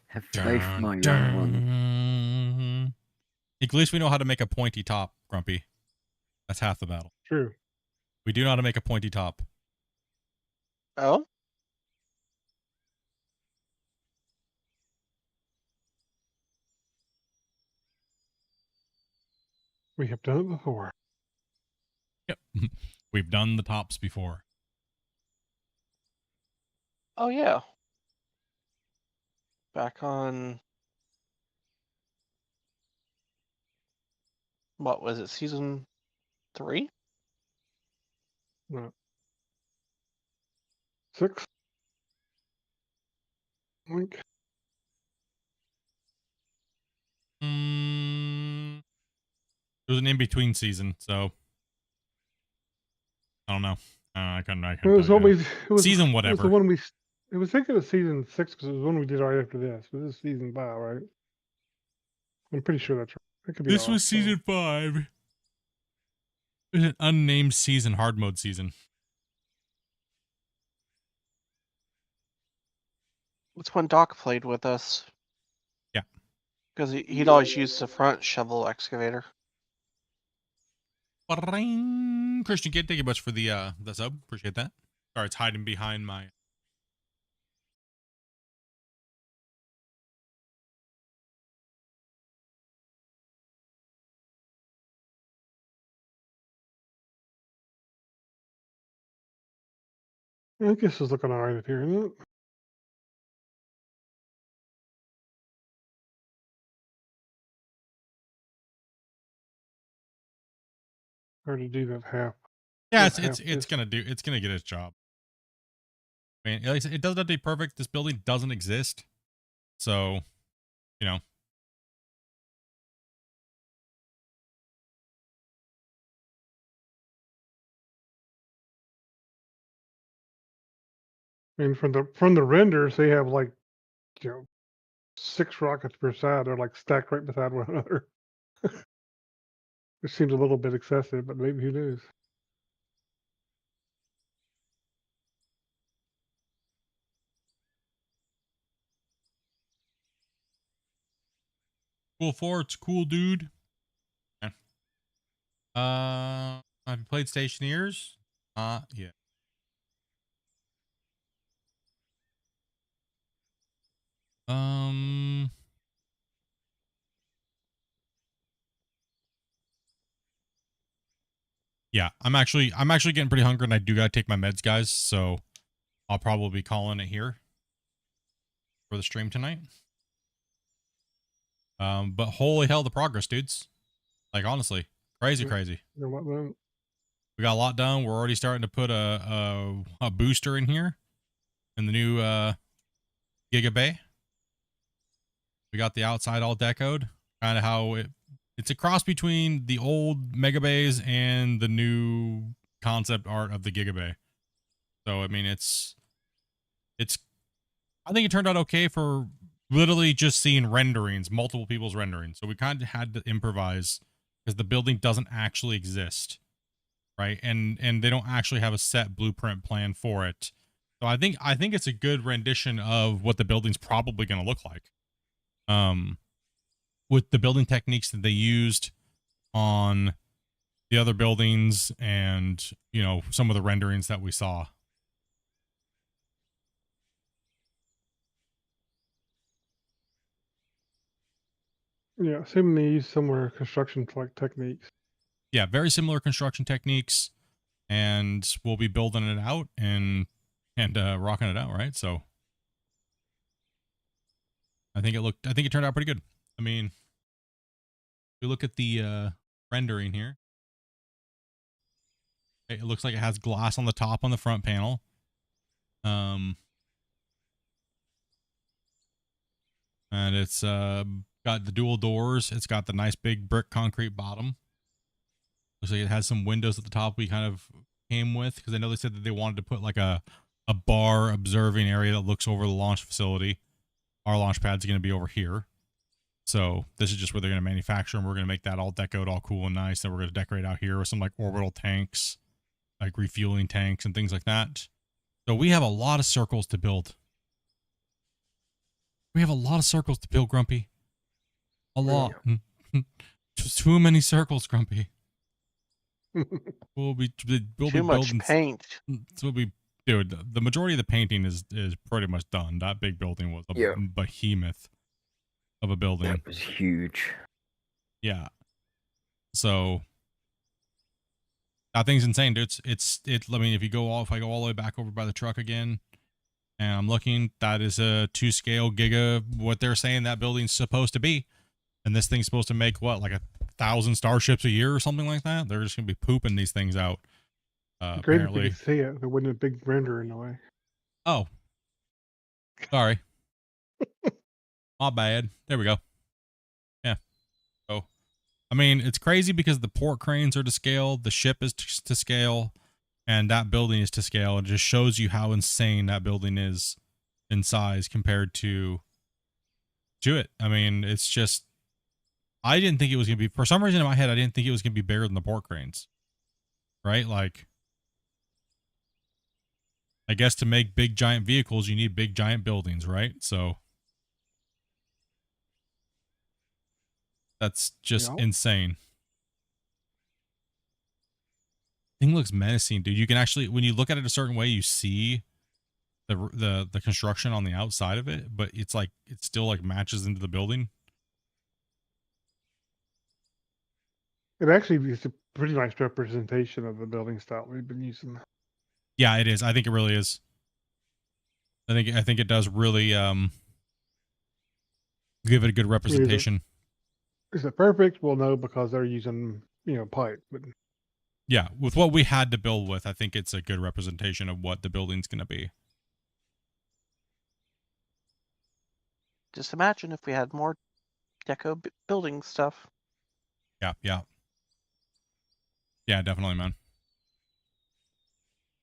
[SPEAKER 5] Have faith, my young one.
[SPEAKER 2] At least we know how to make a pointy top, Grumpy. That's half the battle.
[SPEAKER 3] True.
[SPEAKER 2] We do know how to make a pointy top.
[SPEAKER 4] Oh?
[SPEAKER 3] We have done it before.
[SPEAKER 2] Yep. We've done the tops before.
[SPEAKER 4] Oh yeah. Back on what was it, season 3?
[SPEAKER 3] No. 6. I think.
[SPEAKER 2] It was an in-between season, so I don't know. I couldn't
[SPEAKER 3] It was
[SPEAKER 2] tell you.
[SPEAKER 3] always it was
[SPEAKER 2] Season
[SPEAKER 3] It was
[SPEAKER 2] whatever.
[SPEAKER 3] the one we. It was thinking of season 6 because it was the one we did right after this. This is season 5, right? I'm pretty sure that's right. It could be
[SPEAKER 2] This
[SPEAKER 3] off,
[SPEAKER 2] was season 5. It was an unnamed season, hard mode season.
[SPEAKER 4] It's when Doc played with us.
[SPEAKER 2] Yeah.
[SPEAKER 4] Because he'd always use the front shovel excavator.
[SPEAKER 2] Christian Kid, thank you much for the sub. Appreciate that. Sorry, it's hiding behind my.
[SPEAKER 3] I guess it's looking alright up here, isn't it? Hard to do that half.
[SPEAKER 2] Yeah,
[SPEAKER 3] that half
[SPEAKER 2] it's
[SPEAKER 3] this.
[SPEAKER 2] gonna get its job. I mean, like I said, it doesn't have to be perfect. This building doesn't exist, so you know.
[SPEAKER 3] I mean, from the renders, they have like, you know, 6 rockets per side. They're like stacked right beside one another. It seems a little bit excessive, but maybe who knows?
[SPEAKER 2] Cool forts, cool dude. Yeah. Have you played Stationeers? Yeah. Um, yeah, I'm actually getting pretty hungry, and I do gotta take my meds, guys. So I'll probably be calling it here for the stream tonight. But holy hell, the progress, dudes! Like honestly, crazy,
[SPEAKER 3] Yeah.
[SPEAKER 2] crazy.
[SPEAKER 3] You know what, then?
[SPEAKER 2] We got a lot done. We're already starting to put a booster in here in the new Gigabay. We got the outside all decoed, kind of how it's a cross between the old Megabays and the new concept art of the Gigabay. So I mean, it's I think it turned out okay for literally just seeing renderings, multiple people's renderings. So we kind of had to improvise because the building doesn't actually exist, right? And they don't actually have a set blueprint plan for it. So I think it's a good rendition of what the building's probably going to look like. With the building techniques that they used on the other buildings and, you know, some of the renderings that we saw.
[SPEAKER 3] Yeah, assuming they use similar construction like techniques.
[SPEAKER 2] Yeah, very similar construction techniques, and we'll be building it out and rocking it out, right? So I think it turned out pretty good. I mean, if we look at the rendering here, it looks like it has glass on the top on the front panel. And it's got the dual doors. It's got the nice big brick concrete bottom. Looks like it has some windows at the top we kind of came with, because I know they said that they wanted to put like a bar observing area that looks over the launch facility. Our launch pad's going to be over here. So this is just where they're going to manufacture, and we're going to make that all decoed, all cool and nice. Then we're going to decorate out here with some like orbital tanks, like refueling tanks and things like that. So we have a lot of circles to build. We have a lot of circles to build, Grumpy. A lot. Just too many circles, Grumpy. We'll be
[SPEAKER 4] Too much
[SPEAKER 2] building
[SPEAKER 4] paint.
[SPEAKER 2] So dude, the majority of the painting is pretty much done. That big building was a behemoth of a building.
[SPEAKER 5] That was huge.
[SPEAKER 2] Yeah. So that thing's insane, dude. I mean, if I go all the way back over by the truck again, and I'm looking, that is a 2-scale giga, what they're saying that building's supposed to be. And this thing's supposed to make what, like 1,000 starships a year or something like that? They're just gonna be pooping these things out.
[SPEAKER 3] Great if
[SPEAKER 2] Apparently.
[SPEAKER 3] we could see it. There wasn't a big render in the way.
[SPEAKER 2] Oh. Sorry. My bad. There we go. Yeah. So, I mean, it's crazy because the port cranes are to scale, the ship is to scale, and that building is to scale. It just shows you how insane that building is in size compared to it. I mean, it's just, I didn't think it was going to be, for some reason in my head, I didn't think it was going to be bigger than the port cranes. Right? Like, I guess to make big giant vehicles, you need big giant buildings, right? So that's just insane. Thing looks menacing, dude. You can actually, when you look at it a certain way, you see the construction on the outside of it, but it's like it still like matches into the building.
[SPEAKER 3] It actually is a pretty nice representation of the building style we've been using.
[SPEAKER 2] Yeah, it is. I think it really is. I think it does really give it a good representation.
[SPEAKER 3] Is it perfect? Well, no, because they're using, pipe. But
[SPEAKER 2] Yeah, with what we had to build with, I think it's a good representation of what the building's going to be.
[SPEAKER 4] Just imagine if we had more deco building stuff.
[SPEAKER 2] Yeah, yeah. Yeah, definitely, man.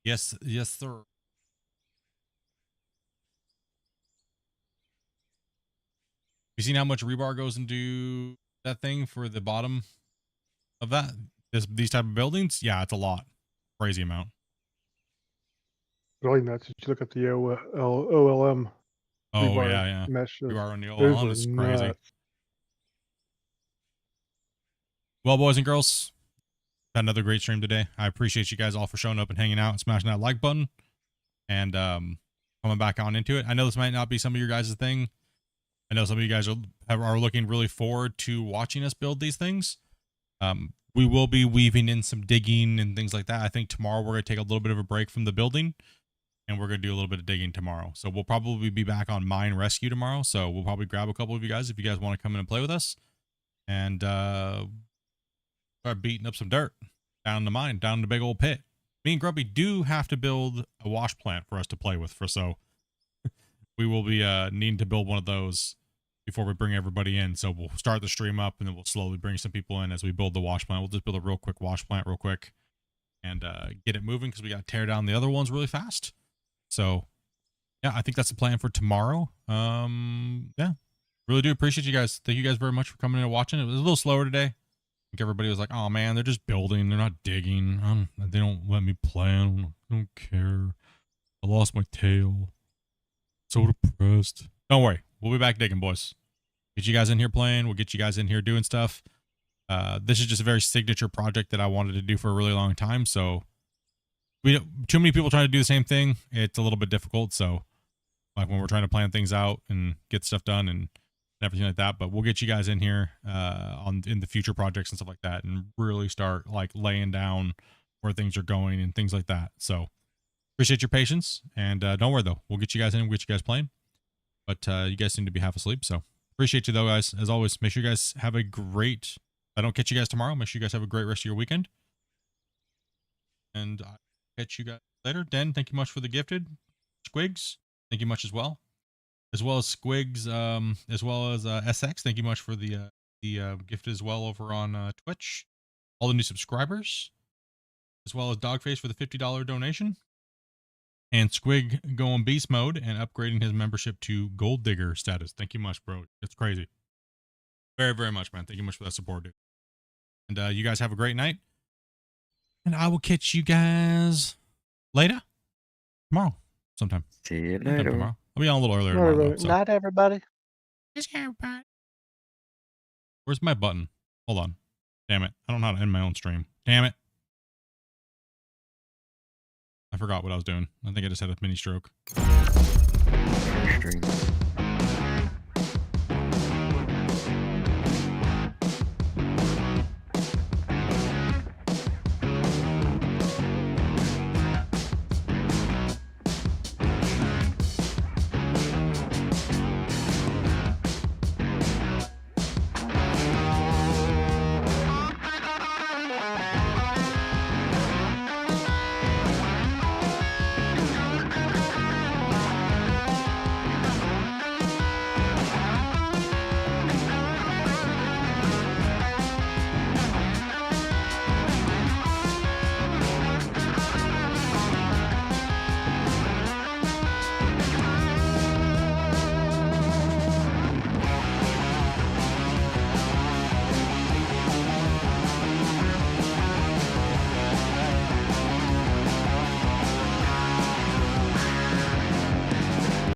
[SPEAKER 2] Yes, yes, sir. You seen how much rebar goes into that thing for the bottom of that? These type of buildings? Yeah, it's a lot. Crazy amount.
[SPEAKER 3] really nuts. You look at the OLM
[SPEAKER 2] Oh,
[SPEAKER 3] rebar
[SPEAKER 2] yeah.
[SPEAKER 3] meshes.
[SPEAKER 2] Rebar on the
[SPEAKER 3] Those
[SPEAKER 2] OLM
[SPEAKER 3] are
[SPEAKER 2] is crazy.
[SPEAKER 3] nuts.
[SPEAKER 2] Well, boys and girls, had another great stream today. I appreciate you guys all for showing up and hanging out and smashing that like button and coming back on into it. I know this might not be some of your guys' thing. I know some of you guys are looking really forward to watching us build these things. We will be weaving in some digging and things like that. I think tomorrow we're going to take a little bit of a break from the building and we're going to do a little bit of digging tomorrow. So we'll probably be back on mine rescue tomorrow. So we'll probably grab a couple of you guys if you guys want to come in and play with us and start beating up some dirt down the mine, down the big old pit. Me and Grumpy do have to build a wash plant for us to play with so we will be needing to build one of those before we bring everybody in. So we'll start the stream up and then we'll slowly bring some people in as we build the wash plant. We'll just build a real quick wash plant real quick and get it moving because we got to tear down the other ones really fast. So yeah, I think that's the plan for tomorrow. Yeah, really do appreciate you guys. Thank you guys very much for coming in and watching. It was a little slower today. I think everybody was like, oh man, they're just building. They're not digging. They don't let me plan. I don't care. I lost my tail. So depressed. Don't worry. We'll be back digging, boys. Get you guys in here playing. We'll get you guys in here doing stuff. This is just a very signature project that I wanted to do for a really long time. So too many people trying to do the same thing. It's a little bit difficult. So like when we're trying to plan things out and get stuff done and everything like that, but we'll get you guys in here in the future projects and stuff like that and really start like laying down where things are going and things like that. So appreciate your patience and don't worry though, we'll get you guys in, we'll get you guys playing, but you guys seem to be half asleep. So appreciate you though, guys. As always, make sure you guys have a great, I don't catch you guys tomorrow, make sure you guys have a great rest of your weekend and I'll catch you guys later. Den, thank you much for the gifted. Squigs, thank you much as well as Squigs, as well as SX. Thank you much for the gift as well over on Twitch. All the new subscribers, as well as Dogface for the $50 donation, and Squig going beast mode and upgrading his membership to Gold Digger status. Thank you much, bro. It's crazy. Very, very much, man. Thank you much for that support, dude. And you guys have a great night. And I will catch you guys later tomorrow sometime.
[SPEAKER 5] See you
[SPEAKER 2] Sometime
[SPEAKER 5] later.
[SPEAKER 2] tomorrow. I'll be on a little earlier tomorrow. Though, so.
[SPEAKER 4] Not everybody.
[SPEAKER 2] Where's my button? Hold on. Damn it. I don't know how to end my own stream. Damn it. I forgot what I was doing. I think I just had a mini stroke.
[SPEAKER 5] Stream.